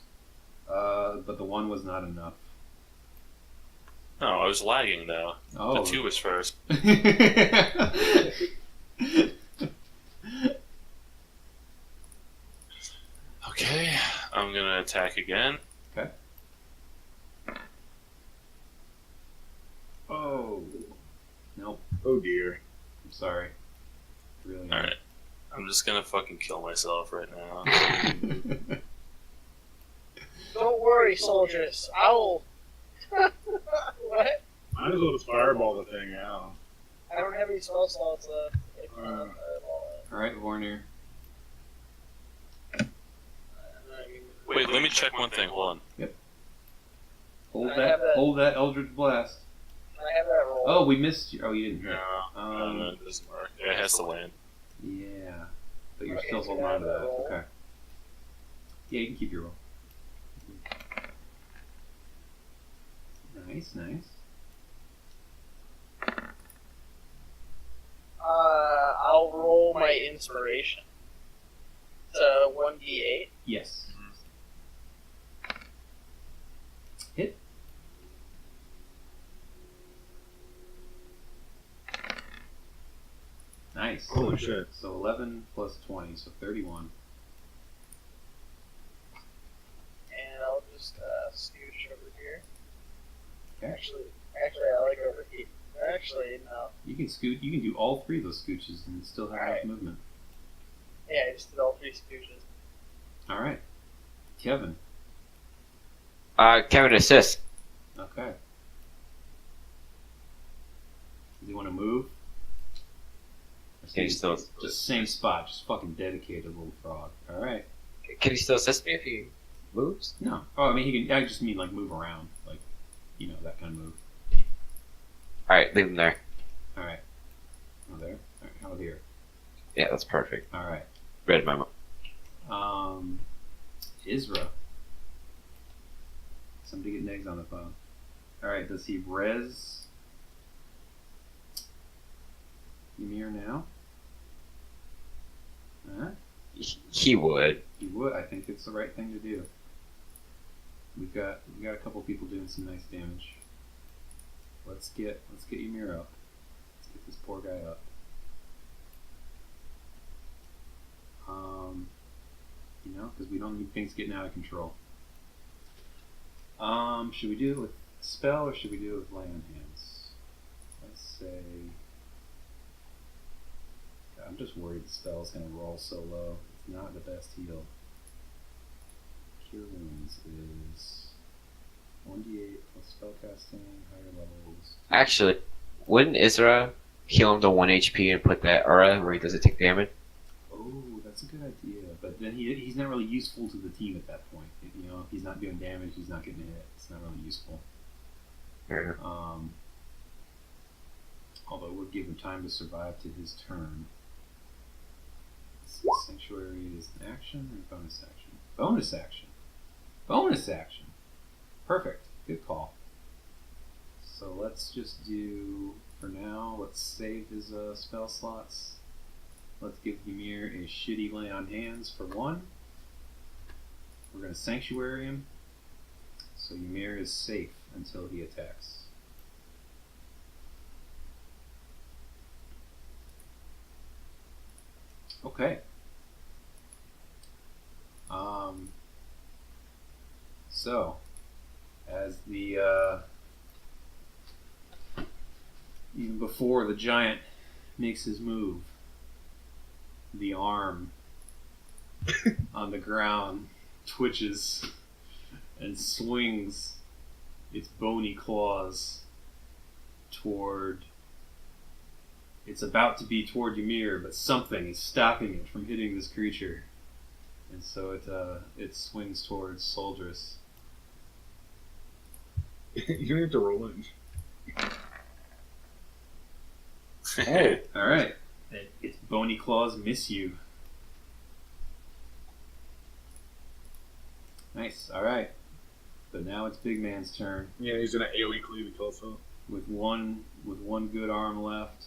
But the one was not enough. No, I was lagging though. Oh. The 2 was first. Okay, I'm gonna attack again. Oh. Nope. Oh dear. I'm sorry. Really. Alright. I'm just gonna fucking kill myself right now. Don't worry, soldiers. I will. What? Might as well just fireball the thing out. I don't have any spell slots left. All right, Warner. Wait, let me check one thing. Hold on. Hold I that. have that. Hold that Eldritch Blast. I have that roll. Oh, we missed you. Oh, you didn't hit. No, it doesn't work. It has to land. Yeah, but you're Okay, still so holding I on have to that that. roll. Okay. Yeah, you can keep your roll. Nice, nice. I'll roll my inspiration. So 1d8. Yes. Hit. Nice. Holy shit. So 11 plus 20, so 31. And I'll just scooch over here. Okay. Actually, I like over here. Actually, no. You can scoot. You can do all three of those scooches and still have enough Alright. movement. Yeah, I just did all 3 scooches. All right, Kevin. Kevin assist. Okay. Does he want to move? Or Can he still? Just same spot. Just fucking dedicated little frog. All right. Can he still assist me if he moves? No. Oh, I mean he can. I just mean like move around, like that kind of move. All right, leave him there. All right. Oh, there. All right. How about here? Yeah, that's perfect. All right. Read my. Israh. Somebody get Negs on the phone. All right. Does he res Ymir now? Huh? He would. He would. I think it's the right thing to do. We got a couple people doing some nice damage. Let's get Ymir up. Let's get this poor guy up. Because we don't need things getting out of control. Should we do it with spell or should we do it with lay on hands? Let's say. I'm just worried the spell's gonna roll so low. It's not the best heal. Cure wounds is 1d8 plus spellcasting, higher levels. Actually, wouldn't Israh heal him to 1 HP and put that aura where he doesn't take damage? Oh, that's a good idea. But then he's not really useful to the team at that point. If he's not doing damage, he's not getting hit. It's not really useful. Yeah. Although we'll give him time to survive to his turn. Sanctuary is an action or bonus action? Bonus action. Bonus action. Perfect. Good call. So let's just do, for now, let's save his spell slots. Let's give Ymir a shitty lay on hands for 1. We're going to sanctuary him. So Ymir is safe until he attacks. Okay. So, as the even before the giant makes his move, the arm on the ground twitches and swings its bony claws toward. It's about to be toward Ymir, but something is stopping it from hitting this creature, and so it swings towards Soldiers. You have to roll it. Oh, all right. Its bony claws miss you. Nice. All right. But now it's Big Man's turn. Yeah, he's gonna AoE cleave to kill himself. with one good arm left.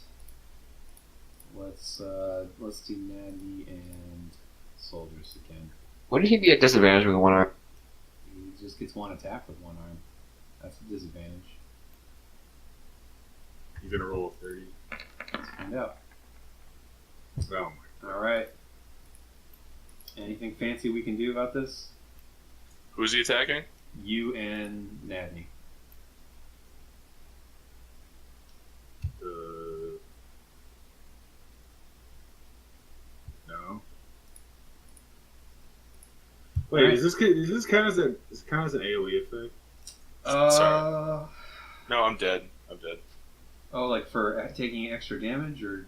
Let's do Natty and soldiers again. Wouldn't he be at disadvantage with one arm? He just gets one attack with one arm. That's a disadvantage. He's gonna roll a 30. Let's find out. Oh my. All right. Anything fancy we can do about this? Who's he attacking? You and Natty. No. Wait, Right. is this count as an AoE effect? Sorry. No, I'm dead. Oh, like for taking extra damage or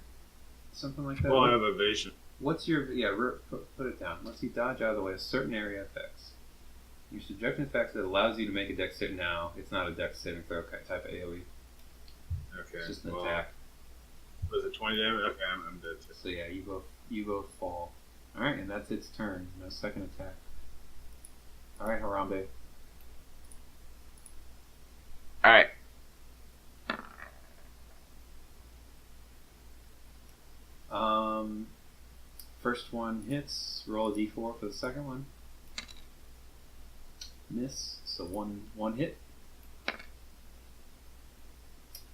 something like that? Well, I have evasion. What's your put it down. Let's see. Dodge out of the way of certain area effects. Your subjective effects that allows you to make a dex save. Now it's not a dex saving throw type of AoE. Okay. It's just an well, attack. Was it 20 damage? Okay, I'm dead too. So yeah, you both fall. All right, and that's its turn. No second attack. All right, Harambe. All right. First one hits. Roll a d4 for the second one. Miss. So one hit.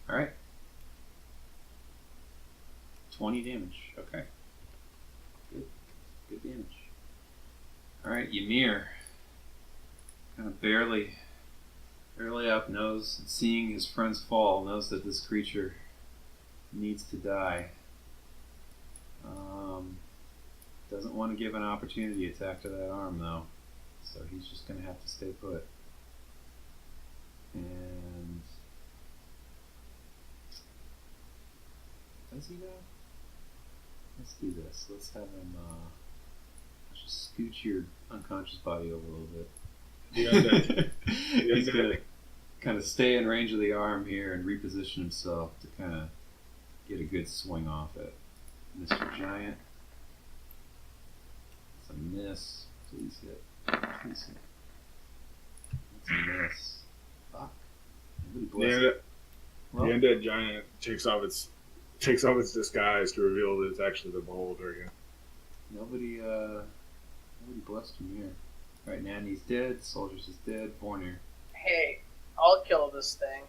All right. 20 damage. Okay. Good damage. All right, Ymir. Kind of barely up, knows, seeing his friends fall, knows that this creature needs to die. Doesn't want to give an opportunity attack to that arm though, so he's just going to have to stay put. And does he though? Let's do this. Let's have him. Let's just scooch your unconscious body over a little bit. Yeah, He's gonna kind of stay in range of the arm here and reposition himself to kind of get a good swing off it. Mr. Giant. It's a miss. Please hit. Please hit. That's a miss. Fuck. Nobody bless it. The undead giant takes off its disguise to reveal that it's actually the beholder again. Nobody blessed him here. Alright, Nanny's dead, Soldiers is dead, Bornir. Hey, I'll kill this thing.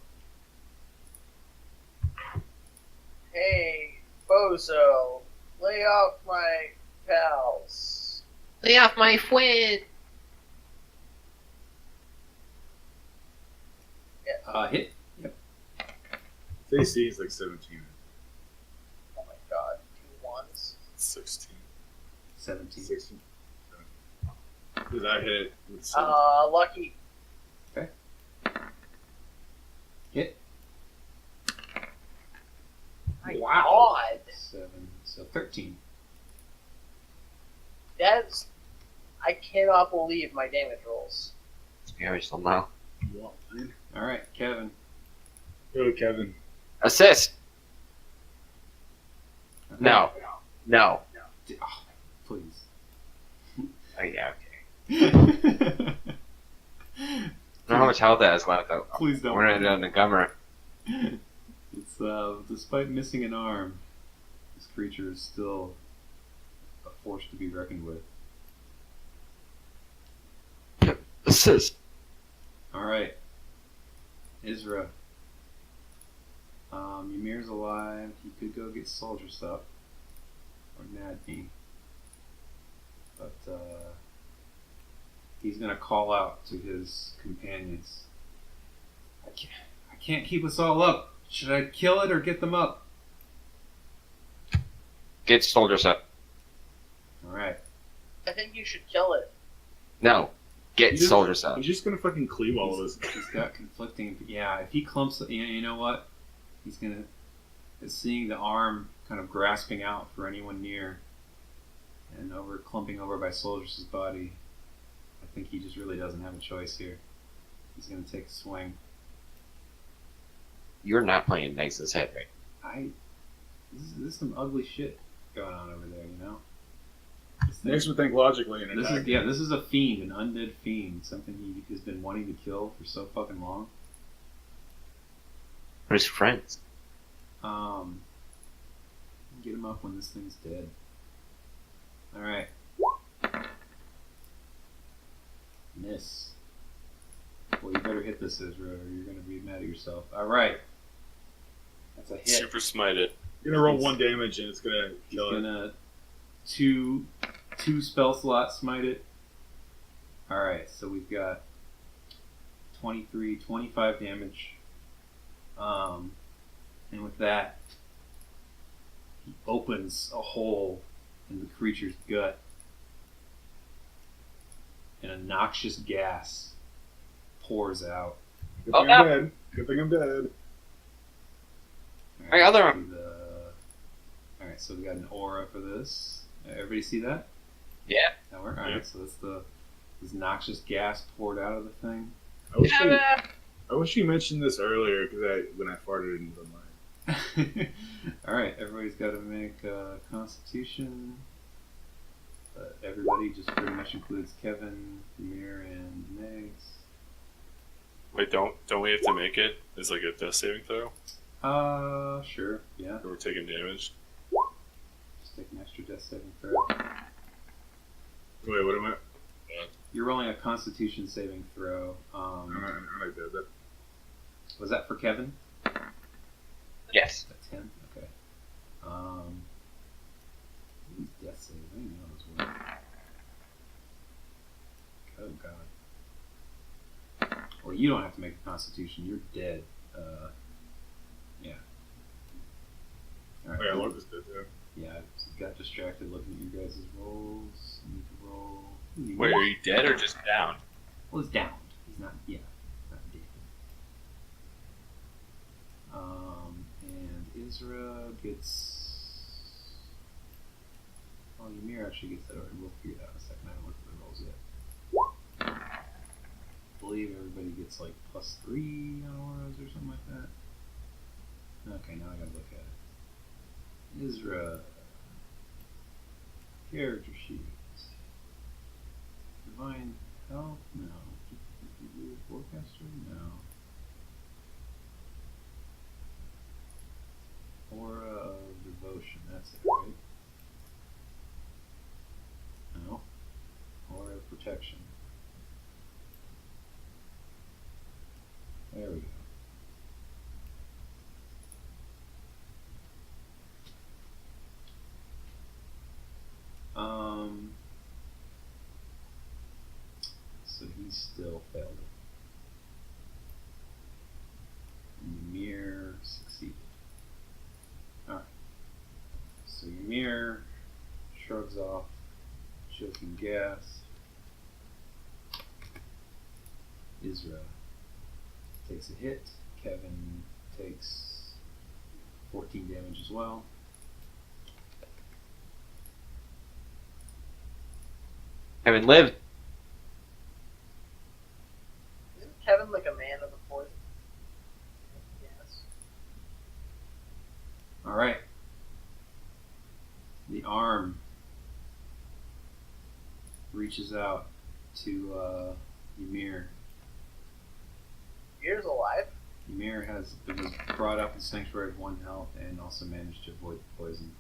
Hey, Bozo, lay off my pals. Lay off my friend. Hit. Yep. AC is like 17. Oh my god, 2 ones. 16. 17. 16. Because I hit with 17. Lucky. Hit. My Wow. god. 7. So 13. That's... I cannot believe my damage rolls. Damage somehow. Alright, Kevin. Go, Kevin. Assist. Okay. No. No. Oh, please. Oh yeah. Okay. I don't know how much health that is left. Please don't. We're not in the gummer. It's despite missing an arm, this creature is still a force to be reckoned with. Assist. Alright. Israh. Ymir's alive. He could go get soldiers up. Or Nadine. But he's gonna call out to his companions. I can't keep us all up. Should I kill it or get them up? Get soldiers up. Alright. I think you should kill it. No. Get He's just- soldiers up. He's just gonna fucking cleave all of us. He's got conflicting. Yeah, if he clumps, you know what? He's gonna. Seeing the arm kind of grasping out for anyone near, and clumping over by Soldier's body, I think he just really doesn't have a choice here. He's gonna take a swing. You're not playing nice as head, right? This is some ugly shit going on over there, you know. Makes me think logically in This attack. this is a fiend, an undead fiend, something he has been wanting to kill for so fucking long. What his friends? Get him up when this thing's dead. All right. Miss. Well, you better hit this, Israh, or you're gonna be mad at yourself. All right. That's a hit. Super smite it. You're gonna roll 1 damage and it's gonna He's kill it. gonna two spell slots smite it. All right. So we've got 23, 25 damage. And with that, he opens a hole in the creature's gut, and a noxious gas pours out. Good thing I'm dead. Good thing I'm dead. My other Alright, so we got an aura for this. Everybody see that? Yeah. That work? Alright, so that's this noxious gas poured out of the thing. I wish you mentioned this earlier when I farted into the mic. Alright, everybody's got to make a Constitution. Everybody just pretty much includes Kevin, Ymir, and Megs. Wait, don't we have to make it as like a death saving throw? Sure, yeah. Or we're taking damage? Just take an extra death saving throw. Wait, what am I? You're rolling a Constitution saving throw. I'm not dead. That Was that for Kevin? Yes. A 10? Okay. He's death saving as well. Oh god. Or you don't have to make a Constitution. You're dead. Yeah. Alright. yeah, Locus did too. Yeah, I got distracted looking at you guys' rolls. I need to roll. Wait, are you dead or just down? Well, he's downed. He's not. Yeah, not dead. And Israh gets. Oh, Ymir actually gets that. We'll figure that out in a second. I haven't looked at the rolls yet. I believe everybody gets like +3 on auras or something like that. Okay, now I gotta look at it. Israh. Character sheet. Divine Health? No. Forecaster? No. Aura of Devotion. That's it, right? No. Aura of Protection. There we go. So he still failed it. And Ymir succeeded. Alright. So Ymir shrugs off choking gas. Israh takes a hit. Kevin takes 14 damage as well. Haven't lived. Isn't Kevin like a man of the poison? Yes. Alright. The arm reaches out to Ymir. Ymir alive? Ymir was brought up in Sanctuary of 1 health and also managed to avoid the poison.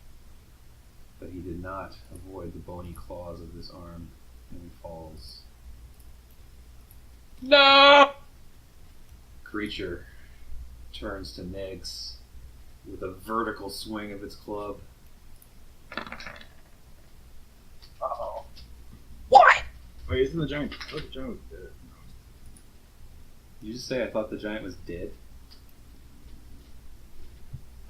But he did not avoid the bony claws of this arm, and he falls. No! Creature turns to Negs with a vertical swing of its club. Uh-oh. Why? Wait, isn't the giant? I thought the giant was dead. You just say I thought the giant was dead?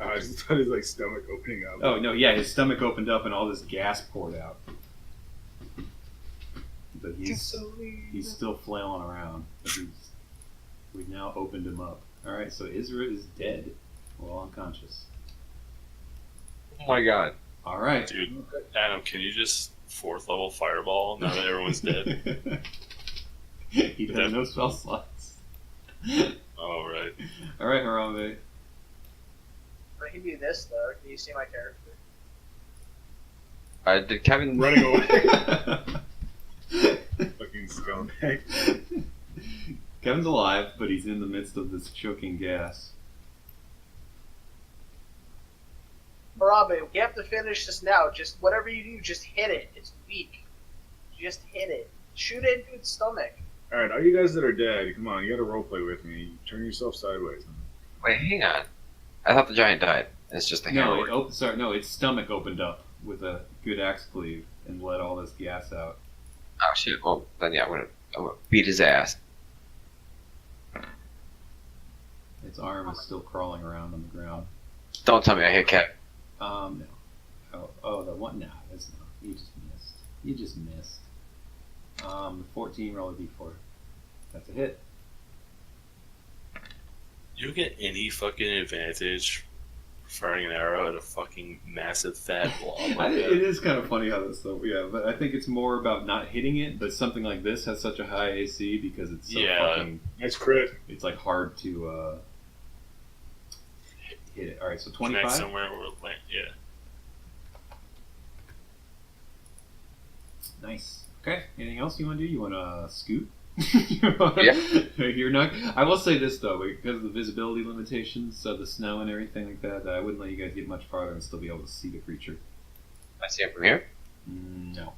I just thought his like stomach opening up. Oh no, yeah, his stomach opened up and all this gas poured out. But he's still flailing around. But we've now opened him up. Alright, so Israh is dead. Well, unconscious. Oh my god. Alright. Dude, Adam, can you just 4th level fireball now that everyone's dead? He does no spell slots. Oh, right. Alright, Harambe. I can do this though. Can you see my character? Did Kevin Running away. Fucking scumbag. Kevin's alive, but he's in the midst of this choking gas. Harambe, we have to finish this now. Just whatever you do, just hit it. It's weak. Just hit it. Shoot it into its stomach. All right, all you guys that are dead, come on, you got to roleplay with me. Turn yourself sideways. Wait, hang on. I thought the giant died. It's just the No, hammer. no, its stomach opened up with a good axe cleave and let all this gas out. Oh shit. Well, then yeah, I'm gonna beat his ass. Its arm is still crawling around on the ground. Don't tell me I hit Kev. No. Oh, the one. No, that's not. You just missed. You just missed. 14, roll a d4. That's a hit. You get any fucking advantage firing an arrow at a fucking massive fat blob like It that? is kind of funny how this stuff. Yeah, but I think it's more about not hitting it. But something like this has such a high AC because it's so fucking. Nice crit. It's like hard to hit it. All right, so Connect 25. somewhere where it land. Yeah. Nice. Okay. Anything else you want to do? You want to scoot? Yeah. You're not. I will say this though, because of the visibility limitations of the snow and everything like that, I wouldn't let you guys get much farther and still be able to see the creature. I see him from here. No.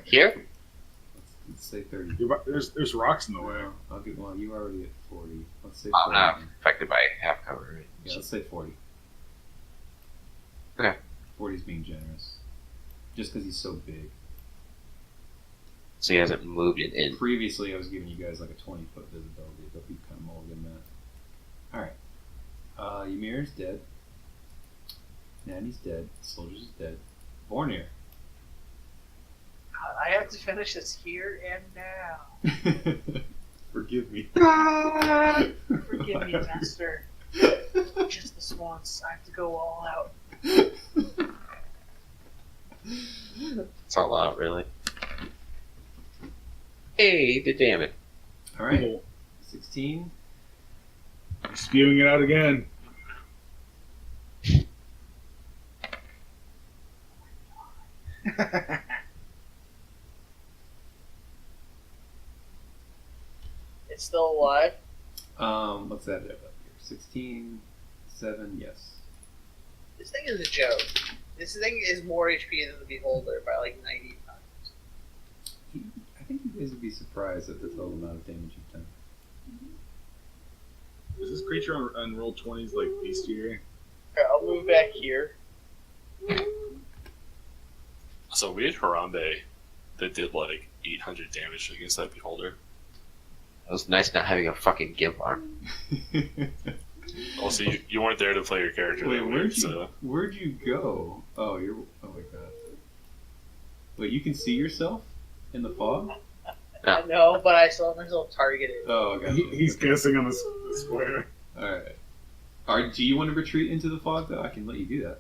Here? Let's say 30. There's rocks in the way. Well, I'll get. Well, you already at 40. Let's say. I'm 40. not affected by half cover. Right? Yeah, let's say 40. Okay. 40 is being generous, just because he's so big. So he hasn't moved it in. Previously, I was giving you guys like a 20-foot visibility, but we've kind of mulliganed that. Alright. Ymir's dead. Nanny's dead. Soldier's dead. Vornir. I have to finish this here and now. Forgive me. Forgive me, master. Just this once. I have to go all out. It's all out, really. Hey, he did damn it. Alright. 16. Spewing it out again. It's still alive. What's that up here? 16, 7, yes. This thing is a joke. This thing is more HP than the Beholder by like 90 times. I think you guys would be surprised at the total amount of damage you've done. Is this creature on roll 20s like bestiary? Okay, I'll move back here. So we had Harambe that did like 800 damage against that beholder. It was nice not having a fucking gimp arm. Also, you weren't there to play your character. Wait, that where'd week, you so where'd you go? Oh, you're. Oh my god. Wait, you can see yourself in the fog? Yeah. I know, but I still have myself targeted. Oh, okay. He's guessing on the square. All right. Do you want to retreat into the fog though? I can let you do that.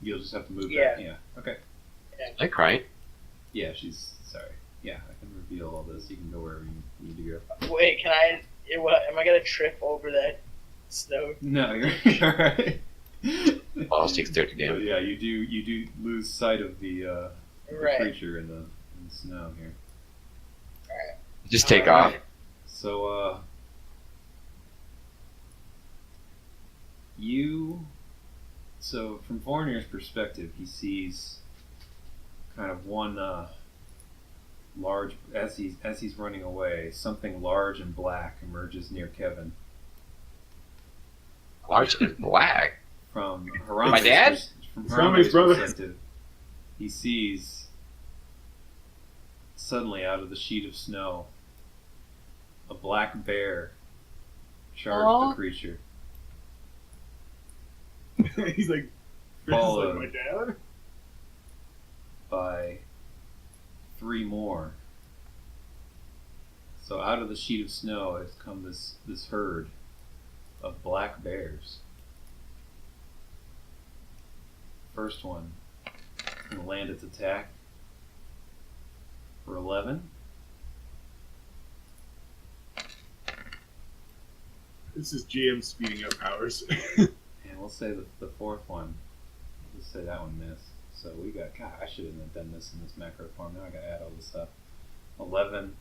You'll just have to move Yeah. back. Yeah. Okay. I cried. Yeah, she's sorry. Yeah, I can reveal all this. You can go wherever you need to go. Wait, can I? Am I gonna trip over that snow? No, you're all right. Balls takes 30 But damage. yeah, you do lose sight of the Right. creature in the snow here. Just take off. So, so from Vornir's perspective, he sees kind of one large, as he's running away, something large and black emerges near Kevin. Large and black. From My Harambe's dad? From Harambe's Harambe's brother. perspective, he sees suddenly out of the sheet of snow a black bear charge Aw. the creature. He's like, this is Followed. like my dad? By 3 more. So out of the sheet of snow has come this herd of black bears. First one is going to land its attack for 11. This is GM speeding up powers. And we'll say the fourth one. Let's say that one missed. So we got, God, I shouldn't have done this in this macro form. Now I got to add all this stuff. 11,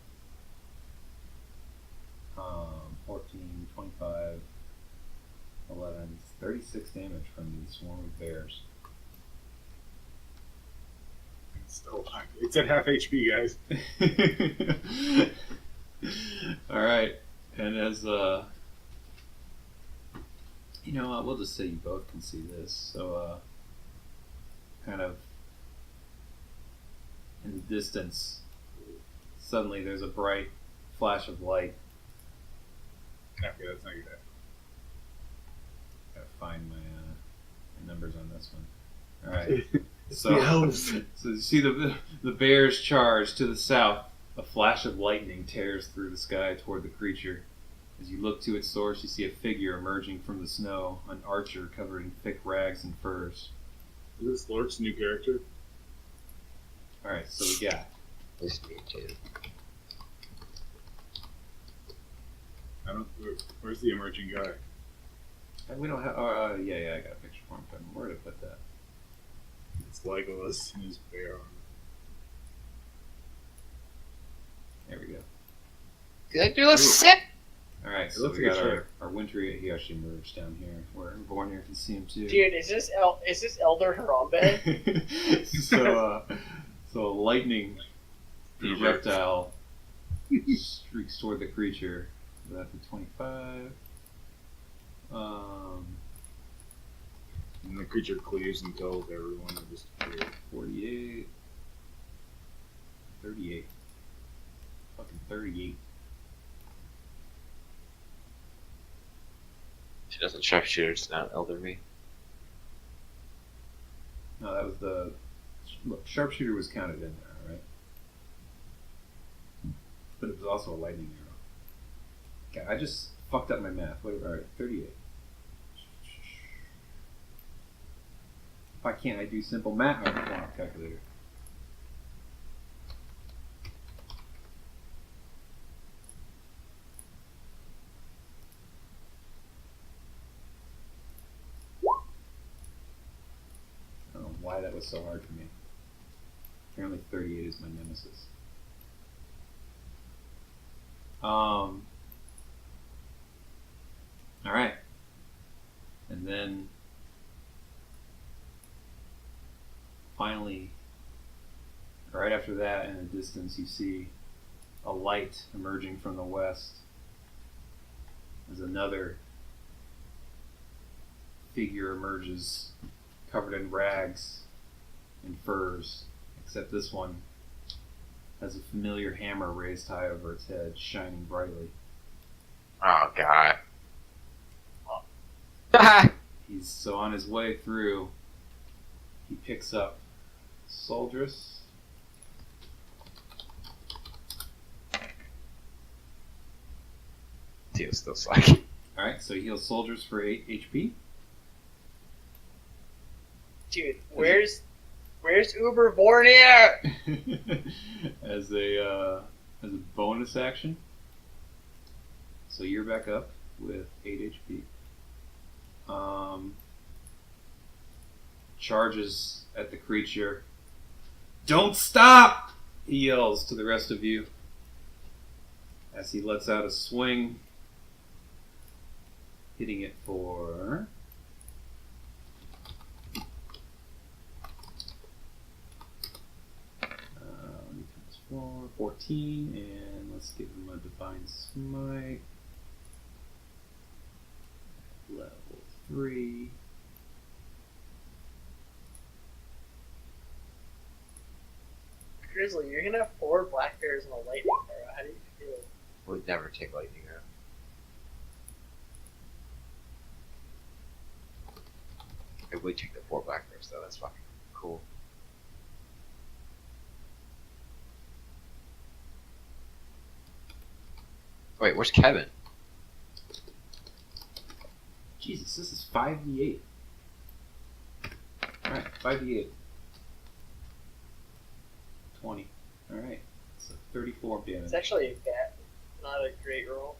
14, 25, 11, 36 damage from the swarm of bears. It's still alive. It's at half HP, guys. Alright, and as, you know what, we'll just say you both can see this. So, kind of in the distance, suddenly there's a bright flash of light. Okay, that's not good. Gotta find my numbers on this one. Alright. So you see the bears charge to the south. A flash of lightning tears through the sky toward the creature. As you look to its source, you see a figure emerging from the snow, an archer covered in thick rags and furs. Is this Lork's new character? Alright, so we got This me too. Where's the emerging guy? we don't have yeah, I got a picture for him. Where did I put that? It's Legolas in his bear armor. There we go. Did I do a sip? Alright, so looks we like got a our, shirt. our wintry. He actually emerged down here where Bornir can see him too. Dude, is this Elder Harambe? So a lightning projectile streaks toward the creature. That's a 25. And the creature cleaves and kills everyone that just appears. 48. 38. Fucking 38. She doesn't sharpshooter, it's not elder me. No, that was the. Look, sharpshooter was counted in there, right? But it was also a lightning arrow. Okay, I just fucked up my math. Alright, 38. Why can't I do simple math? Oh, come on, calculator. I don't know why that was so hard for me. Apparently 38 is my nemesis. Alright. And then finally, right after that, in the distance, you see a light emerging from the west. As another figure emerges, covered in rags and furs, except this one has a familiar hammer raised high over its head, shining brightly. Oh god. He's so on his way through, he picks up Soldiers. Feels still slacking. Alright, so he heals Soldiers for 8 HP. Dude, where's Uber Bornir? as a bonus action. So you're back up with 8 HP. Charges at the creature. Don't stop! He yells to the rest of you as he lets out a swing, hitting it for 14, and let's give him a Divine Smite. Level 3. Grizzly, you're gonna have 4 black bears and a lightning arrow. How do you feel? Would never take lightning arrow. I would take the 4 black bears though, that's fucking cool. Wait, where's Kevin? Jesus, this is 5d8. Alright, 5d8. 20. Alright, so 34 damage. It's actually a bad, not a great roll.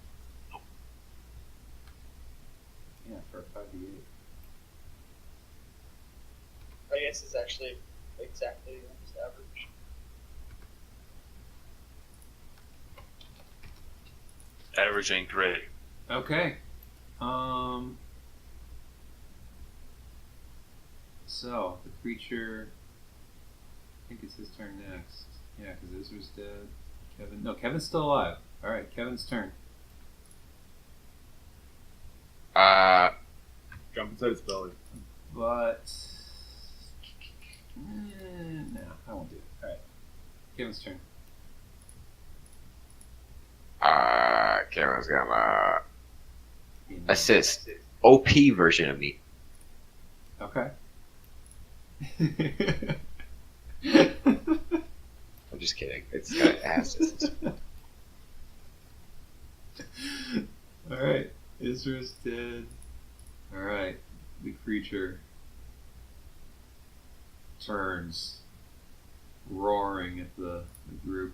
Yeah, for a 5d8. I guess it's actually exactly almost average. Average ain't great. Okay. So, the creature... I think it's his turn next. Yeah, because Israh's dead. Kevin's still alive. Alright, Kevin's turn. Jump inside its belly. But... no, I won't do it. Alright. Kevin's turn. Kevin's gonna assist. OP version of me. Okay. I'm just kidding. It's got asses. Alright. Israh's dead. Alright. The creature turns, roaring at the group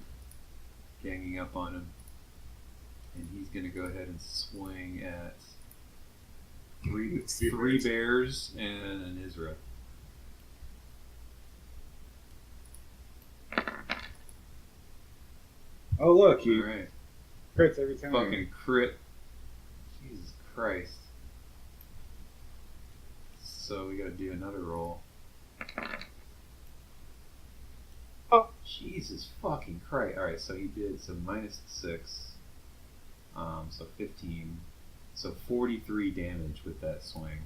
ganging up on him. And he's going to go ahead and swing at three bears and an Israh. Oh, look, he Alright. crits every time. Fucking crit. Jesus Christ. So we gotta do another roll. Oh, Jesus fucking Christ. Alright, so he did some -6. So 15. So 43 damage with that swing.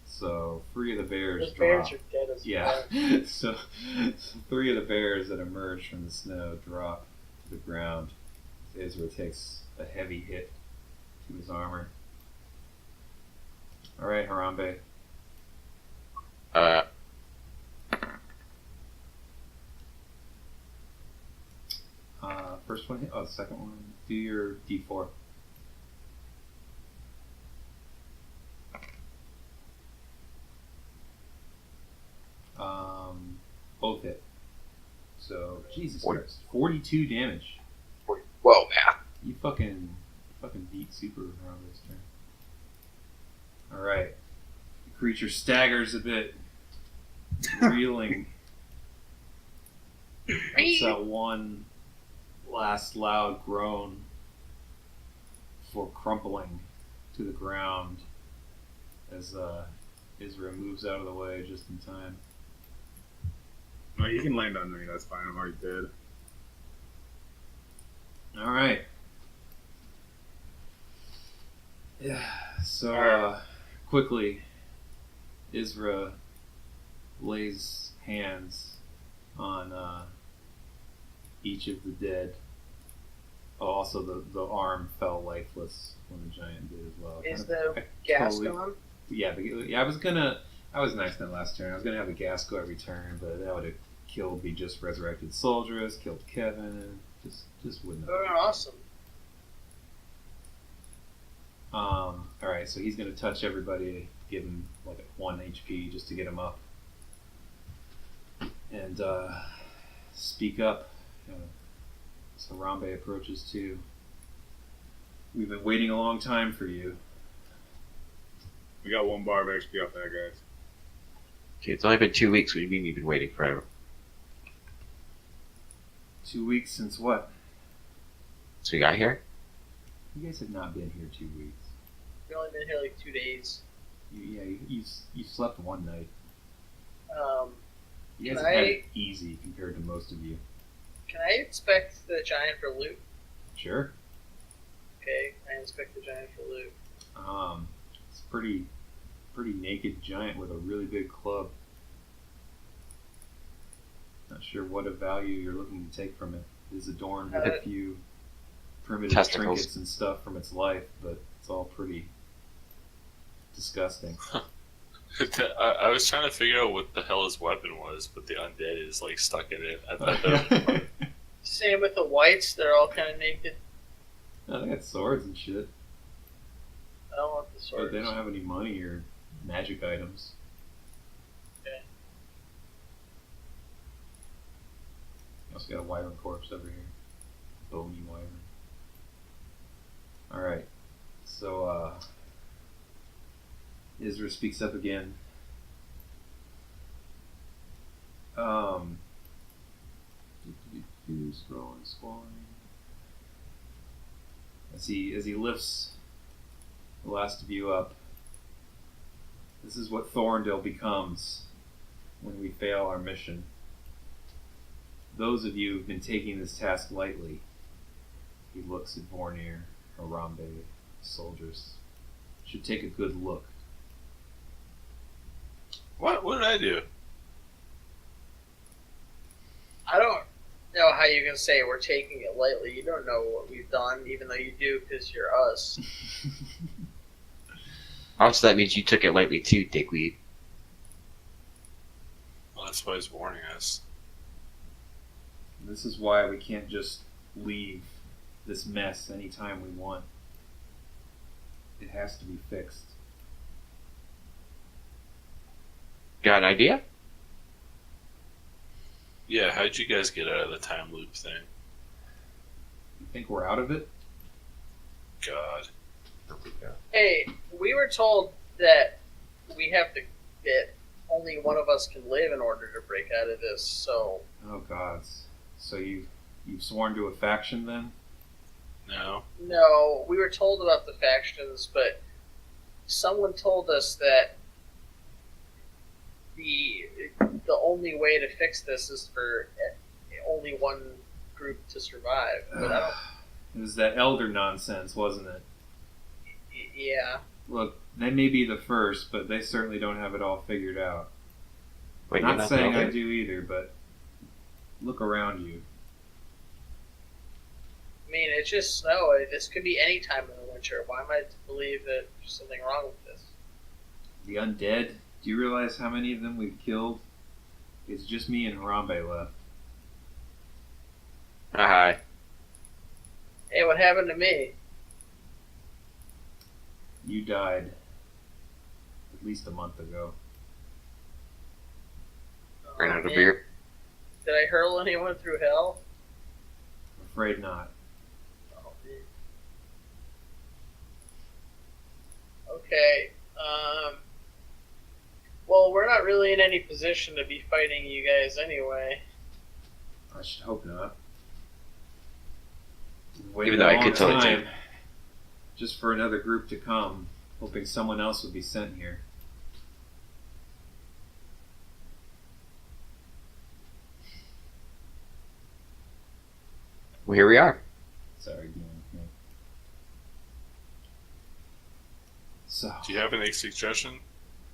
So 3 of the bears Those drop. bears are dead as Yeah. fuck. So 3 of the bears that emerge from the snow drop to the ground. Israh takes a heavy hit to his armor. Alright, Harambe. First one hit. Oh, the second one. Do your D4. Both hit. So, Jesus Christ. 42 damage. Whoa, man. You fucking beat Super Harambe's turn. Alright. The creature staggers a bit, reeling. It's that one last loud groan before crumpling to the ground as Israh moves out of the way just in time. No, you can land on me. That's fine. I'm already dead. Alright. Yeah, so quickly, Israh lays hands on each of the dead. Oh, also, the arm fell lifeless when the giant did as well. Is the gas gone? Yeah, I was nice that last turn. I was gonna have a gas go every turn, but that would have killed the just resurrected soldiers, killed Kevin, just wouldn't have. Oh, awesome. Alright, so he's gonna touch everybody, give him like 1 HP just to get him up. And speak up. So Harambe approaches too. We've been waiting a long time for you. We got 1 bar of XP off that, guys. Okay, it's only been 2 weeks. What do you mean you've been waiting forever? 2 weeks since what? So we got here? You guys have not been here 2 weeks. We've only been here like 2 days. You slept one night. You guys Can have had I- it easy compared to most of you. Can I inspect the giant for loot? Sure. Okay, I inspect the giant for loot. It's a pretty naked giant with a really big club. Not sure what of value you're looking to take from it. It is adorned with a few primitive Testicles. trinkets and stuff from its life, but it's all pretty disgusting. I was trying to figure out what the hell his weapon was, but the undead is like stuck in it. I thought that was funny. Same with the whites, they're all kind of naked. No, they got swords and shit, I don't want the but swords. they don't have any money or magic items. Okay. You also got a wyvern corpse over here. Bony wyvern. Alright. So, Israh speaks up again. Scrolling. As he lifts the last of you up, this is what Thorndale becomes when we fail our mission. Those of you who've been taking this task lightly, he looks at Vornir, Harambe, soldiers, should take a good look. What did I do? I don't know how you can say we're taking it lightly. You don't know what we've done, even though you do, because you're us. Also, that means you took it lightly too, dickweed. Well, that's why he's warning us. This is why we can't just leave this mess anytime we want. It has to be fixed. Got an idea? Yeah, how'd you guys get out of the time loop thing? You think we're out of it? God. Hey, we were told that we have to that only one of us can live in order to break out of this. So Oh gods. So you've sworn to a faction then? No. no, we were told about the factions, but someone told us that the only way to fix this is for only one group to survive. But I don't. It was that elder nonsense, wasn't it? Yeah. Look, they may be the first, but they certainly don't have it all figured out. Wait, you're Not saying the I elder? do either, but look around you. I mean, it's just snow. This could be any time in the winter. Why am I to believe that there's something wrong with this? The undead, do you realize how many of them we've killed? It's just me and Harambe left. Hi. Hey, what happened to me? You died at least a month ago. Ran out of man. beer. Did I hurl anyone through hell? I'm afraid not. Oh, man. Okay. Well, we're not really in any position to be fighting you guys anyway. I should hope not. We've waited Even though a I long could totally time just for another group to come, hoping someone else would be sent here. Well, here we are. Sorry, Dean. Yeah. So, Do you have any suggestion?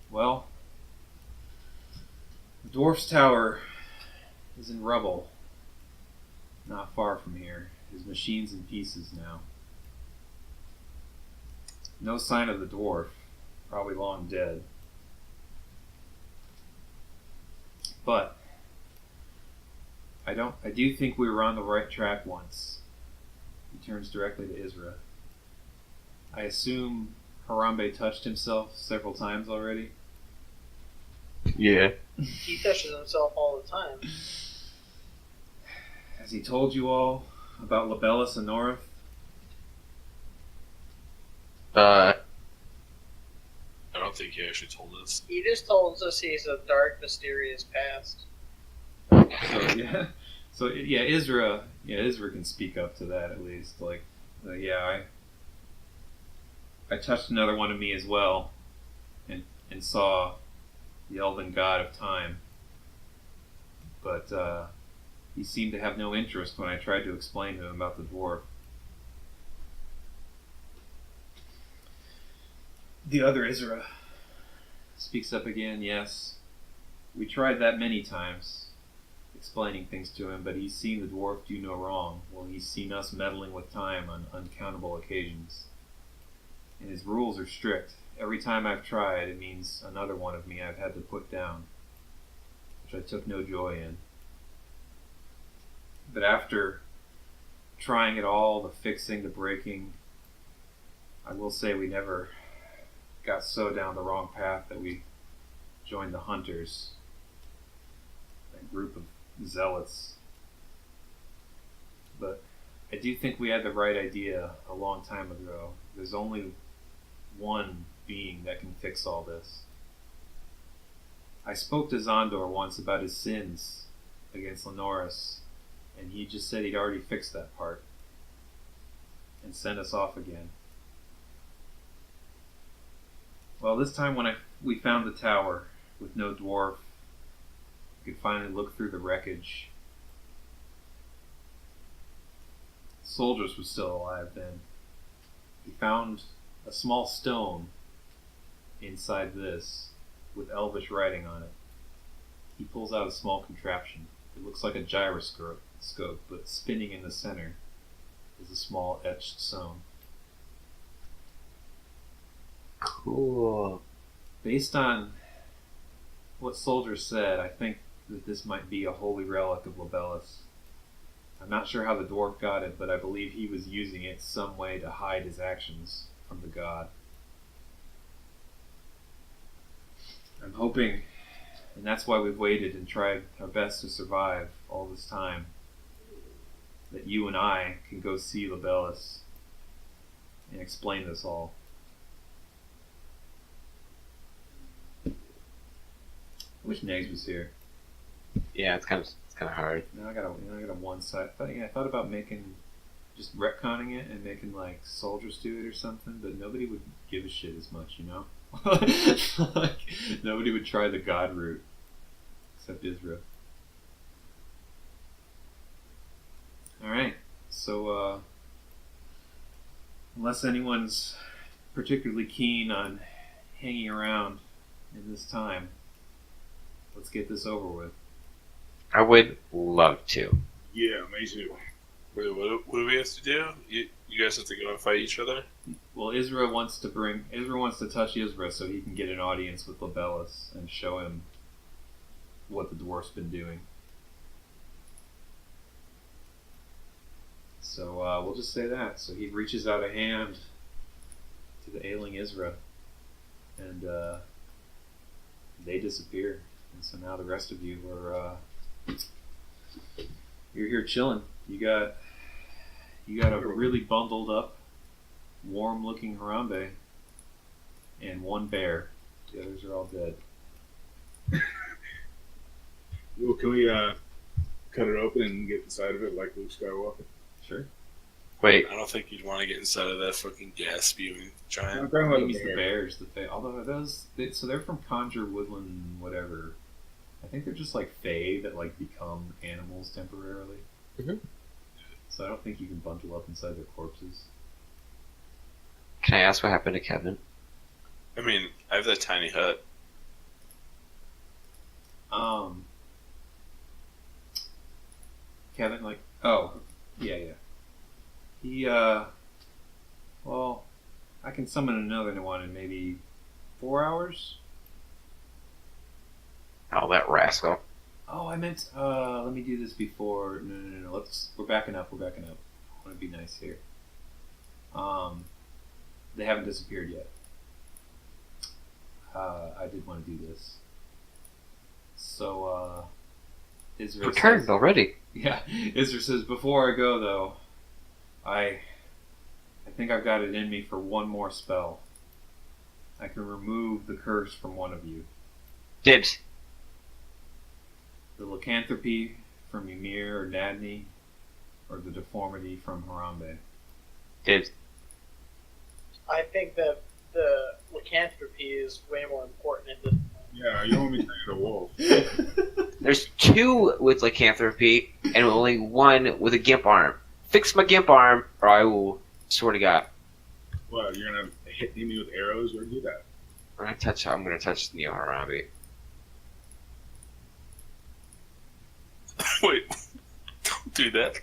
well, the dwarf's tower is in rubble, not far from here. His machine's in pieces now. No sign of the dwarf, probably long dead. But I do think we were on the right track once. He turns directly to Israh. I assume Harambe touched himself several times already. Yeah. He touches himself all the time. Has he told you all about Labellus and Norith? I don't think he actually told us. He just told us he's a dark, mysterious past. So yeah, Israh can speak up to that at least. Like, I touched another one of me as well, and saw the elven god of time. But he seemed to have no interest when I tried to explain to him about the dwarf. The other Israh speaks up again. Yes, we tried that many times, explaining things to him, but he's seen the dwarf do no wrong. Well, he's seen us meddling with time on uncountable occasions. And his rules are strict. Every time I've tried, it means another one of me I've had to put down, which I took no joy in. But after trying it all, the fixing, the breaking, I will say we never got so down the wrong path that we joined the Hunters, that group of zealots. But I do think we had the right idea a long time ago. There's only one being that can fix all this. I spoke to Zondor once about his sins against Lenoris, and he just said he'd already fixed that part and sent us off again. Well, this time when we found the tower with no dwarf, You could finally look through the wreckage. Soldiers was still alive then. He found a small stone inside this with elvish writing on it. He pulls out a small contraption. It looks like a gyroscope, but spinning in the center is a small etched stone. Cool. Based on what soldiers said, I think that this might be a holy relic of Libellus. I'm not sure how the dwarf got it, but I believe he was using it some way to hide his actions from the god. I'm hoping, and that's why we've waited and tried our best to survive all this time, that you and I can go see Libellus and explain this all. I wish Nags was here. Yeah, it's kind of hard. Now I got a one side. I thought about making, just retconning it and making like soldiers do it or something, but nobody would give a shit as much, you know. Like, nobody would try the god route except Israh. All right, so unless anyone's particularly keen on hanging around in this time, let's get this over with. I would love to. Yeah, me too. Wait, what do we have to do? You guys have to go and fight each other? Well, Israh wants to touch Israh so he can get an audience with Libellus and show him what the dwarf's been doing. So we'll just say that. So he reaches out a hand to the ailing Israh, and they disappear. And so now the rest of you are you're here chilling. You got a really bundled up, warm looking Harambe and one bear. The others are all dead. Well, can we cut it open and get inside of it like Luke Skywalker? Sure. Wait, I don't think you'd want to get inside of that fucking gas spewing I'm giant. talking about Maybe the it's the bear. bears. Although so they're from Conjure Woodland, whatever. I think they're just like fae that like become animals temporarily. Mhm. So I don't think you can bundle up inside their corpses. can I ask what happened to Kevin? I mean, I have that tiny hut. Kevin, like, oh, yeah. He, well, I can summon another one in maybe 4 hours. Oh, that rascal. Oh, I meant, let me do this before. No. We're backing up. I want to be nice here. They haven't disappeared yet. I did want to do this. So, Israh Returned says, already. yeah, Israh says, before I go though, I think I've got it in me for one more spell. I can remove the curse from one of you. Dibs. The lycanthropy from Ymir or Nadni, or the deformity from Harambe. Dibs. I think that the lycanthropy is way more important in this. Yeah, you want me to turn into a wolf? There's 2 with lycanthropy and only 1 with a gimp arm. Fix my gimp arm, or I will swear to God. What, you're gonna hit me with arrows or do that? I'm gonna touch Neo Harambe. Wait, don't do that.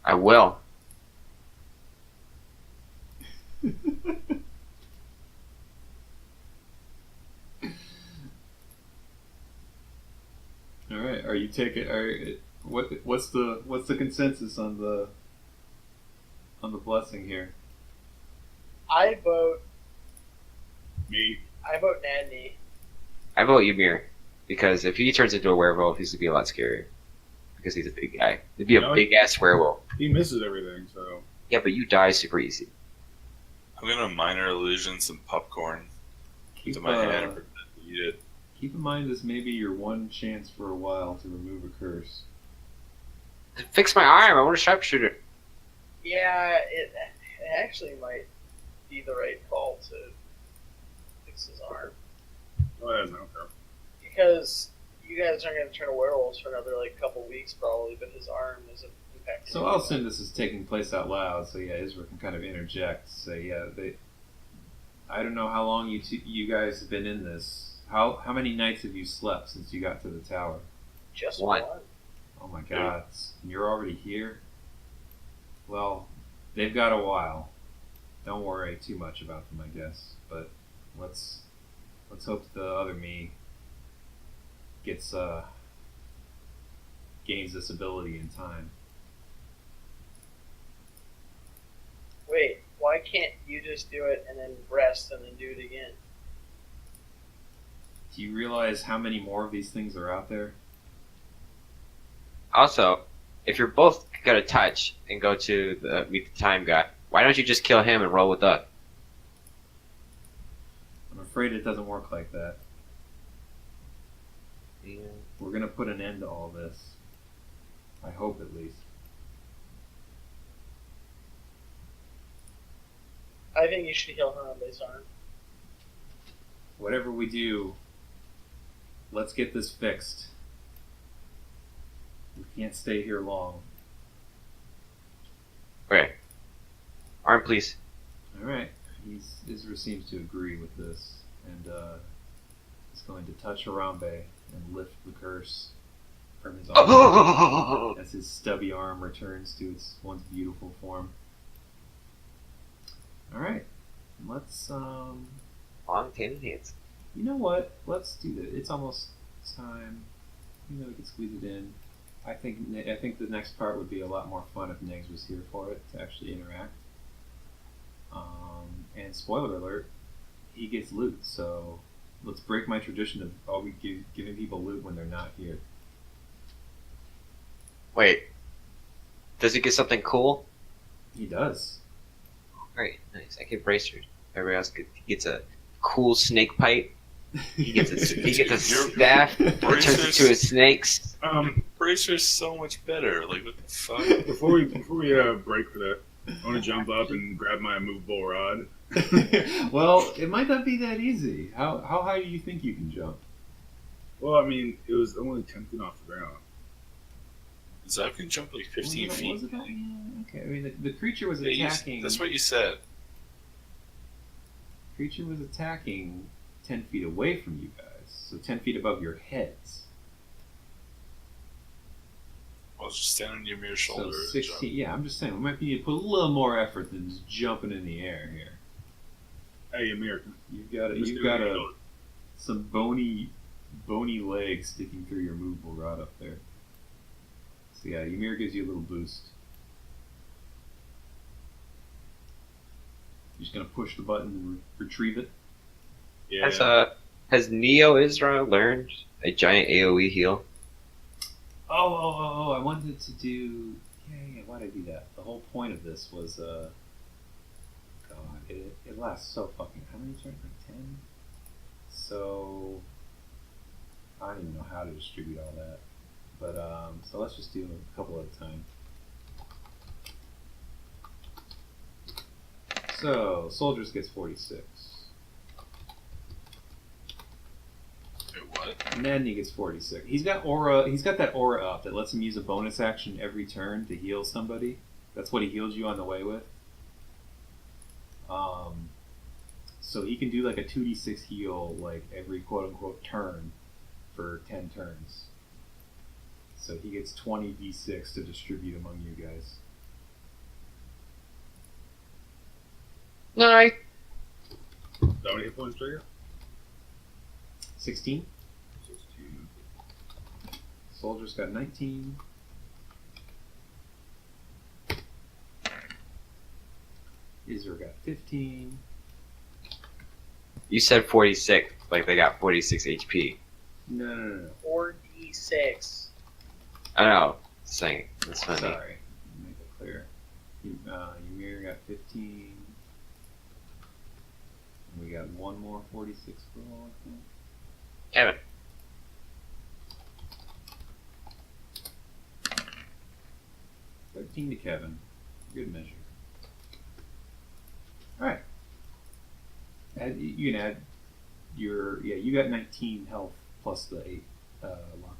I will. All right. Are you taking? What's the consensus on the blessing here? I vote Me? Nadni. I vote Ymir. Because if he turns into a werewolf, he's gonna be a lot scarier. Because he's a big guy. He'd be a No. big ass werewolf. He misses everything, so. Yeah, but you die super easy. I'm gonna minor illusion some popcorn Keep, to my hand and pretend to eat it. keep in mind this may be your one chance for a while to remove a curse. Fix my arm. I want a sharpshooter. Yeah, it actually might be the right call to fix his arm. Go ahead, man. Okay. Because you guys aren't going to turn a werewolf for another like couple weeks probably, but his arm isn't impacted. So I'll assume this is taking place out loud. So yeah, Israh can kind of interject. Say yeah, I don't know how long you guys have been in this. How many nights have you slept since you got to the tower? Just One. one. Oh my God, and you're already here. Well, they've got a while. Don't worry too much about them, I guess. But let's hope the other me gains this ability in time. Wait, why can't you just do it and then rest and then do it again? Do you realize how many more of these things are out there? Also, if you're both gonna touch and go to meet the time guy, why don't you just kill him and roll with us? I'm afraid it doesn't work like that. Yeah. We're gonna put an end to all this. I hope, at least. I think you should heal Harambe's arm. Whatever we do, let's get this fixed. We can't stay here long. Okay. Arm, please. Alright. Israh seems to agree with this, and he's going to touch Harambe and lift the curse from his arm as his stubby arm returns to its once beautiful form. Alright. Let's Long thin hands. you know what? Let's do this. It's almost time. You know, we can squeeze it in. I think the next part would be a lot more fun if Negs was here for it to actually interact. And spoiler alert, he gets loot. So let's break my tradition of always giving people loot when they're not here. Wait. Does he get something cool? He does. Great, nice. I get bracers. Everybody else gets a cool snake pipe. He gets a staff that turns into his snakes. Bracer's so much better. Like, what the fuck? Before we break for that, I want to jump up and grab my immovable rod. Well, it might not be that easy. How high do you think you can jump? Well, I mean, it was only 10 feet off the ground. Zap can jump like 15 feet. Was it that? Yeah, okay. I mean, the creature was Yeah, attacking. that's what you said. Creature was attacking 10 feet away from you guys, so 10 feet above your heads. Well, just stand on your mere shoulder. So and 16. jump. Yeah, I'm just saying we might need to put a little more effort than just jumping in the air here. Hey, American. You've got some bony legs sticking through your movable rod up there. So yeah, Ymir gives you a little boost. You're just gonna push the button and retrieve it. Yeah. Has Neo Israh learned a giant AoE heal? Oh! I wanted to do. Yeah. Why did I do that? The whole point of this was, God, it lasts so fucking. How many turns? Like 10. So I don't even know how to distribute all that. But so let's just do a couple at a time. So Soldiers gets 46. Wait, what? And then he gets 46. He's got aura. He's got that aura up that lets him use a bonus action every turn to heal somebody. That's what he heals you on the way with. So he can do like a 2d6 heal like every quote unquote turn for 10 turns. So he gets 20 d6 to distribute among you guys. No. How many hit points, Trigger? 16. 16. Soldier's got 19. Israh got 15. You said 46, like they got 46 HP. No. 4d6. I know. Saying that's funny. Sorry. Make it clear. Ymir got 15. And we got one more 46 roll, I think. Kevin. $13 to Kevin. Good measure. Alright. You can add your. Yeah, you got 19 health plus the 8. Lon?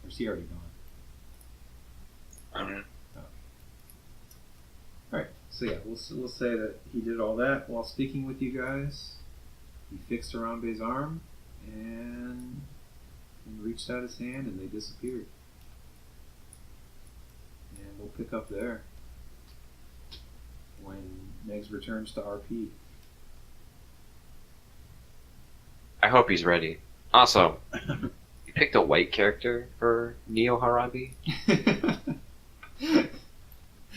Or is he already gone? Alright, so yeah, we'll say that he did all that while speaking with you guys. He fixed Harambe's arm and reached out his hand and they disappeared. And we'll pick up there when Megs returns to RP. I hope he's ready. Also, you picked a white character for Neo Harambe?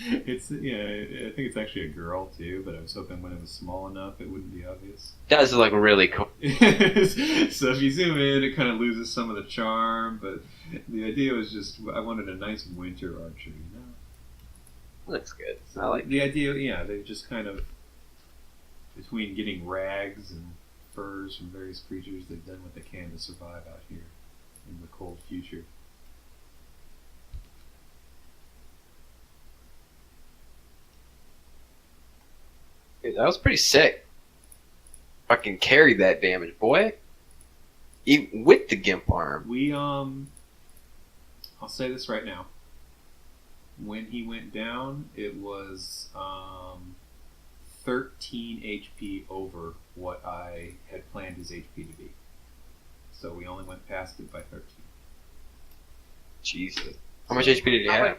It's I think it's actually a girl too, but I was hoping when it was small enough it wouldn't be obvious. Does look really cool. So if you zoom in, it kind of loses some of the charm, but the idea was just I wanted a nice winter archer, you know. Looks good. So I like the idea. Yeah, they just kind of between getting rags and furs from various creatures, they've done what they can to survive out here in the cold future. Dude, that was pretty sick. Fucking carried that damage, boy. Even with the gimp arm. We I'll say this right now. When he went down, it was 13 HP over what I had planned his HP to be. So we only went past it by 13. Jesus. How much HP did he have?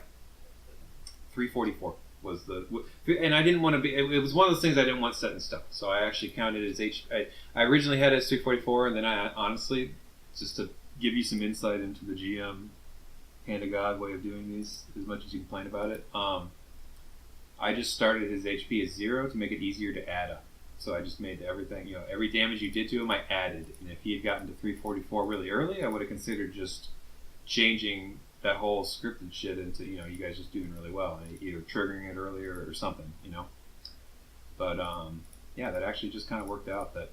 344 was and I didn't want to be. It was one of those things I didn't want set in stone. So I actually counted his HP. I originally had it as 344, and then I honestly, just to give you some insight into the GM hand of God way of doing these, as much as you complain about it, I just started his HP as 0 to make it easier to add up. So I just made everything, every damage you did to him, I added. And if he had gotten to 344 really early, I would have considered just changing that whole scripted shit into, you guys just doing really well, and either triggering it earlier or something, But yeah, that actually just kind of worked out. That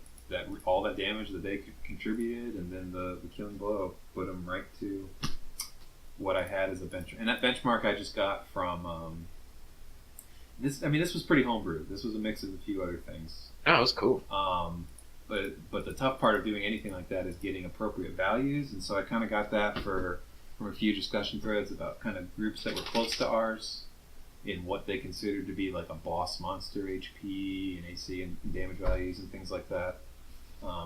all that damage that they contributed, and then the killing blow put him right to what I had as a benchmark. And that benchmark I just got from this. I mean, this was pretty homebrew. This was a mix of a few other things. Oh, it was cool. But the tough part of doing anything like that is getting appropriate values, and so I kind of got that from a few discussion threads about kind of groups that were close to ours in what they considered to be like a boss monster HP and AC and damage values and things like that.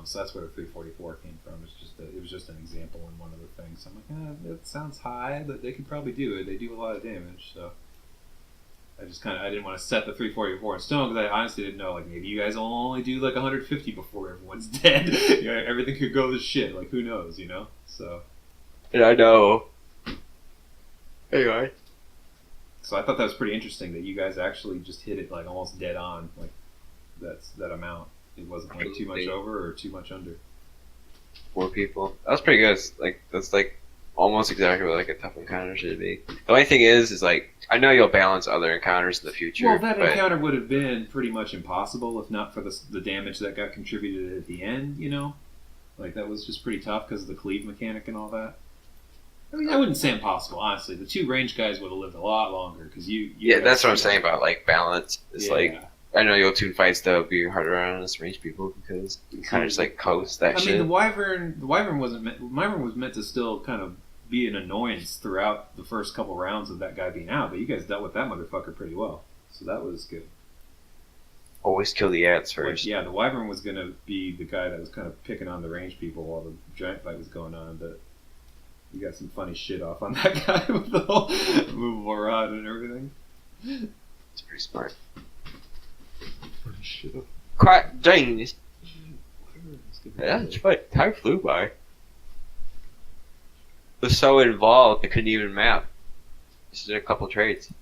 So that's where the 344 came from. It was just an example in one of the things. So I'm like, that sounds high, but they could probably do it. They do a lot of damage, so I didn't want to set the 344 in stone because I honestly didn't know. Like, maybe you guys will only do like 150 before everyone's dead. Everything could go to shit. Like, who knows? So. And I know. Anyway. So I thought that was pretty interesting that you guys actually just hit it like almost dead on. Like, that's that amount. It wasn't like too much over or too much under. 4 people. That was pretty good. That's like almost exactly what like a tough encounter should be. The only thing is like I know you'll balance other encounters in the future. Well, that encounter would have been pretty much impossible if not for the damage that got contributed at the end. Like that was just pretty tough because of the cleave mechanic and all that. I mean, I wouldn't say impossible, honestly. The 2 range guys would have lived a lot longer because you. Yeah, that's what I'm saying about like balance. It's like. I know you'll tune fights that will be harder on us range people because you kind of just like coast that shit. I mean, the wyvern was meant to still kind of be an annoyance throughout the first couple rounds of that guy being out, but you guys dealt with that motherfucker pretty well, so that was good. Always kill the ants first. Yeah, the wyvern was going to be the guy that was kind of picking on the range people while the giant fight was going on, but you got some funny shit off on that guy with the whole movable rod and everything. It's pretty smart. Shit up. Quiet, James. Yeah, it's fine. Time flew by. Was so involved I couldn't even map. Just did a couple trades.